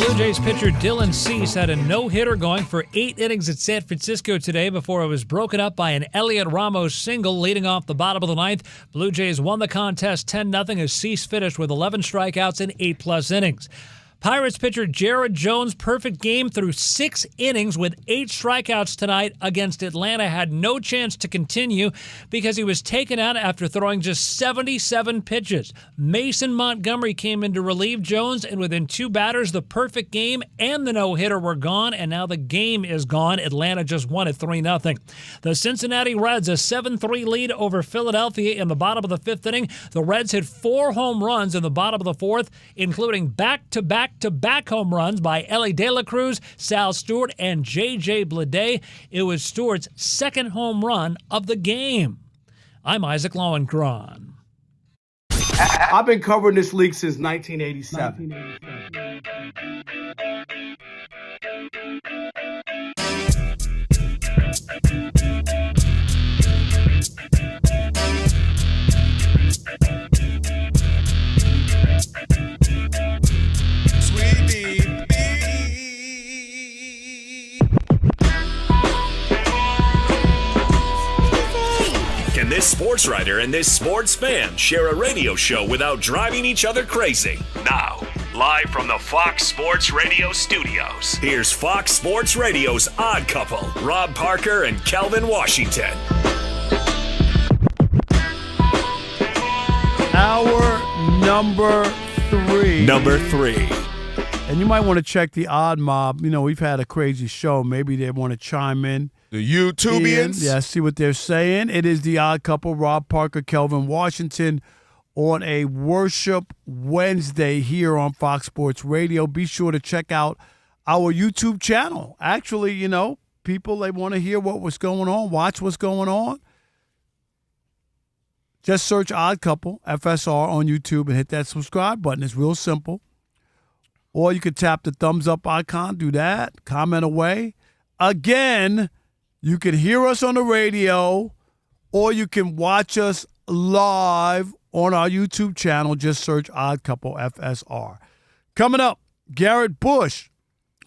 Blue Jays pitcher Dylan Cease had a no-hitter going for 8 innings at San Francisco today before it was broken up by an Elliot Ramos single leading off the bottom of the ninth. Blue Jays won the contest 10-0 as Cease finished with 11 strikeouts in 8+ innings. Pirates pitcher Jared Jones' perfect game through 6 innings with 8 strikeouts tonight against Atlanta had no chance to continue because he was taken out after throwing just 77 pitches. Mason Montgomery came in to relieve Jones, and within 2 batters, the perfect game and the no-hitter were gone, and now the game is gone. Atlanta just won at 3-0. The Cincinnati Reds, a 7-3 lead over Philadelphia in the bottom of the 5th inning. The Reds hit 4 home runs in the bottom of the 4th, including back-to-back home runs by Ellie De La Cruz, Sal Stewart, and J.J. Bleday. It was Stewart's 2nd home run of the game. I'm Isaac Lowenkron. I've been covering this league since 1987. Can this sports writer and this sports fan share a radio show without driving each other crazy? Now, live from the Fox Sports Radio studios, here's Fox Sports Radio's Odd Couple, Rob Parker and Kelvin Washington. Hour number 3. Number 3. And you might want to check the Odd Mob. You know, we've had a crazy show. Maybe they want to chime in. The YouTubians? Yeah, see what they're saying. It is the Odd Couple, Rob Parker, Kelvin Washington, on a Worship Wednesday here on Fox Sports Radio. Be sure to check out our YouTube channel. Actually, you know, people, they want to hear what's going on, watch what's going on. Just search Odd Couple, FSR, on YouTube and hit that subscribe button. It's real simple. Or you could tap the thumbs up icon, do that, comment away. Again, you can hear us on the radio, or you can watch us live on our YouTube channel. Just search Odd Couple FSR. Coming up, Garrett Bush,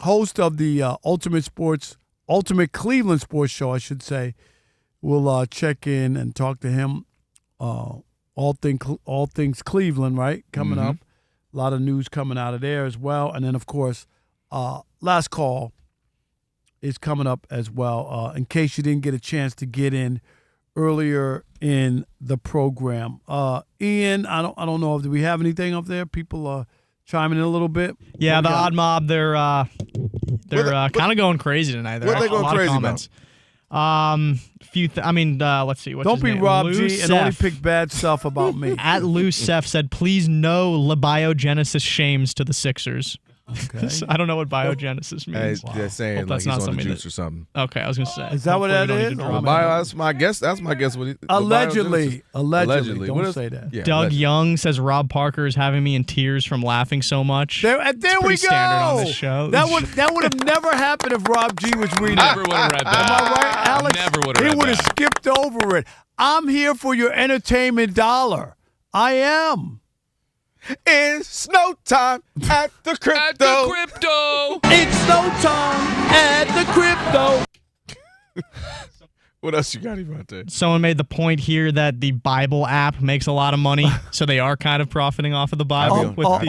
host of the Ultimate Cleveland Sports Show, I should say. We'll check in and talk to him. All things Cleveland, right? Coming up. A lot of news coming out of there as well. And then, of course, Last Call is coming up as well, in case you didn't get a chance to get in earlier in the program. Ian, I don't know if do we have anything up there. People are chiming in a little bit. Yeah, the Odd Mob, they're kind of going crazy tonight. What are they going crazy about? Let's see. What's Don't his be name? Rob Lou G Seth. and only pick bad stuff about me. At Lou Seth said, please no labiogenesis shames to the Sixers. Okay. I don't know what biogenesis means. They're saying Hope like that's he's not on the something juice or something. Okay, I was going to say. Is that what that is? That's my guess. That's my guess. Allegedly. Allegedly. Don't say that. Yeah, Doug allegedly. Young says Rob Parker is having me in tears from laughing so much. There we go. Standard on this show. That would have never happened if Rob G was reading. Never would have read that. Am I right, Alex? Never would have read He would have that. skipped over it. I'm here for your entertainment dollar. I am. It's no time at the crypto. At the crypto. It's no time at the crypto. What else you got, Ivante? Someone made the point here that the Bible app makes a lot of money, so they are kind of profiting off of the Bible. Wow.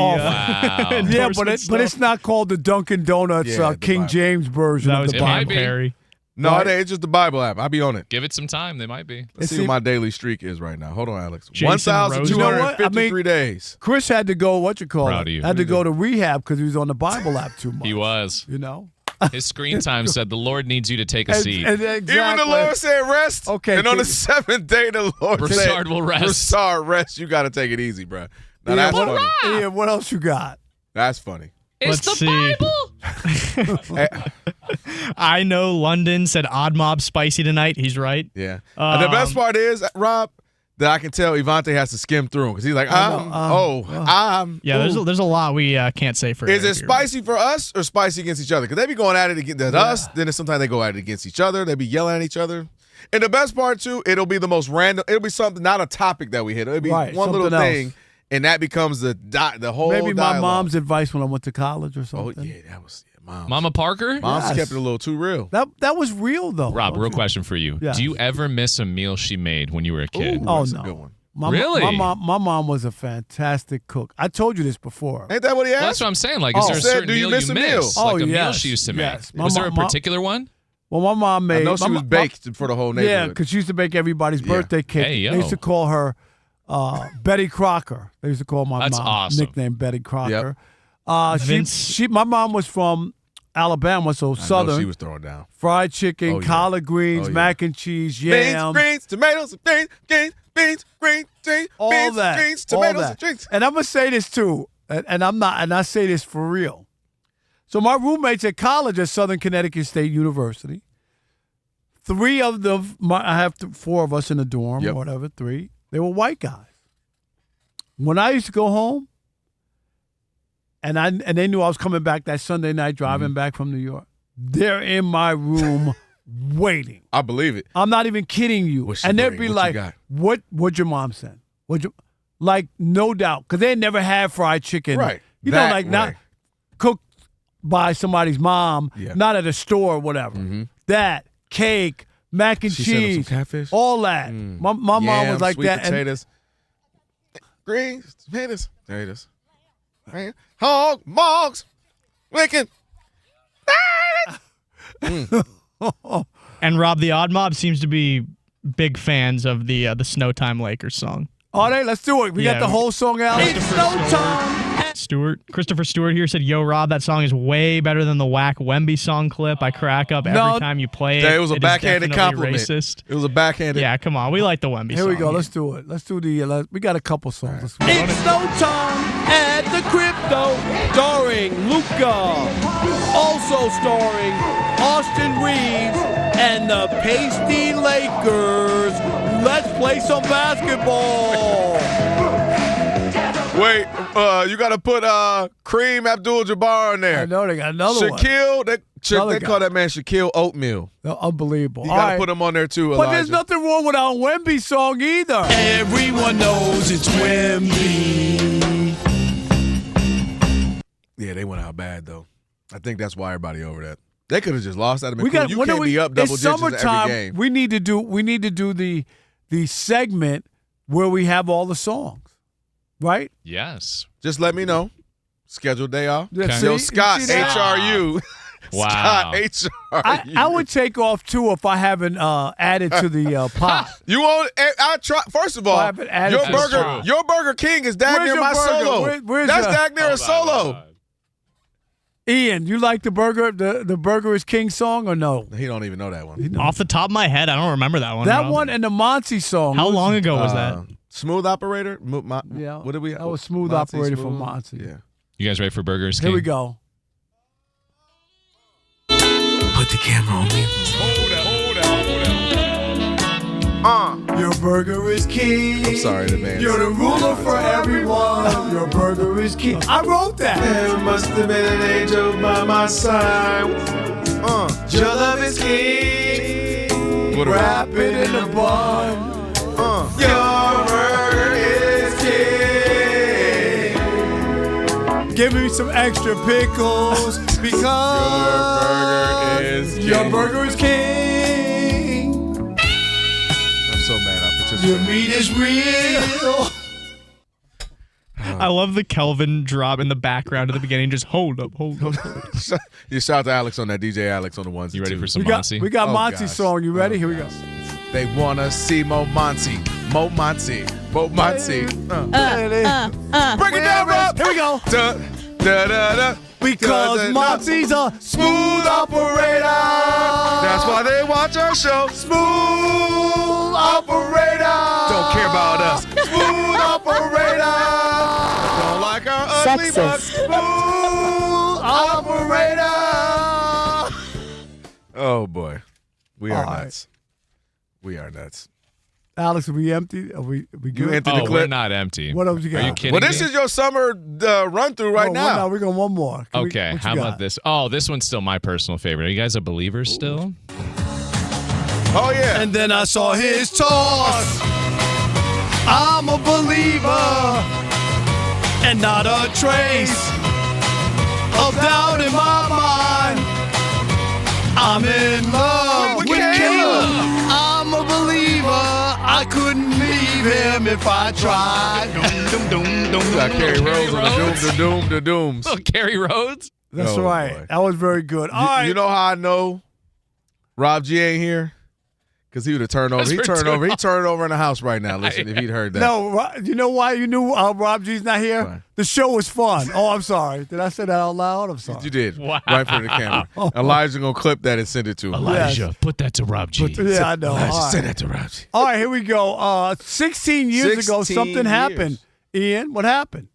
Yeah, but it's not called the Dunkin' Donuts the King Bible. James version That of was the It might Bible. be. Perry. No, it's just the Bible app. I'll be on it. Give it some time. They might be. Let's see what my daily streak is right now. Hold on, Alex. Jason 1,253 days. Chris had to go, Proud of you. had to go to rehab because he was on the Bible app too much. He was. You know? His screen time said the Lord needs you to take a seat. Exactly. Even the Lord said rest. Okay, And on the kid. 7th day, the Lord said, Broussard will rest. Broussard rest. You got to take it easy, bro. Now, Yeah, that's funny. Yeah, what else you got? That's funny. It's Let's the see. Bible. I know London said Odd Mob spicy tonight. He's right. Yeah. And the best part is, Rob, that I can tell Ivante has to skim through because he's like, Yeah, there's a lot we can't say for Is Eric it here. spicy for us or spicy against each other? Because they be going at it against us, then sometimes they go at it against each other. They be yelling at each other. And the best part, too, it'll be the most random. It'll be something, not a topic that we hit. It'll be Right, one little something thing. else. and that becomes the whole Maybe my dialogue. mom's advice when I went to college or something. Oh, yeah, that was Mom's. Mama Parker? Mom's Yes. kept it a little too real. That was real, though. Rob, real question for you. Yeah. Do you ever miss a meal she made when you were a kid? Oh, That's no. a good one. Really? My mom was a fantastic cook. I told you this before. Ain't that what he asked? Well, that's what I'm saying. Like, is there a certain do you meal miss you a meal? miss? Oh, Like a meal yes, she used to make. yes. Was there a particular one? Well, my mom made. I know she was baked for the whole neighborhood. Yeah, because she used to make everybody's birthday cake. Hey, yo. They used to call her Betty Crocker. They used to call my That's mom awesome. nickname Betty Crocker. Vince- My mom was from Alabama, so Southern. she was throwing down. Fried chicken, Oh, yeah. collard greens, Oh, yeah. mac and cheese, yam. Beans, tomatoes, beans, greens, all beans, that, greens, all tomatoes, that. and drinks. And I'm gonna say this too, and I say this for real. So my roommates at college at Southern Connecticut State University, three of them, I have four of us in the dorm, or whatever, three. They were white guys. When I used to go home, and they knew I was coming back that Sunday night, driving back from New York. They're in my room waiting. I believe it. I'm not even kidding you. What's she And they'd bring? be What you like, got? what'd your mom send? Like, no doubt. Because they never had fried chicken. Right. You That know, like not way. cooked by somebody's mom, Yeah. not at a store or whatever. That, cake, mac and She sent them cheese, some catfish? all that. My mom was Yams, like sweet that. potatoes. Greens, tomatoes. There it is. Hog, mogs, wicked. And Rob, the Odd Mob seems to be big fans of the Snowtime Lakers song. All right, let's do it. We got the whole song out. It's Christopher Stewart here said, "Yo, Rob, that song is way better than the whack Wemby song clip. I crack up every time you play it. It was a backhanded compliment. Racist. It was a backhanded. Yeah, come on. We like the Wemby Here song. we go. Let's do it. Let's do the. We got a couple songs. Let's do it. It's Snowtime at the Crypto, starring Luca, also starring Austin Reeves and the Pasty Lakers. Let's play some basketball. Wait, you got to put Kareem Abdul-Jabbar in there. I know they got another one. Shaquille, they Another call guy. that man Shaquille Oatmeal. Unbelievable. You All got to right. put him on there too, But Elijah. there's nothing wrong with our Wemby song either. Everyone knows it's Wemby. Yeah, they went out bad though. I think that's why everybody over that. They could have just lost. That'd have been We cool. got. You when can't are we, be up double it's digits summertime. every game. We need to do the segment where we have all the songs, right? Yes. Just let me know. Scheduled day off. Yeah, Okay. see? Yo, Scott, You see that? HRU. Wow. Scott, HRU. I would take off too if I haven't added to the pot. You won't. I try. First of all, I haven't added your to the burger, pot. your Burger King is dag Where's near your my burger? solo. Where's That's your- dag near a solo. Ian, you like the burger? The Burger is King song or no? He don't even know that one. Off the top of my head, I don't remember that one. That Rob. one and the Monty song. How long ago was that? Smooth Operator. Yeah. What did we? That was Smooth Monty, Operator for Smooth? Monty. Yeah. You guys ready for Burgers King? Here we go. Put the camera on me. Your burger is king. I'm sorry, the man. You're the ruler for everyone. Your burger is king. I wrote that. There must have been an angel by my side. Your love is king. Wrap it in a bun. Your burger is king. Give me some extra pickles because Your burger is king. your burger is king. I'm so mad I Your participated. meat is real. I love the Kelvin drop in the background at the beginning. Just hold up. You shout out to Alex on that, DJ Alex on the ones. You ready for some We got Monty? Monty's song. You ready? Here we go. They wanna see Mo Monty. Mo Monty. Mo Monty. Break it down, Rob. Here we go. Da, da, da, da. Because Monty's a smooth operator. That's why they watch our show. Smooth operator. Don't care about us. Smooth operator. Don't like our ugly butts. Smooth operator. Oh boy, we are All right. nuts. We are nuts. Alex, are we empty? Are we good? You empty Oh, the we're clip. not empty. What else you got? Are you kidding Well, this me? is your summer run through right now. No, we're going one more. Okay, what you how got? about this? Oh, this one's still my personal favorite. Are you guys a believer still? Oh yeah. And then I saw his toss. I'm a believer. and not a trace of doubt in my mind. I'm in love with Caleb. I'm a believer. I couldn't leave him if I tried. Got Kerry Rhodes on the dooms. Oh, Kerry Rhodes? That's right. Boy. That was very good. All right. You know how I know Rob G ain't here? Because he would have turned over. He turned over in the house right now. Listen, if he'd heard that. No, you know why you knew Rob G's not here? Right. The show was fun. Oh, I'm sorry. Did I say that out loud? I'm sorry. You did. Wow. Right for the camera. Elijah going to clip that and send it to him. Elijah, put that to Rob G. Yeah, I know. Elijah, send that to Rob G. All right, here we go. 16 years ago, something happened. Ian, what happened?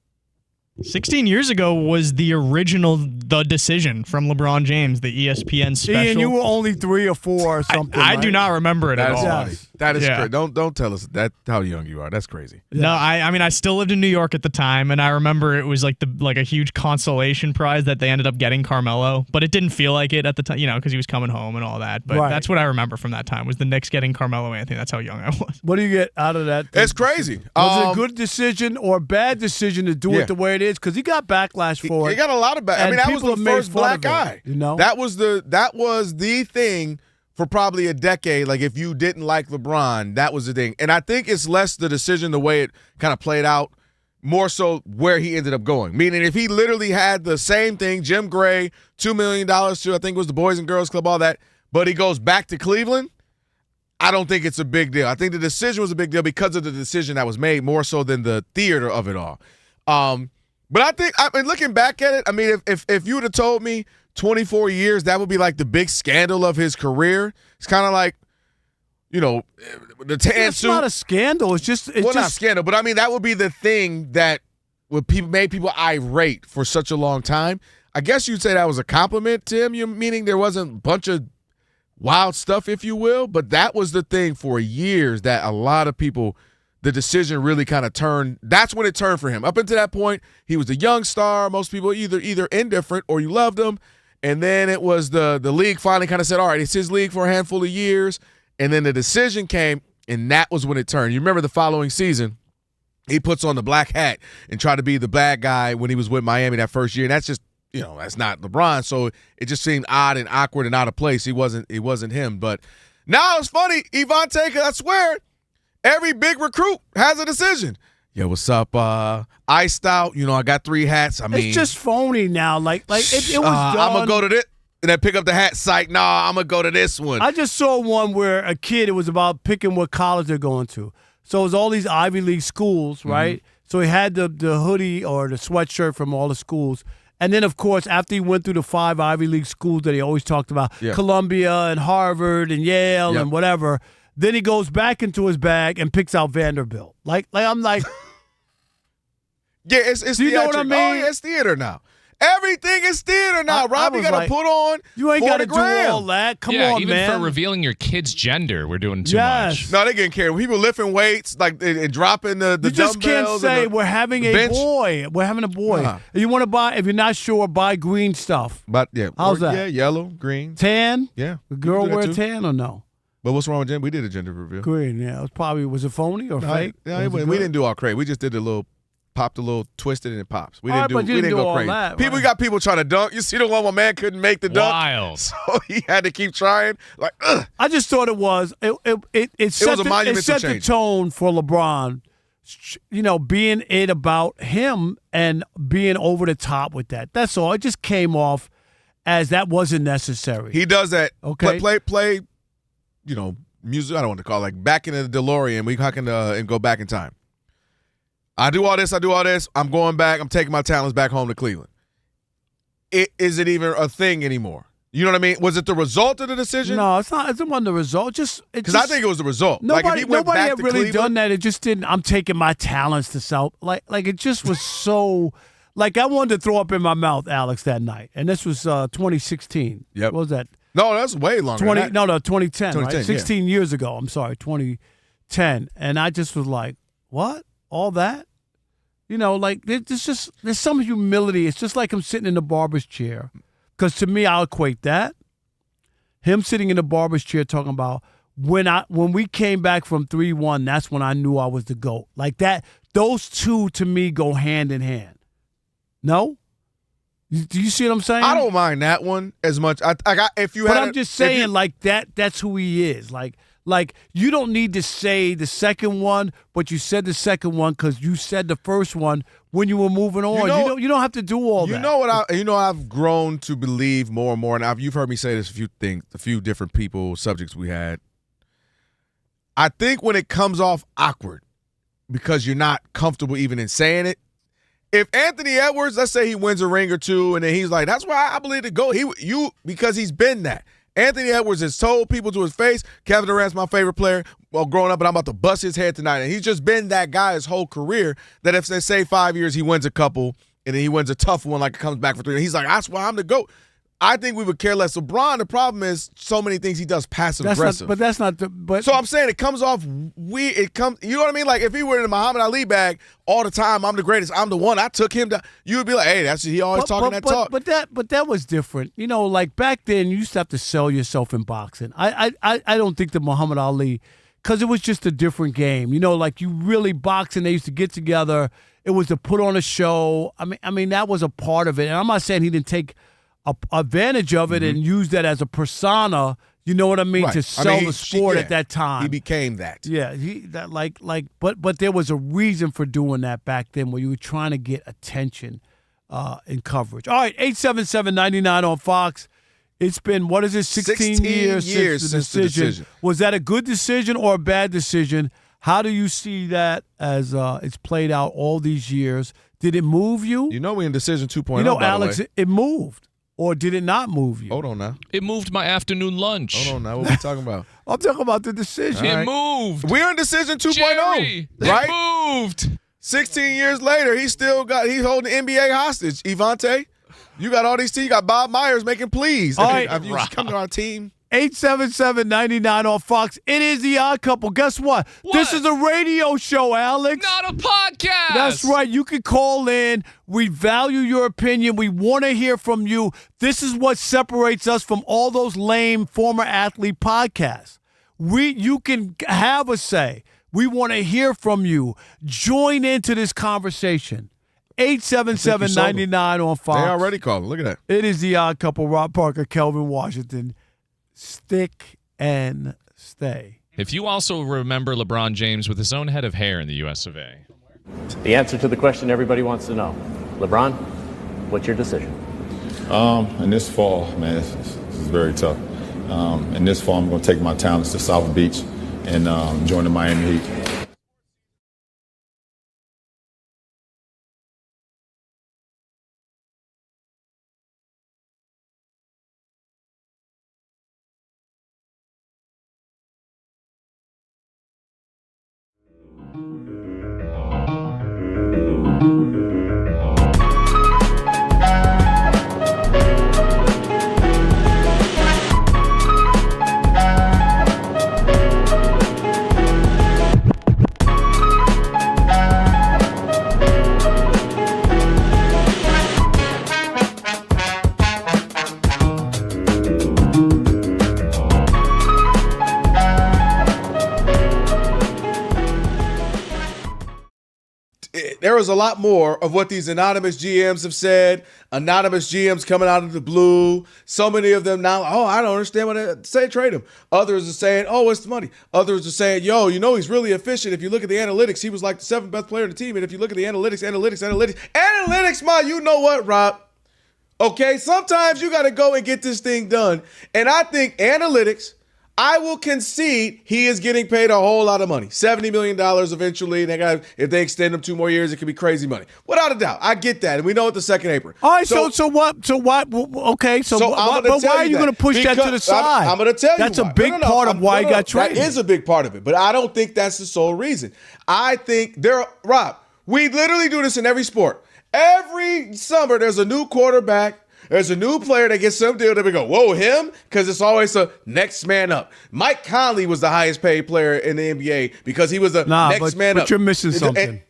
16 years ago was the original The Decision from LeBron James, the ESPN special. Ian, you were only 3 or 4 or something. I do not remember it at all. Funny. That is crazy. Don't tell us that how young you are. That's crazy. No, I mean I still lived in New York at the time, and I remember it was like a huge consolation prize that they ended up getting Carmelo, but it didn't feel like it at the time, because he was coming home and all that. But that's what I remember from that time was the Knicks getting Carmelo Anthony. That's how young I was. What do you get out of that? It's crazy. Was it a good decision or a bad decision to do it the way it is? Because he got backlash for it. He got a lot of backlash. I mean, that was the first black guy. That was the thing. For probably a decade, like if you didn't like LeBron, that was the thing. And I think it's less the decision, the way it kind of played out, more so where he ended up going. Meaning if he literally had the same thing, Jim Gray, $2 million to, I think it was the Boys and Girls Club, all that, but he goes back to Cleveland, I don't think it's a big deal. I think the decision was a big deal because of the decision that was made more so than the theater of it all. But I think, looking back at it, I mean, if you would have told me 24 years, that would be like the big scandal of his career. It's kind of like, the tan suit. It's not a scandal. It's just not scandal, but I mean that would be the thing that made people irate for such a long time. I guess you'd say that was a compliment to him, meaning there wasn't a bunch of wild stuff, if you will, but that was the thing for years that a lot of people. The decision really kind of turned. That's when it turned for him. Up until that point, he was a young star. Most people either indifferent or you loved him. And then it was the league finally kind of said, all right, it's his league for a handful of years. And then the decision came, and that was when it turned. You remember the following season, he puts on the black hat and tried to be the bad guy when he was with Miami that first year. And that's just, that's not LeBron. So it just seemed odd and awkward and out of place. He wasn't him. But now it's funny. Yvonne Taker, I swear, every big recruit has a decision. Yo, what's up? Iced out. I got 3 hats. I mean, it's just phony now. Like it was done. I'm gonna go to this and then pick up the hat. Psych. Nah, I'm gonna go to this one. I just saw one where a kid. It was about picking what college they're going to. So it was all these Ivy League schools, right? Mm-hmm. So he had the hoodie or the sweatshirt from all the schools. And then, of course, after he went through the 5 Ivy League schools that he always talked about, Columbia and Harvard and Yale and whatever. Then he goes back into his bag and picks out Vanderbilt. Like I'm like, yeah, it's do you know what I mean? Oh, yeah, it's theater now. Everything is theater now. Rob, you got to put on. You ain't got to do all that. Come on, even man. for revealing your kid's gender, we're doing too much. No, they getting carried. People lifting weights, like and dropping the dumbbells. You just can't say we're having a boy. We're having a boy. Uh-huh. You want to buy? If you're not sure, buy green stuff. But how's that? Yeah, yellow, green, tan. Yeah, the girl wear tan or no? But what's wrong with gender? We did a gender reveal. Green, yeah. Was it phony or fake? Yeah, we didn't do all crazy. We just did popped a little twisted and it pops. We didn't go crazy. That, people right? Got people trying to dunk. You see the one where man couldn't make the dunk. Wild. So he had to keep trying. Like, ugh. I just thought it was set the tone for LeBron. Being it about him and being over the top with that. That's all. It just came off as that wasn't necessary. He does that. Okay. Play. Music. I don't want to call it like back in the DeLorean. We can and go back in time. I do all this. I'm going back. I'm taking my talents back home to Cleveland. Is it even a thing anymore? You know what I mean? Was it the result of the decision? No, it's not. It wasn't the result. Because I think it was the result. Nobody had really Cleveland, done that. It just didn't. I'm taking my talents to South. Like it just was so. Like I wanted to throw up in my mouth, Alex, that night. And this was 2016. Yep. What was that? No, that's way longer. 2010, right? 16 years ago. I'm sorry, 2010. And I just was like, what? All that? There's some humility. It's just like him sitting in the barber's chair. Because to me, I'll equate that. Him sitting in the barber's chair talking about when we came back from 3-1, that's when I knew I was the GOAT. Like that, those two to me go hand in hand. No? Do you see what I'm saying? I don't mind that one as much. I'm just saying, like that's who he is. Like you don't need to say the second one, but you said the second one because you said the first one when you were moving on. You don't have to do all that. You know what? I've grown to believe more and more, and you've heard me say this a few different people, subjects we had. I think when it comes off awkward because you're not comfortable even in saying it. If Anthony Edwards, let's say he wins a ring or two, and then he's like, that's why I believe to go. Because he's been that. Anthony Edwards has told people to his face, Kevin Durant's my favorite player growing up, and I'm about to bust his head tonight. And he's just been that guy his whole career that if they say 5 years he wins a couple, and then he wins a tough one like it comes back for 3, and he's like, that's why I'm the GOAT. I think we would care less. LeBron, the problem is so many things he does passive aggressive. So I'm saying it comes off you know what I mean? Like if he were in the Muhammad Ali bag all the time, I'm the greatest, I'm the one, I took him down, you would be like, hey, he always talking that talk. But that was different. You know, like back then you used to have to sell yourself in boxing. I don't think that Muhammad Ali, because it was just a different game. You know, like you really boxing, they used to get together. It was to put on a show. I mean that was a part of it. And I'm not saying he didn't take advantage of it and use that as a persona, you know what I mean, to sell the sport at that time. He became that. Yeah, but there was a reason for doing that back then where you were trying to get attention and coverage. All right, 877-99 on Fox. It's been, 16 years since the decision. Was that a good decision or a bad decision? How do you see that as it's played out all these years? Did it move you? You know we in decision 2.0, You know, Alex, it moved. Or did it not move you? Hold on now. It moved my afternoon lunch. Hold on now. What are we talking about? I'm talking about the decision. It moved. We're in decision 2.0. Jerry, right? It moved. 16 years later, he's holding the NBA hostage. Evante, you got all these teams. You got Bob Myers making pleas. All right. Have you come to our team? 877-99 on Fox. It is The Odd Couple. Guess what? This is a radio show, Alex. Not a podcast. That's right. You can call in. We value your opinion. We want to hear from you. This is what separates us from all those lame former athlete podcasts. You can have a say. We want to hear from you. Join into this conversation. 877-99 on Fox. They already called. Look at that. It is The Odd Couple. Rob Parker, Kelvin Washington. Stick and stay. If you also remember LeBron James with his own head of hair in the US of A. The answer to the question everybody wants to know. LeBron, what's your decision? In this fall, man, this is very tough. In this fall, I'm going to take my talents to South Beach and join the Miami Heat. There was a lot more of what these anonymous GMs have said, anonymous GMs coming out of the blue. So many of them now, I don't understand what they say, trade him. Others are saying, it's the money. Others are saying, he's really efficient. If you look at the analytics, he was like the 7th best player on the team. And if you look at the analytics, you know what, Rob? Okay, sometimes you got to go and get this thing done. And I think analytics, I will concede he is getting paid a whole lot of money. $70 million eventually. If they extend him 2 more years, it could be crazy money. Without a doubt. I get that. And we know what the second apron. All right, so what? Okay, but why are you going to push that to the side? I'm going to tell you that's a big part of why he got traded. That is a big part of it. But I don't think that's the sole reason. I think Rob, we literally do this in every sport. Every summer, there's a new quarterback. There's a new player that gets some deal that we go, whoa, him? Because it's always a next man up. Mike Conley was the highest paid player in the NBA because he was the next man up. But you're missing something.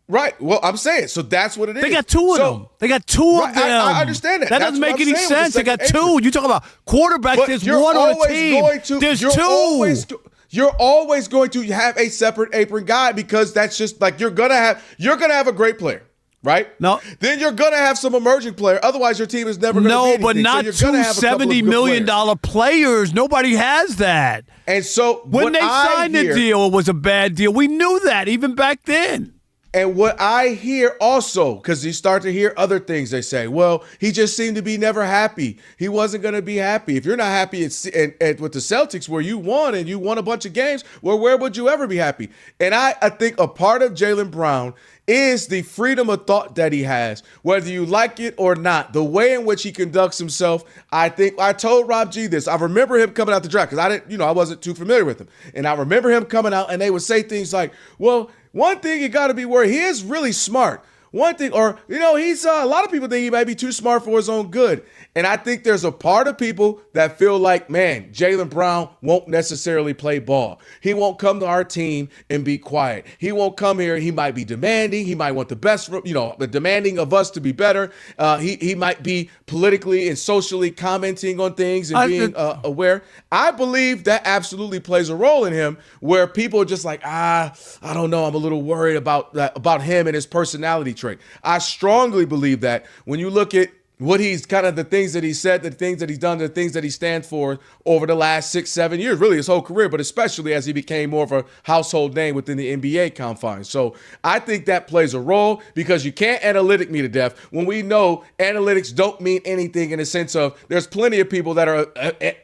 Right. Well, I'm saying. So that's what it is. They got two of them. They got two of them. I understand that. That doesn't make any sense. They got two. You talk about quarterbacks. But there's one on a team. There's two. You're always going to have a separate apron guy because that's just like you're gonna have a great player. right? No. Then you're going to have some emerging player. Otherwise, your team is never going to be anything. No, but not so two $70 million players. Nobody has that. And so when they signed the deal, it was a bad deal. We knew that even back then. And what I hear also, because you start to hear other things, they say, well, he just seemed to be never happy. He wasn't going to be happy. If you're not happy with the Celtics where you won and you won a bunch of games, well, where would you ever be happy? And I think a part of Jaylen Brown is the freedom of thought that he has, whether you like it or not. The way in which he conducts himself, I think I told Rob G this. I remember him coming out the draft because I wasn't too familiar with him. And I remember him coming out and they would say things like, well, one thing you got to be worried. He is really smart. One thing, or, he's a lot of people think he might be too smart for his own good. And I think there's a part of people that feel like, man, Jaylen Brown won't necessarily play ball. He won't come to our team and be quiet. He won't come here. He might be demanding. He might want the best, demanding of us to be better. He might be politically and socially commenting on things and being aware. I believe that absolutely plays a role in him where people are just like, I don't know. I'm a little worried about him and his personality trait. I strongly believe that when you look at what he's kind of the things that he said, the things that he's done, the things that he stands for over the last 6-7 years, really his whole career, but especially as he became more of a household name within the NBA confines. So I think that plays a role because you can't analytic me to death when we know analytics don't mean anything in the sense of there's plenty of people that are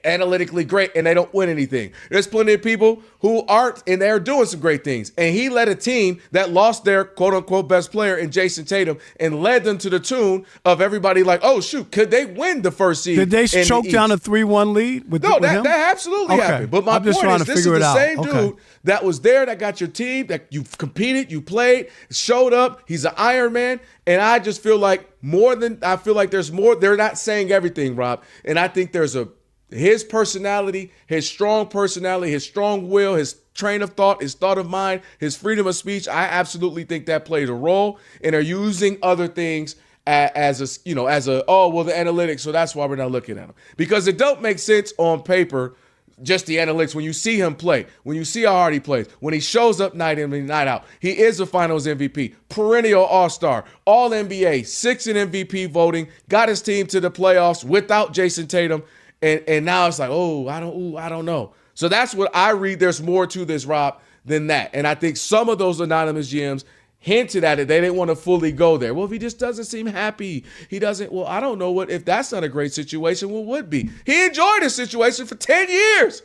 analytically great and they don't win anything. There's plenty of people who aren't and they're doing some great things. And he led a team that lost their quote unquote best player in Jason Tatum and led them to the tune of everybody like, oh, shoot, could they win the first seed? Did they choke down a 3-1 lead with him? That absolutely happened. But my point is, this is the same dude that was there, that got your team, that you competed, you played, showed up. He's an Iron Man. And I just feel like there's more. They're not saying everything, Rob. And I think there's his personality, his strong will, his train of thought, his thought of mind, his freedom of speech. I absolutely think that plays a role. And are using other things the analytics, so that's why we're not looking at him. Because it don't make sense on paper, just the analytics, when you see him play, when you see how hard he plays, when he shows up night in and night out. He is a finals MVP, perennial all-star, all-NBA, 6 in MVP voting, got his team to the playoffs without Jason Tatum, and now it's like, I don't know. So that's what I read. There's more to this, Rob, than that. And I think some of those anonymous GMs hinted at it. They didn't want to fully go there. Well, if he just doesn't seem happy, he doesn't. Well, I don't know if that's not a great situation, what would be? He enjoyed his situation for 10 years.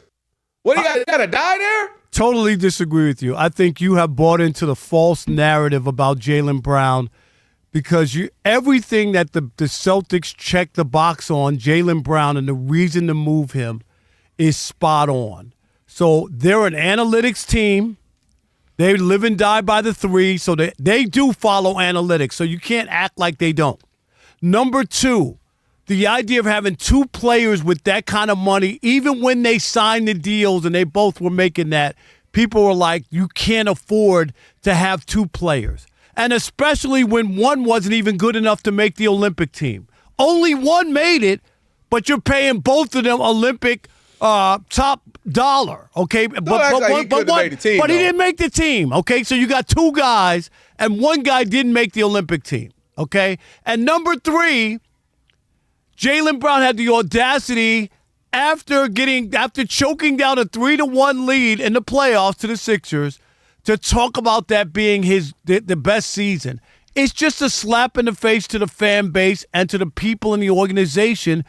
What, he got to die there? Totally disagree with you. I think you have bought into the false narrative about Jaylen Brown because everything that the Celtics check the box on Jaylen Brown and the reason to move him is spot on. So they're an analytics team. They live and die by the 3, so they do follow analytics, so you can't act like they don't. Number 2, the idea of having 2 players with that kind of money, even when they signed the deals and they both were making that, people were like, you can't afford to have 2 players. And especially when one wasn't even good enough to make the Olympic team. Only one made it, but you're paying both of them Olympic top dollar, okay? But he didn't make the team, okay? So you got 2 guys, and one guy didn't make the Olympic team, okay? And number 3, Jaylen Brown had the audacity after choking down a 3-1 lead in the playoffs to the Sixers to talk about that being the best season. It's just a slap in the face to the fan base and to the people in the organization.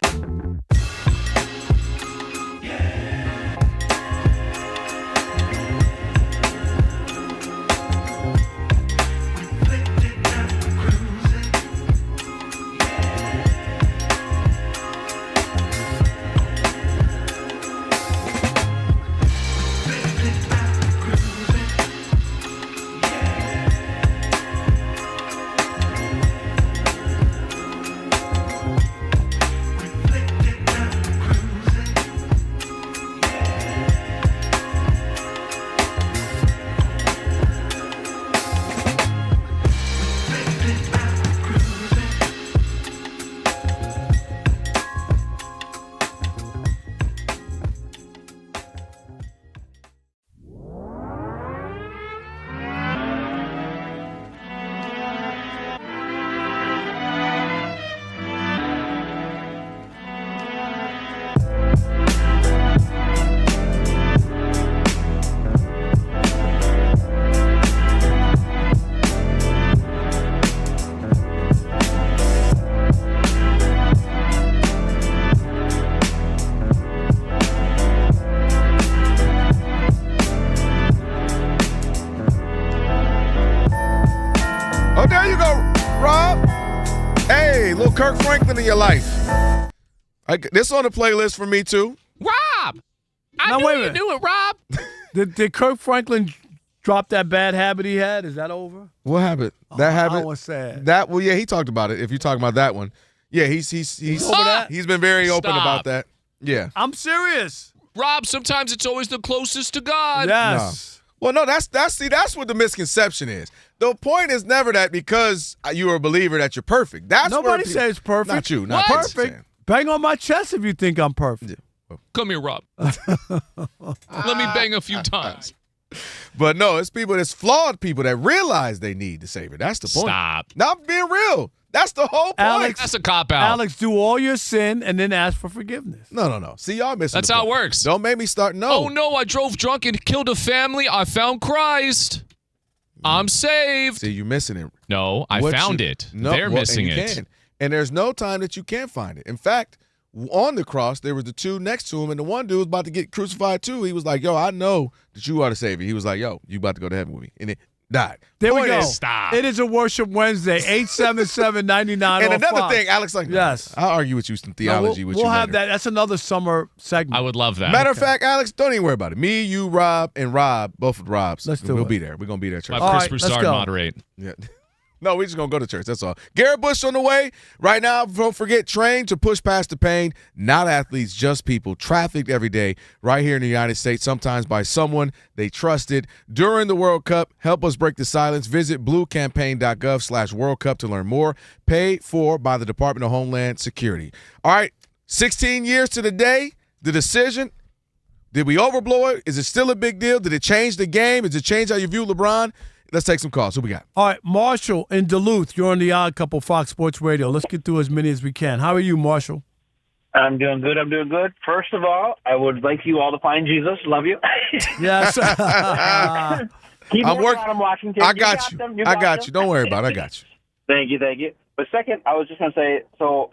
Oh, there you go, Rob. Hey, little Kirk Franklin in your life. This on the playlist for me, too. Rob! I knew you knew it, Rob. Did Kirk Franklin drop that bad habit he had? Is that over? What habit? That habit? That was sad. Well, yeah, he talked about it. If you're talking about that one. Yeah, he's over that? He's been very open about that. Yeah. I'm serious. Rob, sometimes it's always the closest to God. Yes. No. Well, no, that's what the misconception is. The point is never that because you are a believer that you're perfect. Nobody says perfect. Not you. Not perfect. Bang on my chest if you think I'm perfect. Yeah. Come here, Rob. Let me bang a few times. But no, it's flawed people that realize they need the Savior. That's the point. Stop. Not being real. That's the whole point. Alex, that's a cop-out. Alex, do all your sin and then ask for forgiveness. No. See, y'all missing That's how it works. Don't make me start. No. Oh, no, I drove drunk and killed a family. I found Christ. I'm saved. See, you're missing it. No, I found it. No, They're missing it. And there's no time that you can't find it. In fact, on the cross, there was the two next to him, and the one dude was about to get crucified too. He was like, yo, I know that you are the Savior. He was like, yo, you about to go to heaven with me. And it died. There we go. Stop. It is a Worship Wednesday, 877-9905. And another thing, Alex, yes. I'll argue with you some theology with you We'll have later. that. That's another summer segment. I would love that. Matter of fact, Alex, don't even worry about it. Me, you, Rob, and Rob, both of Robs, we'll be there. We're going to be there at church. Chris Broussard moderate. Yeah. No, we're just going to go to church. That's all. Garrett Bush on the way. Right now, don't forget, train to push past the pain. Not athletes, just people. Trafficked every day right here in the United States, sometimes by someone they trusted. During the World Cup, help us break the silence. Visit bluecampaign.gov/World Cup to learn more. Paid for by the Department of Homeland Security. All right, 16 years to the day, the decision. Did we overblow it? Is it still a big deal? Did it change the game? Does it change how you view LeBron? Let's take some calls. Who we got? All right, Marshall in Duluth. You're on the Odd Couple Fox Sports Radio. Let's get through as many as we can. How are you, Marshall? I'm doing good. First of all, I would like you all to find Jesus. Love you. Yes. Keep working on them, Washington. I got you. I got you. Don't worry about it. I got you. Thank you. But second, I was just going to say, so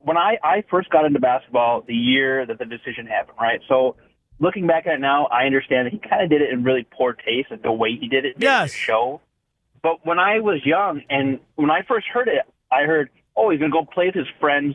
when I first got into basketball, the year that the decision happened, right? So looking back at it now, I understand that he kind of did it in really poor taste, the way he did it. Yes. The show. But when I was young, and when I first heard it, I heard, oh, he's going to go play with his friends,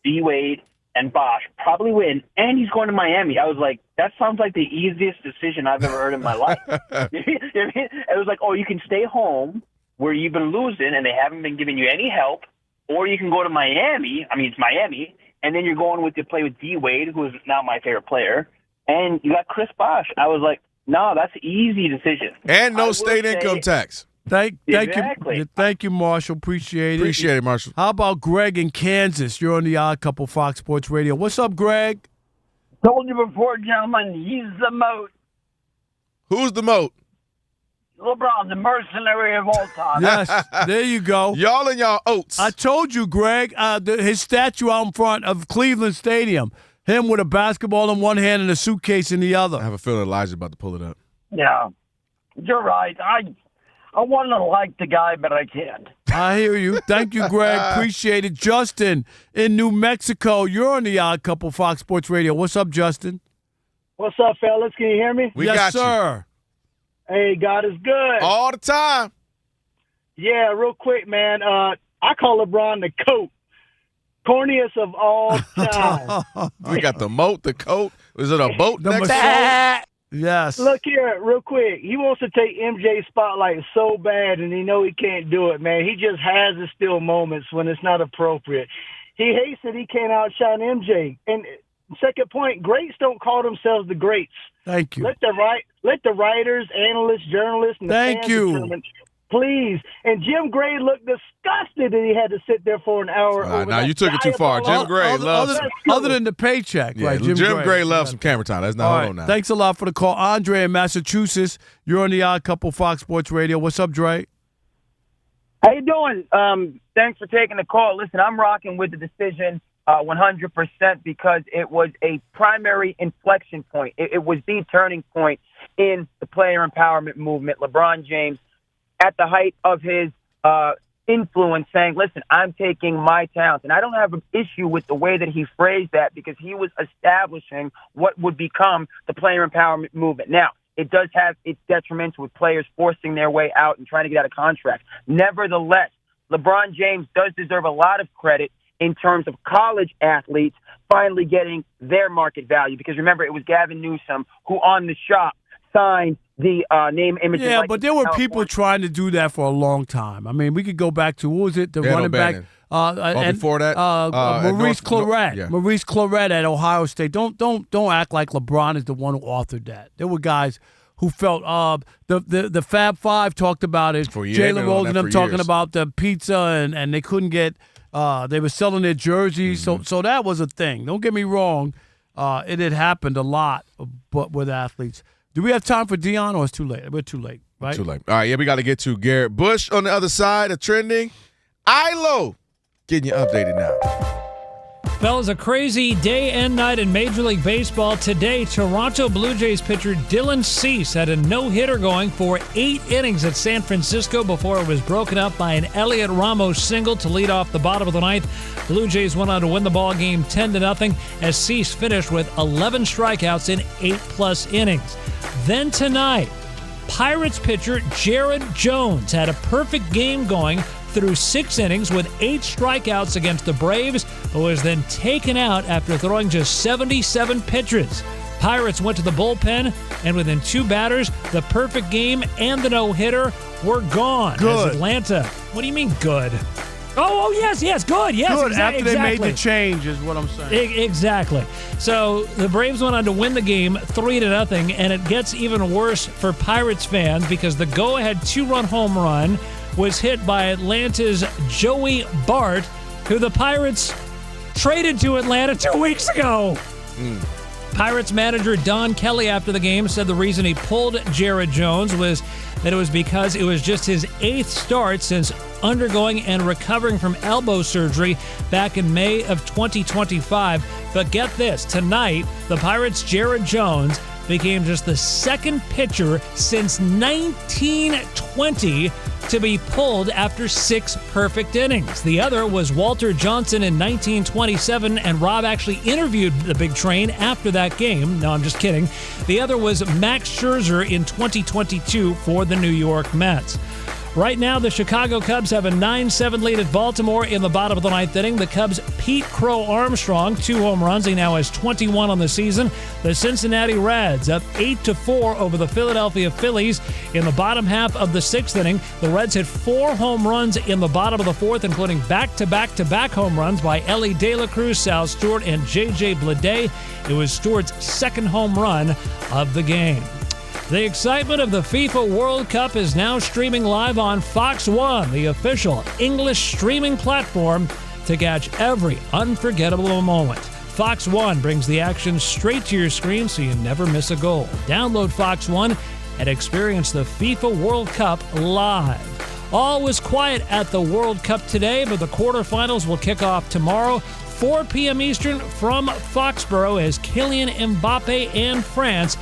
D-Wade and Bosh, probably win, and he's going to Miami. I was like, that sounds like the easiest decision I've ever heard in my life. It was like, oh, you can stay home where you've been losing and they haven't been giving you any help, or you can go to Miami. I mean, it's Miami, and then you're going to play with D-Wade, who is now my favorite player, and you got Chris Bosh. I was like, no, that's an easy decision. And no state income tax. Thank you, Marshall. Appreciate it. Appreciate it, Marshall. How about Greg in Kansas? You're on the Odd Couple Fox Sports Radio. What's up, Greg? Told you before, gentlemen, he's the moat. Who's the moat? LeBron, the mercenary of all time. Yes, there you go. Y'all and y'all oats. I told you, Greg, his statue out in front of Cleveland Stadium, him with a basketball in one hand and a suitcase in the other. I have a feeling Elijah's about to pull it up. Yeah, you're right. I want to like the guy, but I can't. I hear you. Thank you, Greg. Appreciate it. Justin in New Mexico, you're on the Odd Couple Fox Sports Radio. What's up, Justin? What's up, fellas? Can you hear me? We got you. Sir. Hey, God is good. All the time. Yeah, real quick, man. I call LeBron the coat. Corniest of all time. We got the moat, the coat. Is it a boat next to it? Yes. Look here, real quick. He wants to take MJ's spotlight so bad, and he know he can't do it, man. He just has his still moments when it's not appropriate. He hates that he can't outshine MJ. And second point, greats don't call themselves the greats. Thank you. Let the writers, analysts, journalists, and the fans determine. Please. And Jim Gray looked disgusted that he had to sit there for an hour. Now you took it too far. Jim Gray loves other than the paycheck, yeah, right? Jim Gray loves some camera time. That's not hold on now. Thanks a lot for the call. Andre in Massachusetts, you're on the Odd Couple Fox Sports Radio. What's up, Dre? How you doing? Thanks for taking the call. Listen, I'm rocking with the decision 100% because it was a primary inflection point. It was the turning point in the player empowerment movement. LeBron James, at the height of his influence, saying, listen, I'm taking my talents. And I don't have an issue with the way that he phrased that because he was establishing what would become the player empowerment movement. Now, it does have its detriments with players forcing their way out and trying to get out of contract. Nevertheless, LeBron James does deserve a lot of credit in terms of college athletes finally getting their market value. Because remember, it was Gavin Newsom who on the shop signed the name, image, and Yeah, likeness but there were of people trying to do that for a long time. I mean, we could go back to, what was it, the running back? Before that, Maurice Claret. Yeah. Maurice Claret at Ohio State. Don't act like LeBron is the one who authored that. There were guys who felt the Fab Five talked about it. Jalen Rose and them talking about the pizza and they couldn't get. They were selling their jerseys, so that was a thing. Don't get me wrong, it had happened a lot, but with athletes. Do we have time for Dion, or it's too late? We're too late, right? Too late. All right, yeah, we got to get to Garrett Bush on the other side of trending. ILO, getting you updated now. Fellas, a crazy day and night in Major League Baseball. Today, Toronto Blue Jays pitcher Dylan Cease had a no-hitter going for 8 innings at San Francisco before it was broken up by an Elliot Ramos single to lead off the bottom of the ninth. Blue Jays went on to win the ball game 10-0 as Cease finished with 11 strikeouts in 8+ innings. Then tonight, Pirates pitcher Jared Jones had a perfect game going through 6 innings with 8 strikeouts against the Braves, but was then taken out after throwing just 77 pitches. Pirates went to the bullpen, and within 2 batters, the perfect game and the no-hitter were gone. Good. As Atlanta. What do you mean good? Oh, yes, good. Yes, good. After exactly. They made the change is what I'm saying. Exactly. So the Braves went on to win the game 3-0, and it gets even worse for Pirates fans because the go-ahead 2-run home run was hit by Atlanta's Joey Bart, who the Pirates traded to Atlanta 2 weeks ago. Pirates manager Don Kelly after the game said the reason he pulled Jared Jones was that it was because it was just his 8th start since undergoing and recovering from elbow surgery back in May of 2025. But get this, tonight, the Pirates' Jared Jones became just the 2nd pitcher since 1920 to be pulled after 6 perfect innings. The other was Walter Johnson in 1927, and Rob actually interviewed the Big Train after that game. No, I'm just kidding. The other was Max Scherzer in 2022 for the New York Mets. Right now, the Chicago Cubs have a 9-7 lead at Baltimore in the bottom of the 9th inning. The Cubs' Pete Crow Armstrong, 2 home runs. He now has 21 on the season. The Cincinnati Reds up 8-4 over the Philadelphia Phillies in the bottom half of the 6th inning. The Reds hit 4 home runs in the bottom of the 4th, including back-to-back-to-back home runs by Ellie De La Cruz, Sal Stewart, and J.J. Bleday. It was Stewart's 2nd home run of the game. The excitement of the FIFA World Cup is now streaming live on Fox One, the official English streaming platform, to catch every unforgettable moment. Fox One brings the action straight to your screen so you never miss a goal. Download Fox One and experience the FIFA World Cup live. All was quiet at the World Cup today, but the quarterfinals will kick off tomorrow, 4 p.m. Eastern from Foxborough as Kylian Mbappe and France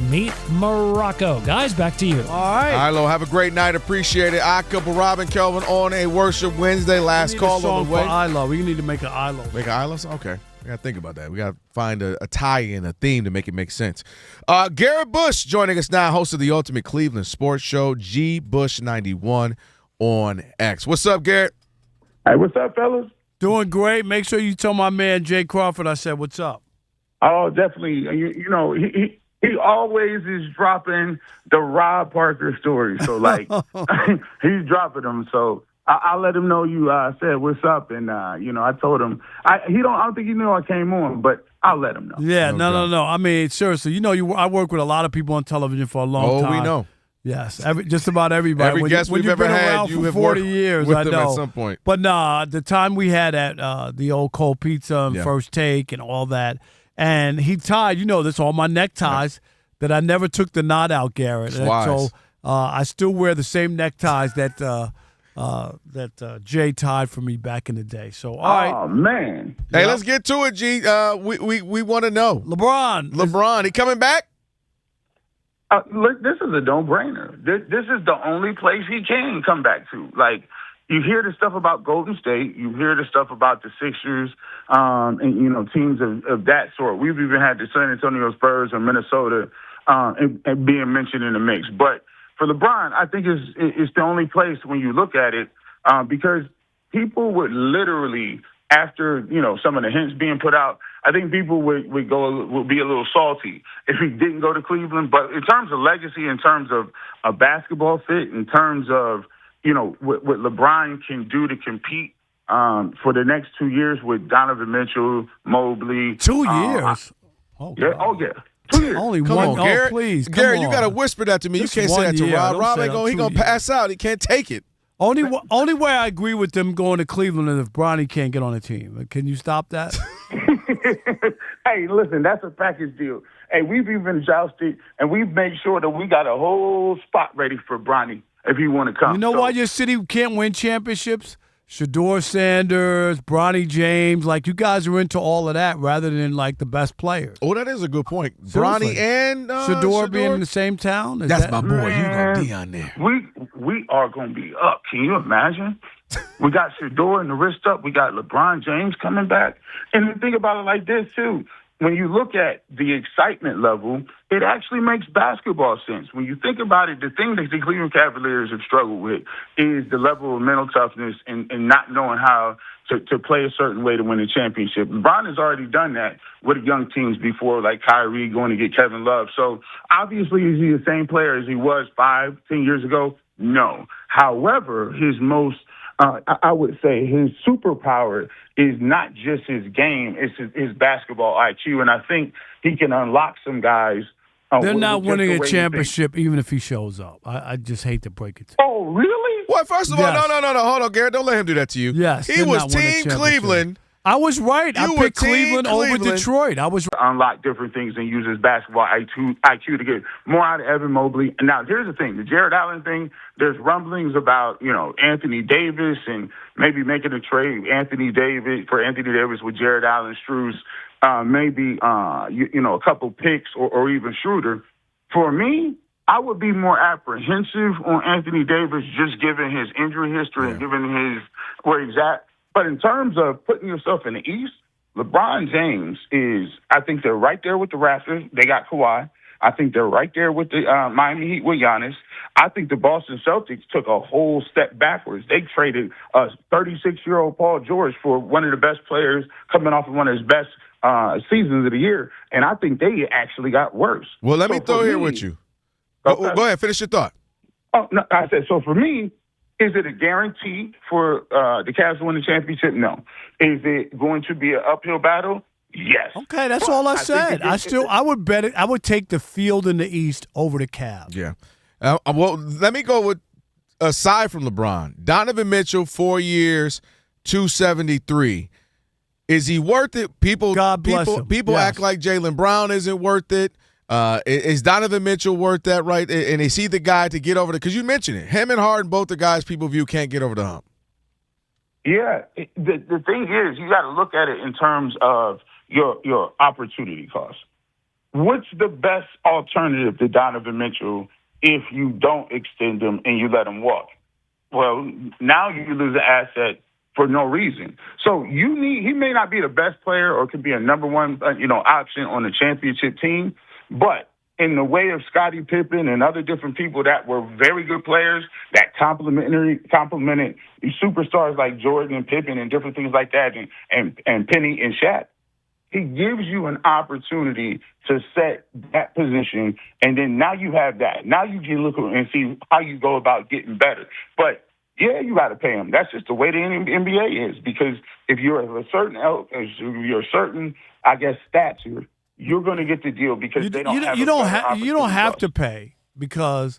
meet Morocco. Guys, back to you. All right. ILO, have a great night. Appreciate it. I couple Robin Kelvin on a Worship Wednesday. Last call on the way. ILO. We need to make an ILO. Make an ILO? Okay. We got to think about that. We got to find a tie-in, a theme to make it make sense. Garrett Bush joining us now, host of the Ultimate Cleveland Sports Show, G Bush 91 on X. What's up, Garrett? Hey, what's up, fellas? Doing great. Make sure you tell my man Jay Crawford I said what's up. Oh, definitely. You know, he always is dropping the Rob Parker story. So, like, he's dropping them. So I let him know you said what's up. And, you know, I told him. I don't think he knew I came on, but I'll let him know. Yeah, no. I mean, seriously, you know, I work with a lot of people on television for a long time. Oh, we know. Yes, just about everybody. Every guest we've ever had, you have 40 worked years, with I them know. at some point. But nah, the time we had at the old Cold Pizza and First Take and all that, and he tied, you know this, all my neckties that I never took the knot out, Garrett. So I still wear the same neckties that Jay tied for me back in the day. So all right. Oh man. Hey, let's get to it, G. We want to know. LeBron, he coming back? Look, this is a no-brainer. This is the only place he can come back to. Like, you hear the stuff about Golden State, you hear the stuff about the Sixers, and you know, teams of that sort. We've even had the San Antonio Spurs or Minnesota and being mentioned in the mix. But for LeBron, I think it's the only place when you look at it because people would literally, after some of the hints being put out, I think people would be a little salty if he didn't go to Cleveland. But in terms of legacy, in terms of a basketball fit, in terms of what LeBron can do to compete for the next 2 years with Donovan Mitchell, Mobley. 2 years. Yeah. 2 years. Only Come one. on, Garrett. Please, Garrett, you got to whisper that to me. Just you can't say that to 1 year. Rob. Don't Rob say ain't that. he 2 gonna pass out. He can't take it. Only way I agree with them going to Cleveland is if Bronny can't get on the team. Can you stop that? Hey, listen, that's a package deal. Hey, we've even jousted, and we've made sure that we got a whole spot ready for Bronny if he want to come. You know why your city can't win championships? Shador Sanders, Bronny James, you guys are into all of that rather than the best players. Oh, that is a good point. Seriously. Bronny and Shador being in the same town. That's my boy. You gonna be on there? We are gonna be up. Can you imagine? We got Shador and the wrist up. We got LeBron James coming back. And the thing about it like this too. When you look at the excitement level, it actually makes basketball sense. When you think about it, the thing that the Cleveland Cavaliers have struggled with is the level of mental toughness and not knowing how to play a certain way to win a championship. LeBron has already done that with young teams before, like Kyrie going to get Kevin Love. So obviously, is he the same player as he was 5-10 years ago? No. However, his most I would say his superpower is not just his game, it's his basketball IQ. And I think he can unlock some guys. They're not winning a championship even if he shows up. I just hate to break it to you. Oh, really? Well, first of all, no. Hold on, Garrett. Don't let him do that to you. Yes. He was Team Cleveland. I was right. I picked Cleveland over Detroit. I was right. Unlock different things and use his basketball IQ to get more out of Evan Mobley. And now here's the thing, the Jared Allen thing, there's rumblings about, Anthony Davis and maybe making a trade Anthony Davis with Jared Allen, Strus, maybe a couple picks or even Schroeder. For me, I would be more apprehensive on Anthony Davis just given his injury history and given where he's at. But in terms of putting yourself in the East, LeBron James I think they're right there with the Raptors. They got Kawhi. I think they're right there with the Miami Heat with Giannis. I think the Boston Celtics took a whole step backwards. They traded a 36-year-old Paul George for one of the best players coming off of one of his best seasons of the year. And I think they actually got worse. Well, let me throw here with you. Okay. Go ahead. Finish your thought. Oh, no, I said, so for me, is it a guarantee for the Cavs to win the championship? No. Is it going to be an uphill battle? Yes. Okay, that's all I said. I would bet it. I would take the field in the East over the Cavs. Yeah. Well, let me go with aside from LeBron, Donovan Mitchell, 4 years, $273. Is he worth it? People act like Jaylen Brown isn't worth it. Is Donovan Mitchell worth that, right? And is he the guy to get over because you mentioned it. Him and Harden, both the guys people view can't get over the hump. Yeah. The thing is, you got to look at it in terms of your opportunity cost. What's the best alternative to Donovan Mitchell if you don't extend him and you let him walk? Well, now you lose an asset for no reason. So he may not be the best player or could be a number one, option on the championship team. But in the way of Scottie Pippen and other different people that were very good players that complimented superstars like Jordan and Pippen and different things like that and Penny and Shaq, he gives you an opportunity to set that position, and then now you have that. Now you can look and see how you go about getting better. But yeah, you got to pay him. That's just the way the NBA is. Because if you're a certain, I guess, stature, you're going to get the deal because they don't have. You don't have to pay because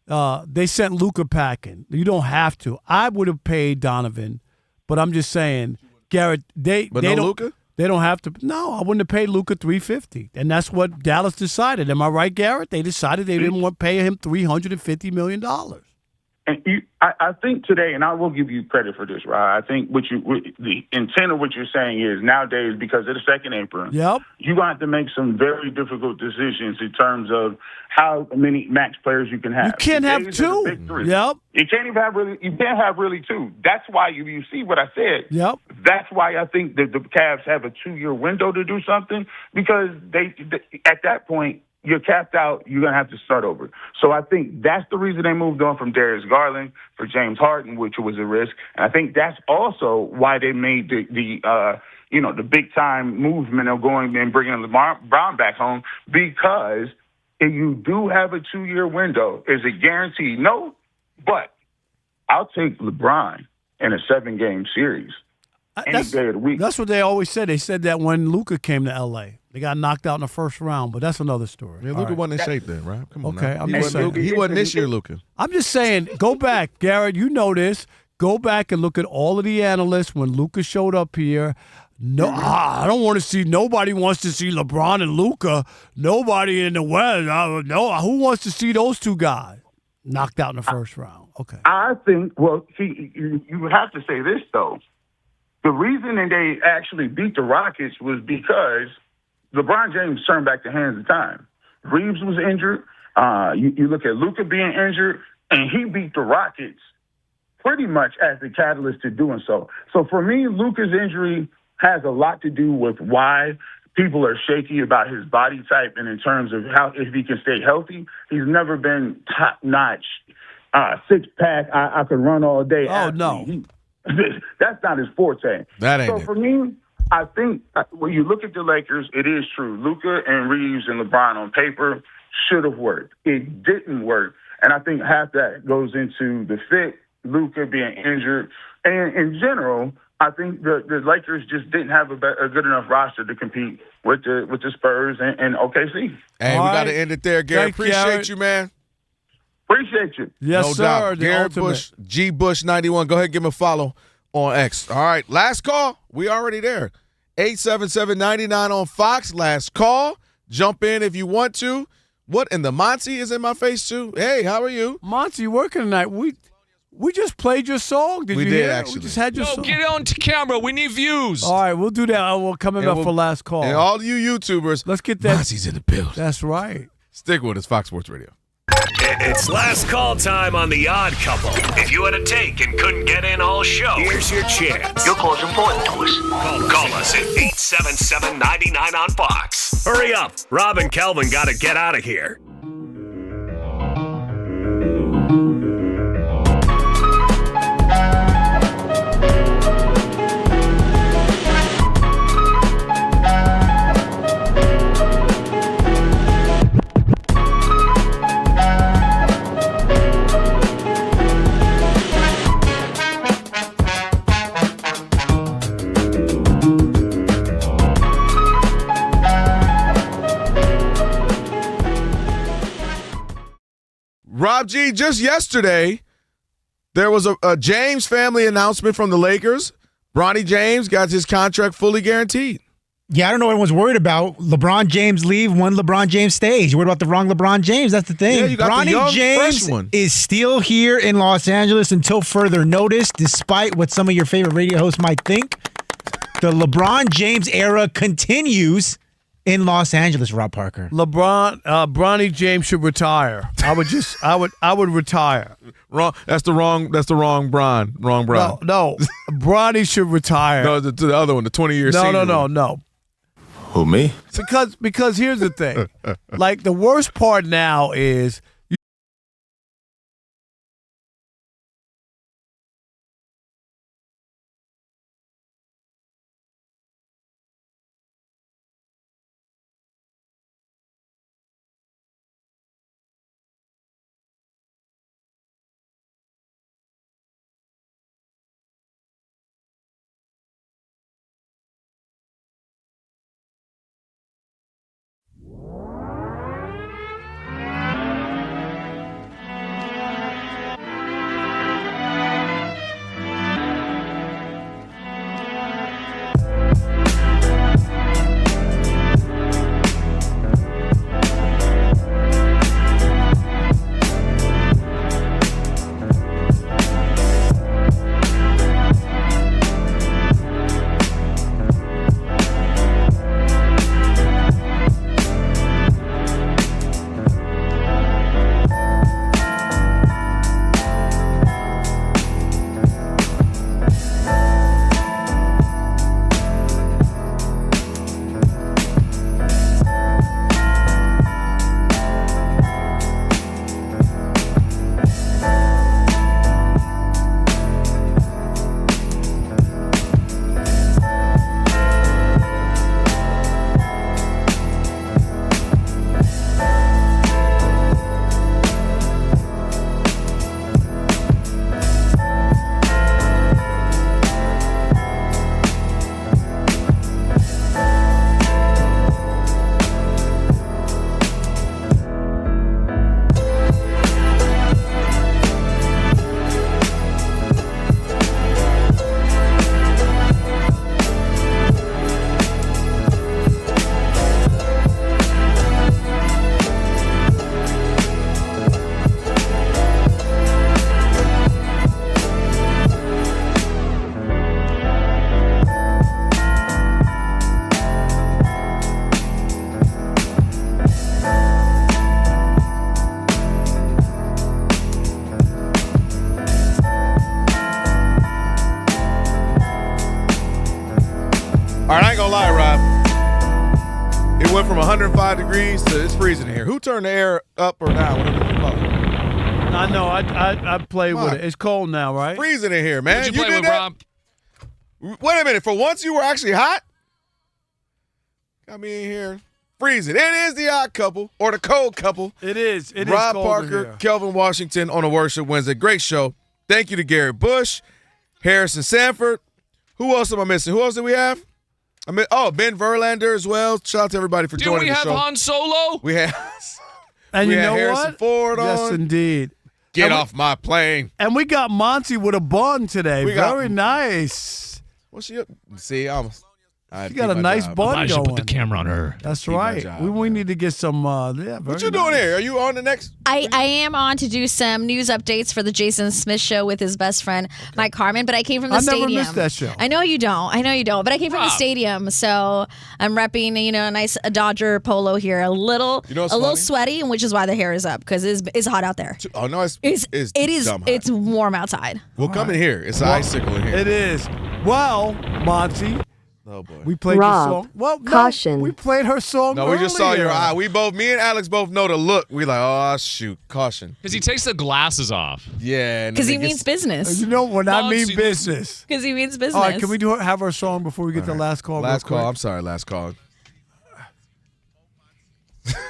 they sent Luka packing. You don't have to. I would have paid Donovan, but I'm just saying, Garrett. They don't. Luka? They don't have to. No, I wouldn't have paid Luka $350, and that's what Dallas decided. Am I right, Garrett? They decided they didn't want to pay him $350 million. And I think today, and I will give you credit for this, right? I think the intent of what you're saying is nowadays, because of the second apron, you're going to have to make some very difficult decisions in terms of how many max players you can have. You can't have two. Yep. You can't have really two. That's why you see what I said. Yep. That's why I think that the Cavs have a 2-year window to do something because they at that point you're capped out. You're going to have to start over. So I think that's the reason they moved on from Darius Garland for James Harden, which was a risk. And I think that's also why they made the big time movement of going and bringing LeBron back home, because if you do have a 2-year window, is it guaranteed? No, but I'll take LeBron in a 7-game series any day of the week. That's what they always said. They said that when Luka came to L.A. They got knocked out in the first round, but that's another story. Yeah, Luka wasn't in shape then, right? Come on. Okay, now. I'm just saying. He wasn't this year, Luka. I'm just saying, go back, Garrett. You know this. Go back and look at all of the analysts when Luka showed up here. No, I don't want to see. Nobody wants to see LeBron and Luka. Nobody in the West. No, who wants to see those two guys knocked out in the first round? Okay. I think. Well, see, you have to say this though. The reason that they actually beat the Rockets was because LeBron James turned back the hands of time. Reeves was injured. You look at Luka being injured, and he beat the Rockets pretty much as the catalyst to doing so. So for me, Luka's injury has a lot to do with why people are shaky about his body type and in terms of how if he can stay healthy. He's never been top-notch, six-pack, I could run all day. Oh, no. That's not his forte. That ain't so it. For me, I think when you look at the Lakers, it is true. Luka and Reeves and LeBron on paper should have worked. It didn't work. And I think half that goes into the fit, Luka being injured. And in general, I think the Lakers just didn't have a good enough roster to compete with the Spurs and OKC. Hey, we got to end it there, Gary. Appreciate you, man. Appreciate you. Yes, no sir. doubt. Gary ultimate. Bush, G Bush 91. Go ahead and give him a follow on X. All right, last call. We already there. 877-99 on Fox. Last call. Jump in if you want to. What in the Monty is in my face too? Hey, how are you? Monty, you working tonight? We just played your song. Did we you did hear? Actually. We just had your song. Get on to camera. We need views. All right, we'll do that. We'll come up for last call. And all you YouTubers, let's get that. Monty's in the building. That's right. Stick with us, Fox Sports Radio. It's last call time on The Odd Couple. If you had a take and couldn't get in all show, here's your chance. Your call's important to us. Call us at 877-99 on Fox. Hurry up. Rob and Kelvin got to get out of here. Rob G, just yesterday, there was a James family announcement from the Lakers. Bronny James got his contract fully guaranteed. Yeah, I don't know what everyone's worried about. LeBron James leave, one LeBron James stays. You're worried about the wrong LeBron James. That's the thing. Yeah, you got the young, fresh one. Is still here in Los Angeles until further notice, despite what some of your favorite radio hosts might think. The LeBron James era continues in Los Angeles, Rob Parker. Bronny James should retire. I would retire. Wrong. That's the wrong Bron. Wrong Bron. No. Bronny should retire. No, the other one, the 20-year senior. No. Who, me? Because here's the thing. Like, the worst part now is All right, I ain't gonna lie, Rob. It went from 105 degrees to it's freezing in here. Who turned the air up or down? Whatever you call it. I know. I played with it. It's cold now, right? Freezing in here, man. What'd you play did with, that? Rob? Wait a minute. For once, you were actually hot? Got me in here freezing. It is the odd couple or the cold couple. It is. It Rob is cold Parker, in here. Kelvin Washington on a Worship Wednesday. Great show. Thank you to Garrett Bush, Harrison Sanford. Who else am I missing? Who else did we have? Ben Verlander as well. Shout out to everybody for joining the show. Didn't we have Han Solo? We had. And we you had know Harrison what? Ford Yes, on. indeed. Get off my plane. And we got Monty with a bun today. Very nice. What's she up? See, She got a nice bun I should going. put the camera on her. That's Keep my right. job, we need to get some. What you doing here? Are you on the next? I am on to do some news updates for the Jason Smith show with his best friend Mike Harmon, but I came from the stadium. I never missed that show. I know you don't, but I came from the stadium, so I'm repping a nice Dodger polo here, a little sweaty, which is why the hair is up because it's hot out there. Oh no, it is. Dumb hot. It's warm outside. We'll come in here. It's an icicle in here. It is. Well, Monty. Oh boy. We played Rob, the song. Well, caution. we played her song. No, we just saw your earlier. eye. Me and Alex both know the look. We like, oh shoot, caution. Because he takes the glasses off. Yeah. Because he means business. You know when I mean Monty. business. Because he means business. All right, can we have our song before we get the last call? Last real quick? call. I'm sorry, last call.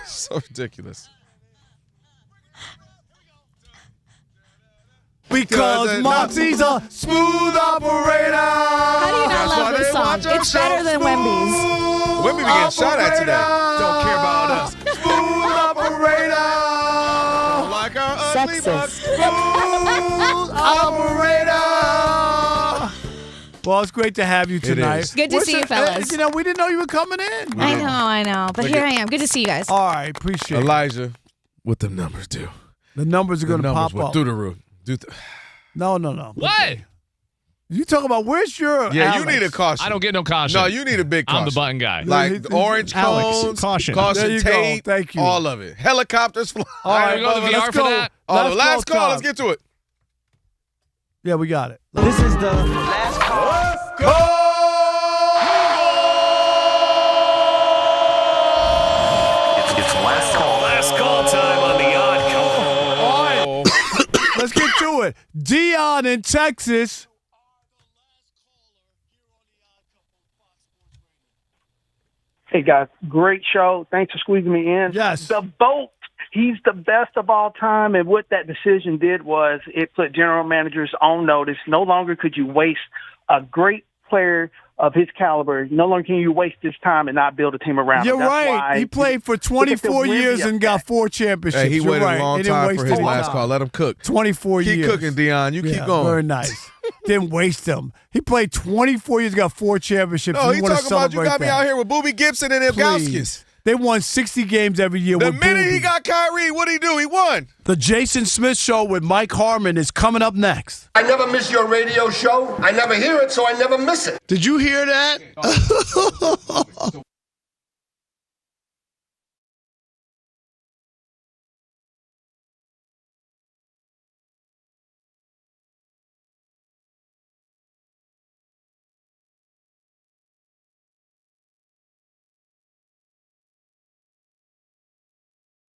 So ridiculous. Because Monty's a smooth operator. How do you not love this song? It's better than Wemby's. Wemby be getting shot at today. Don't care about us. Smooth operator. Like our ugly butt. Sexist. Smooth operator. Well, it's great to have you tonight. is. Good to see you, fellas. We didn't know you were coming in. I know. But here I am. Good to see you guys. All right, appreciate it. Elijah, what them numbers do? The numbers are going to pop went up. through the roof. No. What? You talking about where's your Yeah, Alex? you need a caution. I don't get no caution. No, you need a big caution. I'm the button guy. Like the orange Alex, cones, caution. There you go. tape, Thank you. all of it. Helicopters fly. All right, we go to the let's VR go. for that? All the last call. time. Let's get to it. Yeah, we got it. This is the It's last call time on the Odd Couple. All right, let's get to it. Dion in Texas. Hey, guys, great show. Thanks for squeezing me in. Yes. The boat, he's the best of all time. And what that decision did was it put general managers on notice. No longer could you waste a great player of his caliber. No longer can you waste his time and not build a team around him. You're That's right. why He played for 24 years and got 4 championships. Hey, he You're waited right. a long He didn't time waste for his any last time. call. Let him cook. 24 years. Keep cooking, Dion. You keep going. Very nice. Didn't waste them. He played 24 years, got 4 championships. No, You he wanna talking about you got celebrate me that. out here with Boobie Gibson and Ilgauskas. Please. They won 60 games every year The with minute he Boobie. got Kyrie, what'd he do? He won. The Jason Smith Show with Mike Harmon is coming up next. I never miss your radio show. I never hear it, so I never miss it. Did you hear that?